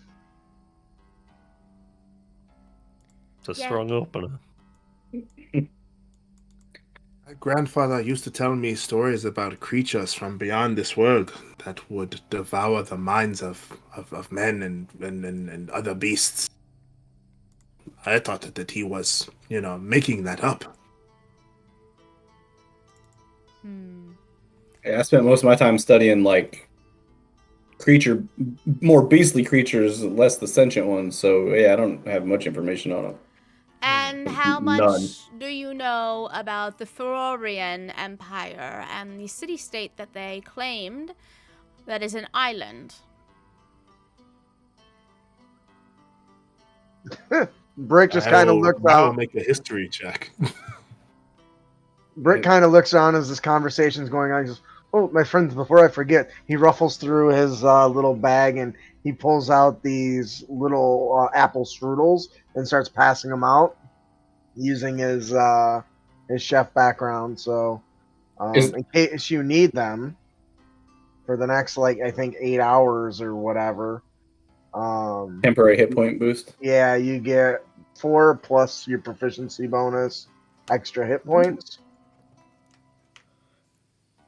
Speaker 4: It's a
Speaker 1: Yeah.
Speaker 4: strong opener.
Speaker 3: My grandfather used to tell me stories about creatures from beyond this world that would devour the minds of men and other beasts. I thought that he was, making that up.
Speaker 6: Yeah, I spent most of my time studying like more beastly creatures, less the sentient ones. So yeah, I don't have much information on them.
Speaker 1: And how much
Speaker 6: None.
Speaker 1: do you know about the Ferorian Empire and the city-state that they claimed that is an island?
Speaker 2: Brick just kind of looks
Speaker 3: I will
Speaker 2: out.
Speaker 3: make a history check.
Speaker 2: Brick kind of looks around as this conversation's going on. He goes, "Oh, my friends, before I forget," he ruffles through his little bag and he pulls out these little apple strudels and starts passing them out using his chef background. So, in case you need them for the next, I think 8 hours or whatever.
Speaker 6: Temporary hit point boost.
Speaker 2: Yeah, you get 4 plus your proficiency bonus, extra hit points.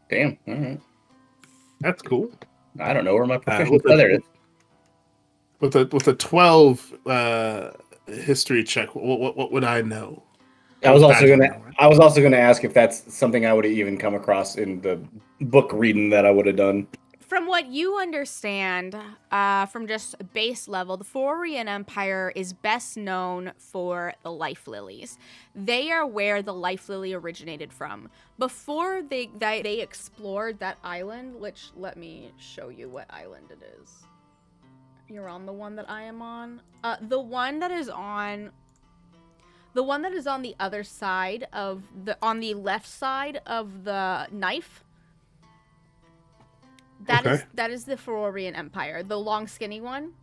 Speaker 6: Damn. All right.
Speaker 3: That's cool.
Speaker 6: I don't know where my
Speaker 3: With
Speaker 6: proficiency
Speaker 3: a-
Speaker 6: there is.
Speaker 3: With a 12 history check, what would I know?
Speaker 6: I was also
Speaker 3: Badger,
Speaker 6: gonna.
Speaker 3: right?
Speaker 6: I was also gonna ask if that's something I would have even come across in the book reading that I would have done.
Speaker 1: From what you understand, from just base level, the Ferorian Empire is best known for the life lilies. They are where the life lily originated from. Before they explored that island, which let me show you what island it is. You're on the one that I am on. The one that is on the other side of on the left side of the knife. That is the Ferorian Empire, the long skinny one.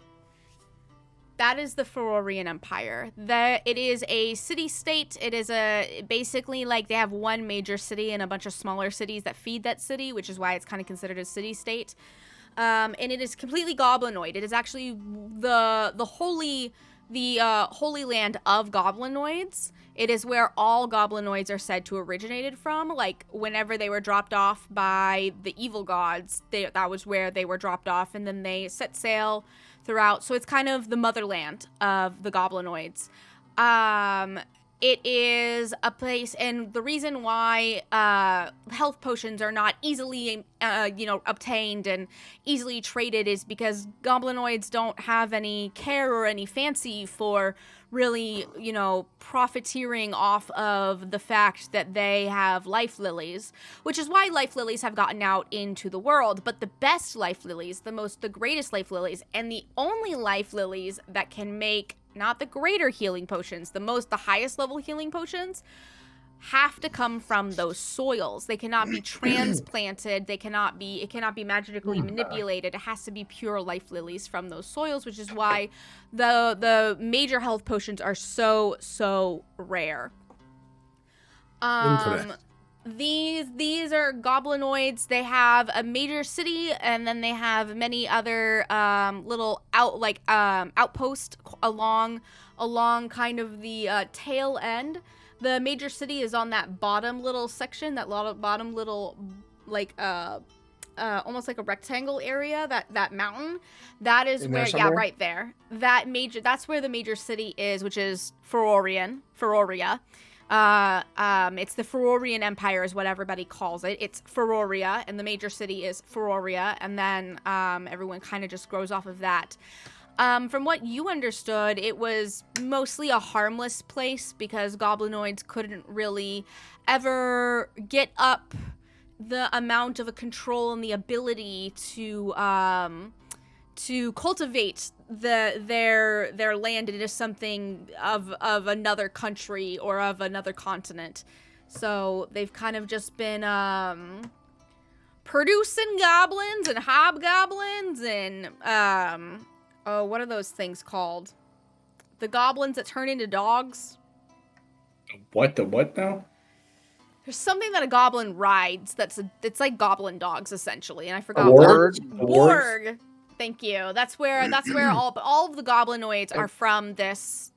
Speaker 1: That is the Ferorian Empire. It is a city-state. It is basically like they have one major city and a bunch of smaller cities that feed that city, which is why it's kind of considered a city-state. And it is completely goblinoid. It is actually the holy land of goblinoids. It is where all goblinoids are said to originated from. Like, whenever they were dropped off by the evil gods, that was where they were dropped off, and then they set sail throughout. So it's kind of the motherland of the goblinoids. It is a place, and the reason why health potions are not easily, obtained and easily traded is because goblinoids don't have any care or any fancy for really, profiteering off of the fact that they have life lilies, which is why life lilies have gotten out into the world. But the best life lilies, the greatest life lilies, and the only life lilies that can make not the greater healing potions, the highest level healing potions, have to come from those soils. They cannot be transplanted. It cannot be magically manipulated. It has to be pure life lilies from those soils, which is why the major health potions are so rare.
Speaker 3: Interesting.
Speaker 1: These are goblinoids. They have a major city, and then they have many other little outposts along kind of the tail end. The major city is on that bottom little section, bottom little almost like a rectangle area, that mountain. That is where, right there. That's where the major city is, which is Feroria. It's the Ferorian Empire is what everybody calls it. It's Feroria, and the major city is Feroria, and then everyone kind of just grows off of that. From what you understood, it was mostly a harmless place because goblinoids couldn't really ever get up the amount of a control and the ability to cultivate their land into something of another country or of another continent. So they've kind of just been producing goblins and hobgoblins and what are those things called? The goblins that turn into dogs?
Speaker 6: What now?
Speaker 1: There's something that a goblin rides it's like goblin dogs essentially, and I forgot.
Speaker 6: Warg.
Speaker 1: Thank you. That's where all of the goblinoids are from this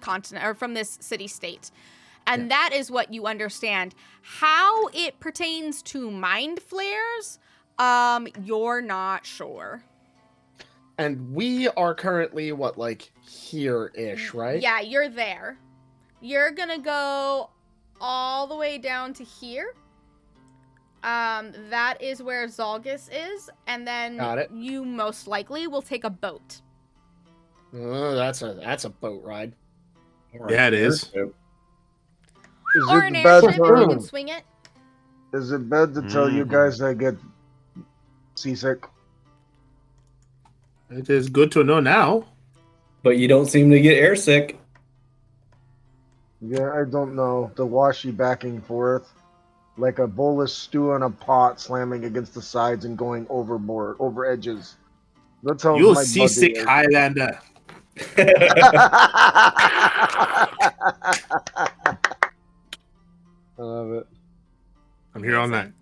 Speaker 1: continent, or from this city-state. And that is what you understand. How it pertains to mind flayers, you're not sure.
Speaker 5: And we are currently here-ish, right?
Speaker 1: Yeah, you're there. You're gonna go all the way down to here. That is where Zalgus is, and then you most likely will take a boat.
Speaker 5: Oh, that's a boat ride.
Speaker 3: Yeah, it is.
Speaker 1: Or an airship if you can swing it.
Speaker 2: Is it bad to tell you guys I get seasick?
Speaker 3: It is good to know now.
Speaker 6: But you don't seem to get airsick.
Speaker 2: Yeah, I don't know. The washy back and forth. Like a bowl of stew in a pot slamming against the sides and going overboard, over edges. That's how
Speaker 3: You
Speaker 2: my
Speaker 3: seasick
Speaker 2: body is.
Speaker 3: Highlander.
Speaker 2: I love it.
Speaker 3: I'm here all night.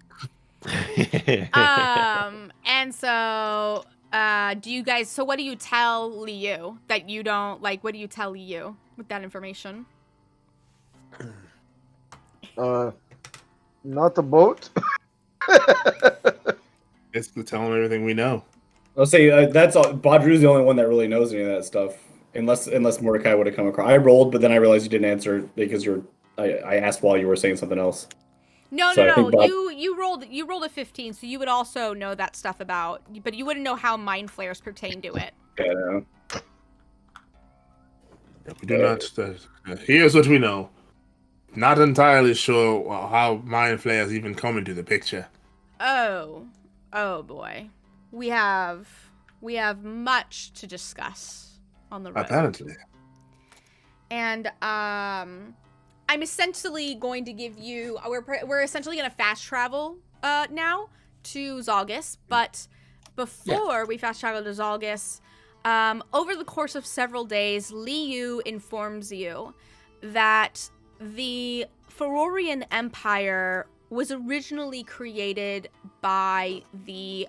Speaker 1: And so, do you guys? So, what do you tell Liu that you don't like? What do you tell Liu with that information?
Speaker 2: Not the boat.
Speaker 3: Basically, tell him everything we know.
Speaker 6: I'll say that's all. Badru's the only one that really knows any of that stuff, unless Mordecai would have come across. I rolled, but then I realized you didn't answer because I asked while you were saying something else.
Speaker 1: No. You rolled a 15, so you would also know that stuff about, but you wouldn't know how mind flayers pertain to it.
Speaker 6: Yeah.
Speaker 3: We do not. Here's what we know. Not entirely sure how mind flayers even come into the picture.
Speaker 1: Oh boy, we have much to discuss on the road.
Speaker 3: Apparently.
Speaker 1: And I'm essentially going to give you. We're essentially going to fast travel now to Zalgus, but before we fast travel to Zalgus, over the course of several days, Liu informs you that the Ferorian Empire was originally created by the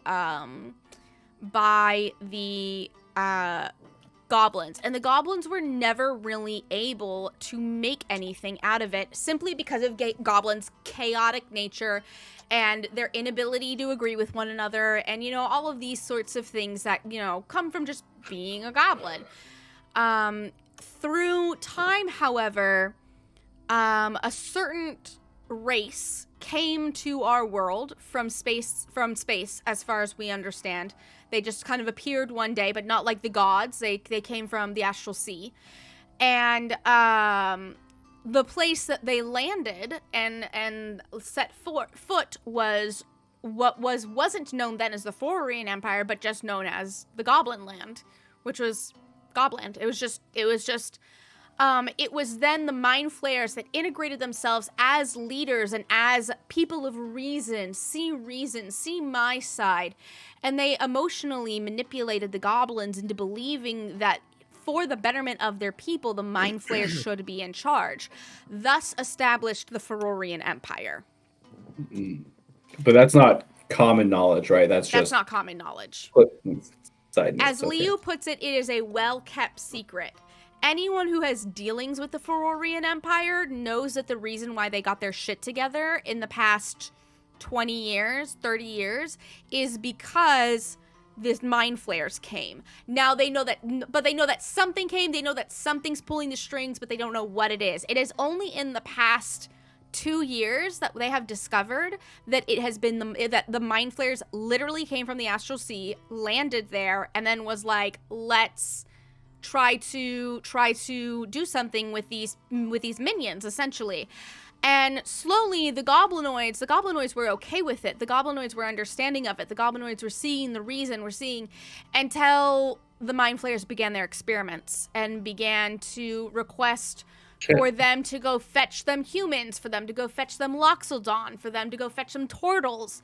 Speaker 1: goblins, and the goblins were never really able to make anything out of it simply because of goblins' chaotic nature and their inability to agree with one another, and all of these sorts of things that come from just being a goblin. Through time, however, a certain race came to our world from space, as far as we understand. They just kind of appeared one day, but not like the gods. They came from the astral sea. And the place that they landed and set foot was what wasn't known then as the Fororian Empire, but just known as the Goblin Land, which was Gobland. It was then the Mind Flayers that integrated themselves as leaders and as people of reason, see my side, and they emotionally manipulated the goblins into believing that for the betterment of their people, the Mind Flayers should be in charge, thus established the Fororian Empire.
Speaker 6: But that's not common knowledge, right? That's
Speaker 1: not common knowledge.
Speaker 6: Side notes,
Speaker 1: As Liu puts it, it is a well-kept secret. Anyone who has dealings with the Fororian Empire knows that the reason why they got their shit together in the past 20 years, 30 years, is because the Mind Flayers came. Now they know that something came, they know that something's pulling the strings, but they don't know what it is. It is only in the past 2 years that they have discovered that it has been that the Mind Flayers literally came from the Astral Sea, landed there, and then was like, let's try to do something with these minions, essentially. And slowly the goblinoids were okay with it. The goblinoids were understanding of it. The goblinoids were seeing the reason, until the Mind Flayers began their experiments and began to request for them to go fetch them humans, for them to go fetch them Loxodon, for them to go fetch them turtles.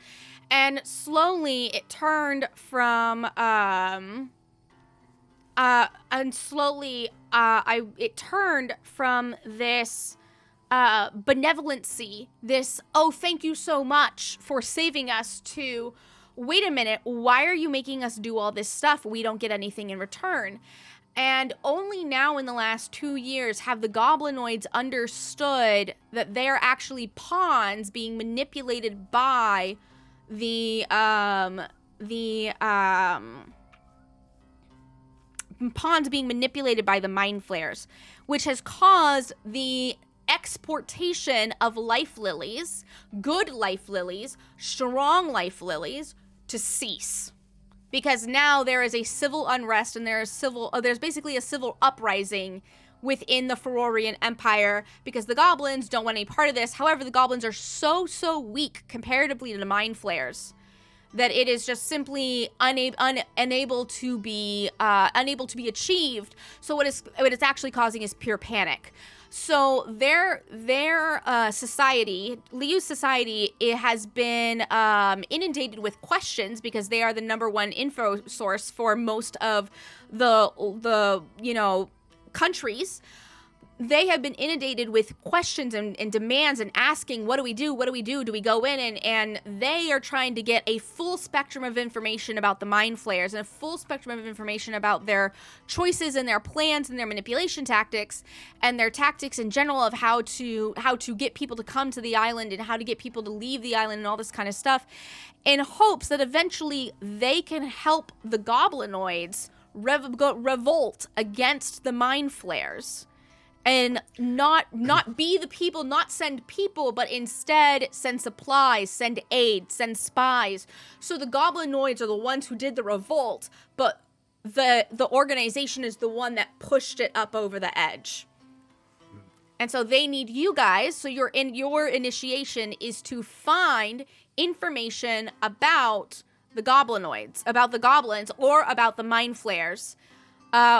Speaker 1: And slowly it turned from it turned from this benevolency, this, oh, thank you so much for saving us, to, wait a minute, why are you making us do all this stuff? We don't get anything in return. And only now in the last 2 years have the goblinoids understood that they're actually pawns being manipulated by the pawns being manipulated by the Mind Flayers, which has caused the exportation of life lilies, good life lilies, strong life lilies, to cease. Because now there is a civil unrest and there's basically a civil uprising within the Fororian Empire because the goblins don't want any part of this. However, the goblins are so weak comparatively to the Mind Flayers that it is just simply unable to be achieved. So what it's actually causing is pure panic. So their society, Liu's society, it has been inundated with questions because they are the number one info source for most of the countries. They have been inundated with questions and demands and asking, what do we do? Do we go in? And they are trying to get a full spectrum of information about the Mind Flayers and a full spectrum of information about their choices and their plans and their manipulation tactics and their tactics in general of how to get people to come to the island and how to get people to leave the island and all this kind of stuff, in hopes that eventually they can help the goblinoids revolt against the Mind Flayers. And not be the people, not send people, but instead send supplies, send aid, send spies. So the goblinoids are the ones who did the revolt, but the organization is the one that pushed it up over the edge. And so they need you guys, so your initiation is to find information about the goblinoids, about the goblins, or about the Mind Flayers.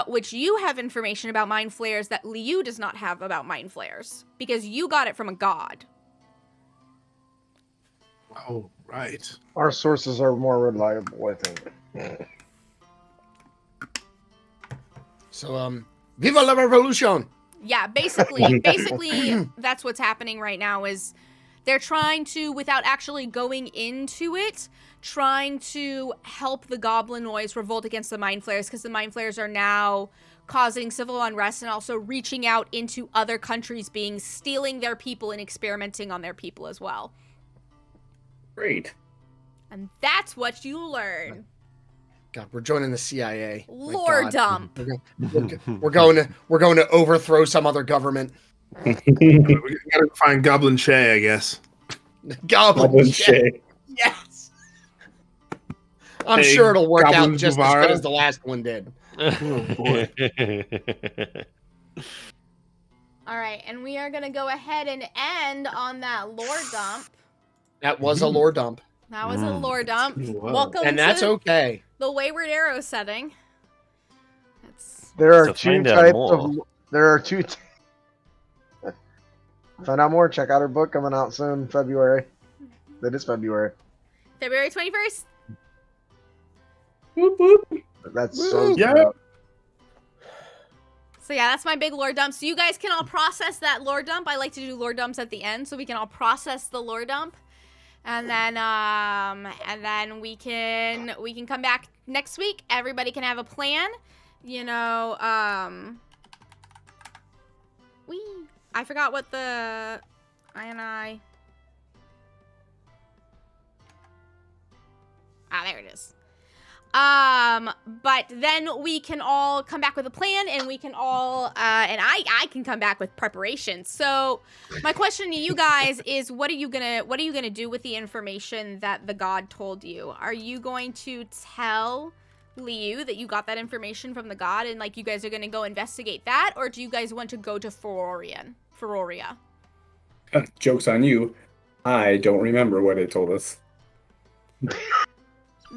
Speaker 1: Which you have information about Mind Flayers that Liu does not have about Mind Flayers, because you got it from a god.
Speaker 3: Oh, right.
Speaker 2: Our sources are more reliable, I think.
Speaker 5: So, viva la revolution!
Speaker 1: Yeah, basically, that's what's happening right now is they're trying to, without actually going into it, trying to help the goblinoids revolt against the Mind Flayers, because the Mind Flayers are now causing civil unrest and also reaching out into other countries, stealing their people and experimenting on their people as well.
Speaker 6: Great.
Speaker 1: And that's what you learn.
Speaker 5: God, we're joining the CIA.
Speaker 1: Lordom.
Speaker 5: We're going to overthrow some other government.
Speaker 3: We gotta find Goblin Shay, I guess.
Speaker 5: Goblin shit. Yes. I'm
Speaker 3: Hey,
Speaker 5: sure it'll work out
Speaker 3: Goblin
Speaker 5: just as
Speaker 3: Guevara.
Speaker 5: good as the last one did.
Speaker 3: Oh, boy.
Speaker 1: All right, and we are gonna go ahead and end on that lore dump.
Speaker 5: That was a lore dump.
Speaker 1: That was a lore dump.
Speaker 3: Wow.
Speaker 1: Welcome
Speaker 5: And that's
Speaker 1: to
Speaker 5: okay.
Speaker 1: the Wayward Arrow setting. That's
Speaker 2: There are
Speaker 4: To
Speaker 2: two
Speaker 4: find out
Speaker 2: types
Speaker 4: more.
Speaker 2: of. There are two. Find out more. Check out her book coming out soon, February. That is February.
Speaker 1: February 21st.
Speaker 6: Whoop, whoop.
Speaker 2: That's so.
Speaker 3: Yeah.
Speaker 2: good.
Speaker 1: So yeah, that's my big lore dump. So you guys can all process that lore dump. I like to do lore dumps at the end, so we can all process the lore dump, and then we can come back next week. Everybody can have a plan. You know, I forgot what the there it is. But then we can all come back with a plan, and we can all, and I can come back with preparations. So my question to you guys is, what are you gonna do with the information that the god told you? Are you going to tell Liu that you got that information from the god, and like you guys are gonna go investigate that, or do you guys want to go to Feroria?
Speaker 6: Joke's on you. I don't remember what it told us.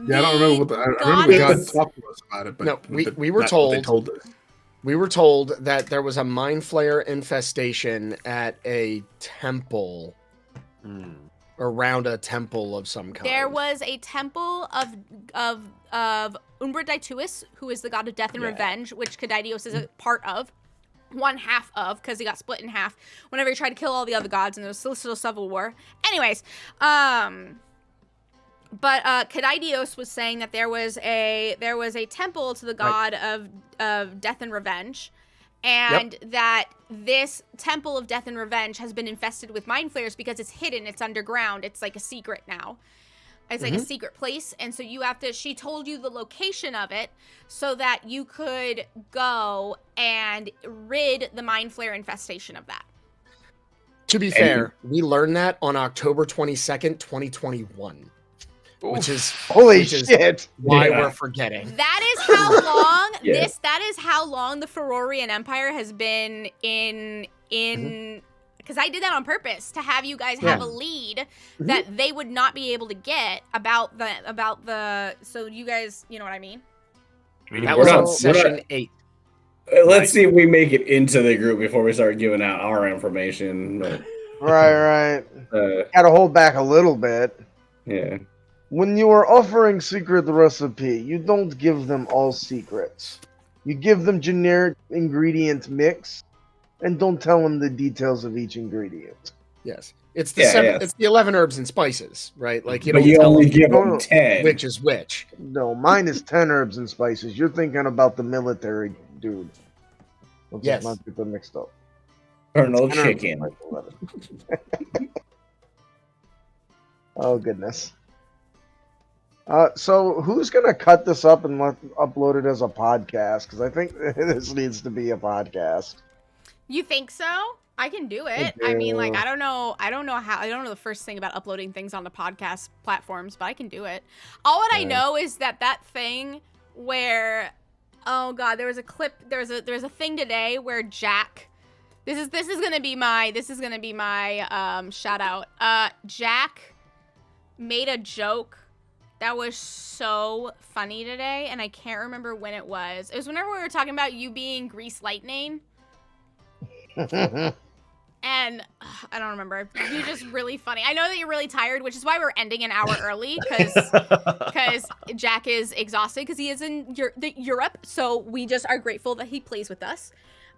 Speaker 3: Yeah, I don't remember what I remember the god talked to us about it, but
Speaker 5: No, we were
Speaker 3: that's what they
Speaker 5: told-
Speaker 3: told us.
Speaker 5: We were told that there was a mind flayer infestation at a temple, around a temple of some kind.
Speaker 1: There was a temple of Umbra Daituus, who is the god of death and revenge, which Kadidios is a part of, one half of, because he got split in half whenever he tried to kill all the other gods, and there was still civil war. Anyways, but Kadidios was saying that there was a temple to the god of death and revenge, and that this temple of death and revenge has been infested with mind flayers because it's hidden, it's underground, it's like a secret now. It's like a secret place, and so she told you the location of it so that you could go and rid the mind flayer infestation of that.
Speaker 5: To be fair, we learned that on October 22nd, 2021. Which is
Speaker 2: Holy shit!
Speaker 5: why we're forgetting.
Speaker 1: That is how long
Speaker 6: Yeah.
Speaker 1: that is how long the Ferorian Empire has been in because I did that on purpose to have you guys have a lead that they would not be able to get about the so you guys, you know what I mean?
Speaker 5: That was on session 8.
Speaker 6: Let's see if we make it into the group before we start giving out our information. But,
Speaker 2: Right. Gotta hold back a little bit.
Speaker 6: yeah.
Speaker 2: When you are offering secret recipe, you don't give them all secrets. You give them generic ingredient mix, and don't tell them the details of each ingredient.
Speaker 5: Yes. It's the it's the 11 herbs and spices, right? Like you
Speaker 6: But
Speaker 5: don't
Speaker 6: you
Speaker 5: tell
Speaker 6: only
Speaker 5: them
Speaker 6: give
Speaker 2: No,
Speaker 6: them
Speaker 2: no.
Speaker 6: 10.
Speaker 5: which is which.
Speaker 2: No, mine is 10 herbs and spices. You're thinking about the military dude. Let's
Speaker 5: Yes.
Speaker 2: not get them mixed up.
Speaker 6: Colonel
Speaker 2: 10 herbs and
Speaker 6: Chicken.
Speaker 2: spices, 11. Oh, goodness. So who's gonna cut this up and upload it as a podcast? Because I think this needs to be a podcast.
Speaker 1: You think so? I can do it. I mean, like, I don't know the first thing about uploading things on the podcast platforms, but I can do it. All what I know is that thing where, oh god, there was a clip, there's a thing today where Jack, this is gonna be my shout out. Jack made a joke that was so funny today, and I can't remember when it was. It was whenever we were talking about you being Grease Lightning. And I don't remember. You're just really funny. I know that you're really tired, which is why we're ending an hour early, because Jack is exhausted because he is in Europe. So we just are grateful that he plays with us.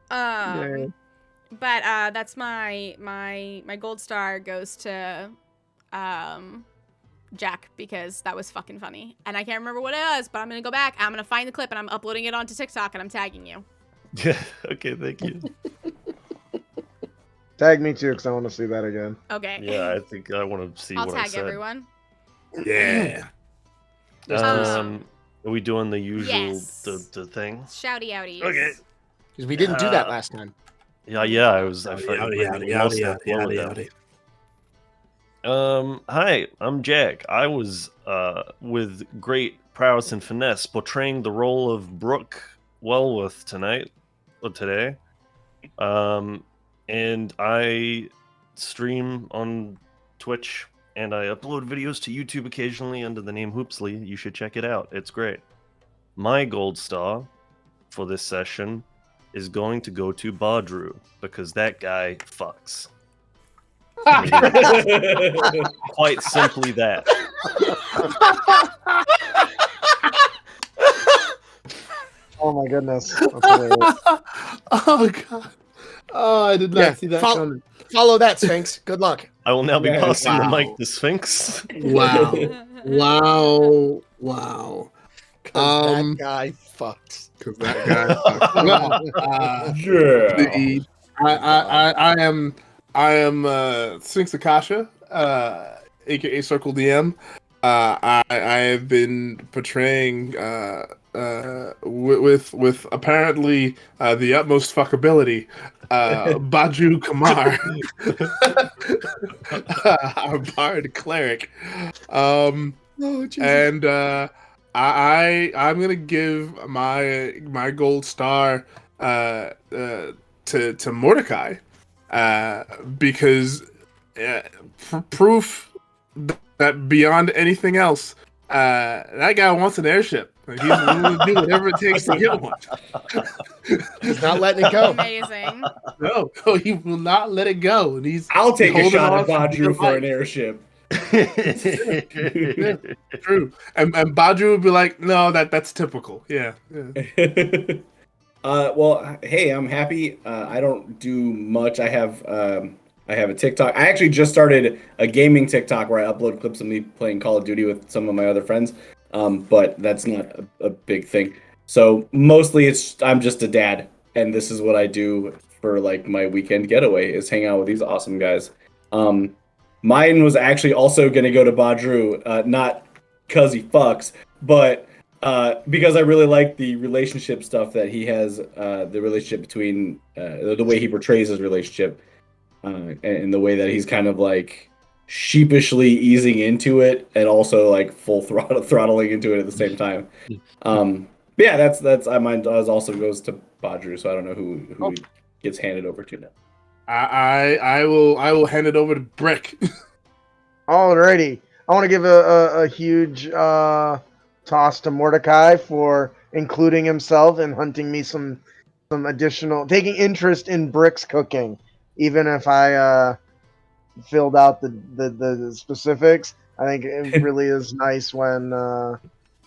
Speaker 1: But that's my gold star goes to Jack, because that was fucking funny. And I can't remember what it was, but I'm gonna go back. I'm gonna find the clip and I'm uploading it onto TikTok and I'm tagging you.
Speaker 4: Yeah. Okay. Thank you.
Speaker 2: Tag me too, because I want to see that again.
Speaker 1: Okay.
Speaker 4: Yeah, I think I want to see
Speaker 1: I'll
Speaker 4: what I
Speaker 1: tag
Speaker 4: said.
Speaker 1: everyone.
Speaker 3: Yeah.
Speaker 4: Are we doing the usual
Speaker 1: Yes.
Speaker 4: the thing?
Speaker 1: Shouty outies.
Speaker 4: Okay.
Speaker 5: Because we didn't do that last time.
Speaker 4: Yeah. I forgot. Hi, I'm Jack. I was with great prowess and finesse portraying the role of Brooke Wellworth today. And I stream on Twitch and I upload videos to YouTube occasionally under the name Hoopsley. You should check it out. It's great. My gold star for this session is going to go to Badru because that guy fucks. Quite simply that.
Speaker 2: Oh my goodness. That's hilarious.
Speaker 3: Oh god. Oh, I did not see that coming.
Speaker 5: Follow that, Sphinx. Good luck.
Speaker 4: I will now be
Speaker 6: Man,
Speaker 4: passing the
Speaker 5: wow.
Speaker 4: mic to Sphinx.
Speaker 7: Wow. Wow.
Speaker 5: That guy fucks.
Speaker 7: Because that guy. Well,
Speaker 6: Yeah.
Speaker 3: I am Sphinx Akasha, aka Circle DM. I have been portraying with apparently the utmost fuckability Baju Kamar, our bard cleric. And I'm gonna give my gold star to Mordecai because proof that beyond anything else, that guy wants an airship. He's willing to do whatever it takes to get one.
Speaker 5: He's not letting it go.
Speaker 1: Amazing.
Speaker 3: No, he will not let it go. And
Speaker 6: I'll take a
Speaker 3: holding
Speaker 6: shot
Speaker 3: on
Speaker 6: at Badru
Speaker 3: dear
Speaker 6: for an
Speaker 3: life.
Speaker 6: airship.
Speaker 3: True. And Baju would be like, no, that's typical. Yeah.
Speaker 6: Well, hey, I'm happy. I don't do much. I have a TikTok. I actually just started a gaming TikTok where I upload clips of me playing Call of Duty with some of my other friends. But that's not a big thing. So mostly I'm just a dad, and this is what I do for like my weekend getaway is hang out with these awesome guys. Mine was actually also going to go to Badru, not because he fucks, but because I really like the relationship stuff that he has, the relationship between the way he portrays his relationship, and the way that he's kind of like sheepishly easing into it and also like full throttling into it at the same time. Yeah, that's mine also goes to Badru, so I don't know who gets handed over to now.
Speaker 3: I will hand it over to Brick.
Speaker 2: Alrighty. I want to give a huge toss to Mordecai for including himself and hunting me some additional, taking interest in Brick's cooking, even if I filled out the specifics. I think it really is nice when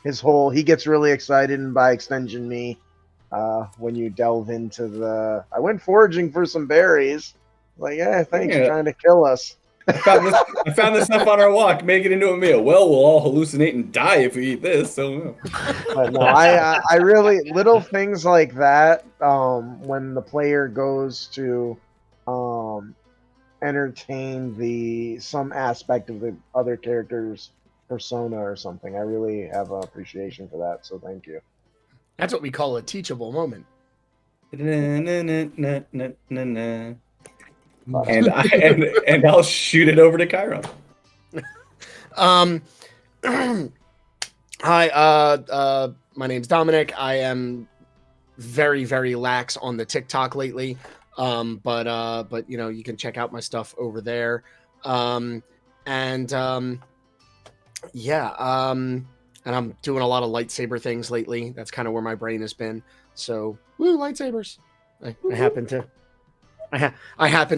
Speaker 2: he gets really excited, and by extension me, when you delve into I went foraging for some berries. Like, yeah, thanks for trying to kill us.
Speaker 6: I found this stuff on our walk. Make it into a meal. Well, we'll all hallucinate and die if we eat this. So,
Speaker 2: but no, I really little things like that. When the player goes to entertain some aspect of the other character's persona or something, I really have an appreciation for that. So, thank you.
Speaker 5: That's what we call a teachable moment.
Speaker 6: And I'll shoot it over to Chiron.
Speaker 5: Hi, my name's Dominic. I am very, very lax on the TikTok lately. But you know, you can check out my stuff over there. And I'm doing a lot of lightsaber things lately. That's kind of where my brain has been. So, woo, lightsabers. I happen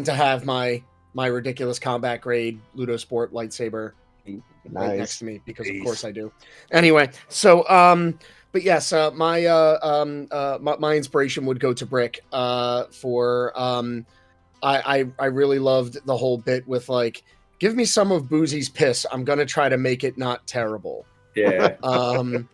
Speaker 5: to have my ridiculous combat grade Ludosport lightsaber right next to me because of course I do. Anyway, so but yes, my inspiration would go to Brick for I really loved the whole bit with like, give me some of Boozy's piss. I'm gonna try to make it not terrible.
Speaker 6: Yeah.
Speaker 3: That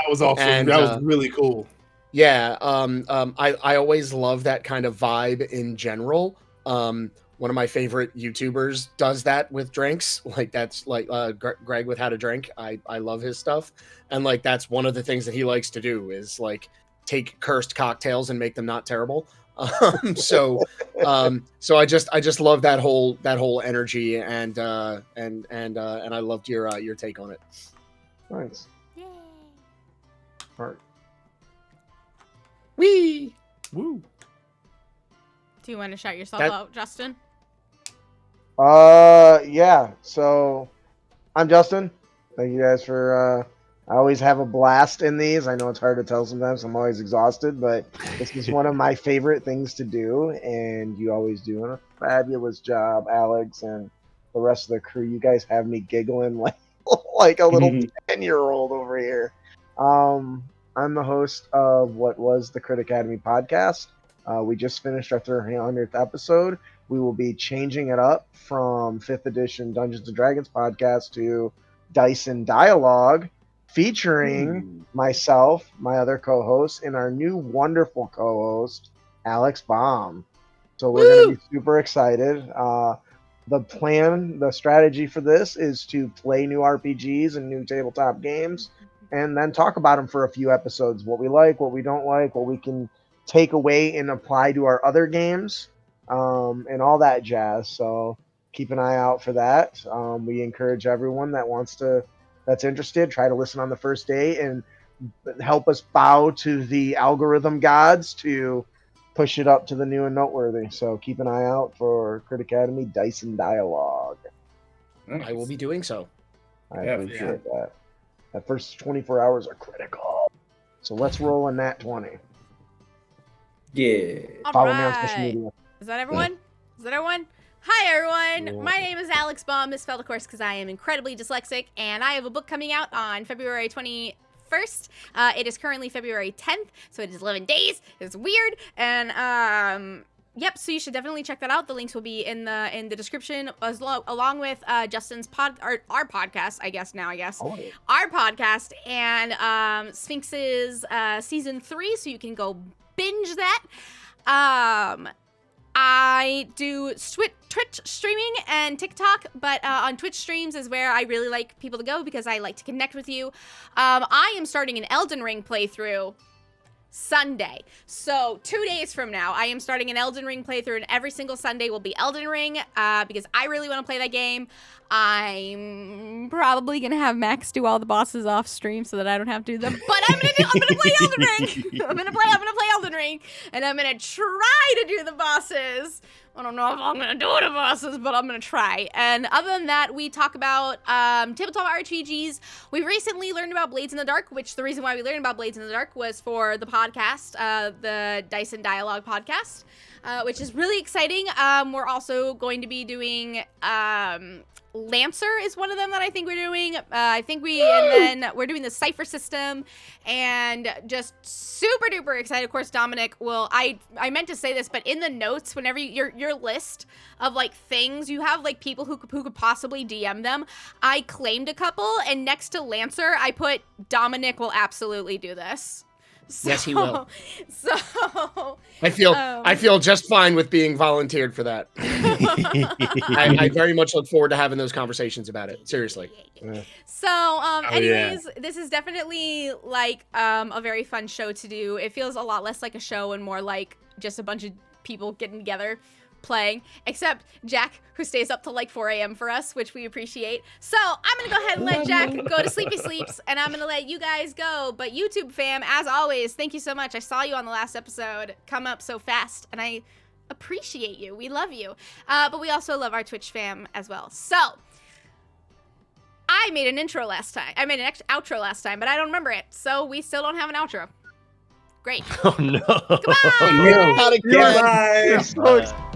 Speaker 3: was awesome. That was really cool.
Speaker 5: Yeah, I always love that kind of vibe in general. One of my favorite YouTubers does that with drinks. Like that's like Greg with How to Drink. I love his stuff, and like that's one of the things that he likes to do is like take cursed cocktails and make them not terrible. So I just love that whole energy, and I loved your take on it.
Speaker 2: Thanks.
Speaker 1: Yay.
Speaker 2: All right.
Speaker 5: Wee.
Speaker 4: Woo.
Speaker 1: Do you want to shout yourself
Speaker 5: That-
Speaker 1: out, Justin?
Speaker 2: Yeah. So, I'm Justin. Thank you guys for. I always have a blast in these. I know it's hard to tell sometimes. I'm always exhausted, but this is one of my favorite things to do, and you always do a fabulous job, Alex, and the rest of the crew. You guys have me giggling like a little 10-year-old over here. I'm the host of what was the Crit Academy podcast. We just finished our 300th episode. We will be changing it up from 5th edition Dungeons & Dragons podcast to Dice and Dialogue, featuring myself, my other co-host, and our new wonderful co-host, Alex Baum. So we're going to be super excited. The strategy for this is to play new RPGs and new tabletop games, and then talk about them for a few episodes. What we like, what we don't like, what we can take away and apply to our other games, and all that jazz. So keep an eye out for that. We encourage everyone that's interested, try to listen on the first day and help us bow to the algorithm gods to push it up to the new and noteworthy. So keep an eye out for Crit Academy Dice and Dialogue.
Speaker 5: I will be doing so.
Speaker 2: I appreciate that. That first 24 hours are critical. So let's roll in that 20.
Speaker 6: Yeah.
Speaker 2: Follow me on social media.
Speaker 1: Is that everyone? Is that everyone? Hi, everyone. My name is Alex Baum, misspelled, of course, because I am incredibly dyslexic, and I have a book coming out on February 21st. It is currently February 10th, so it is 11 days. It's weird, and yep. So you should definitely check that out. The links will be in the description, along with Justin's our podcast. I guess.
Speaker 2: Oh, yeah.
Speaker 1: Our podcast and Sphinx's season 3, so you can go binge that. I do Twitch streaming and TikTok, but on Twitch streams is where I really like people to go because I like to connect with you. I am starting an Elden Ring playthrough Sunday. So 2 days from now, I am starting an Elden Ring playthrough, and every single Sunday will be Elden Ring because I really want to play that game. I'm probably gonna have Max do all the bosses off stream so that I don't have to do them. But I'm gonna play Elden Ring. I'm gonna play Elden Ring, and I'm gonna try to do the bosses. I don't know if I'm gonna do the bosses, but I'm gonna try. And other than that, we talk about tabletop RPGs. We recently learned about Blades in the Dark, which the reason why we learned about Blades in the Dark was for the podcast, the Dice and Dialogue podcast, which is really exciting. We're also going to be doing Lancer is one of them that I think we're doing. And then we're doing the Cypher system, and just super duper excited. Of course, Dominic will. I meant to say this, but in the notes, whenever your list of like things, you have like people who could possibly DM them. I claimed a couple, and next to Lancer, I put Dominic will absolutely do this. So,
Speaker 5: Yes, he will.
Speaker 1: So
Speaker 5: I feel just fine with being volunteered for that. I very much look forward to having those conversations about it. Seriously.
Speaker 1: So, anyways, this is definitely like a very fun show to do. It feels a lot less like a show and more like just a bunch of people getting together playing, except Jack, who stays up till like 4 a.m. for us, which we appreciate. So I'm gonna go ahead and let Jack go to sleepy sleeps, and I'm gonna let you guys go. But YouTube fam, as always, thank you so much. I saw you on the last episode come up so fast, and I appreciate you. We love you. But we also love our Twitch fam as well. So I made an intro last time. I made an outro last time, but I don't remember it. So we still don't have an outro. Great.
Speaker 4: Oh no.
Speaker 1: Goodbye.
Speaker 6: Oh, no.
Speaker 5: Not again.
Speaker 6: Goodbye.
Speaker 2: So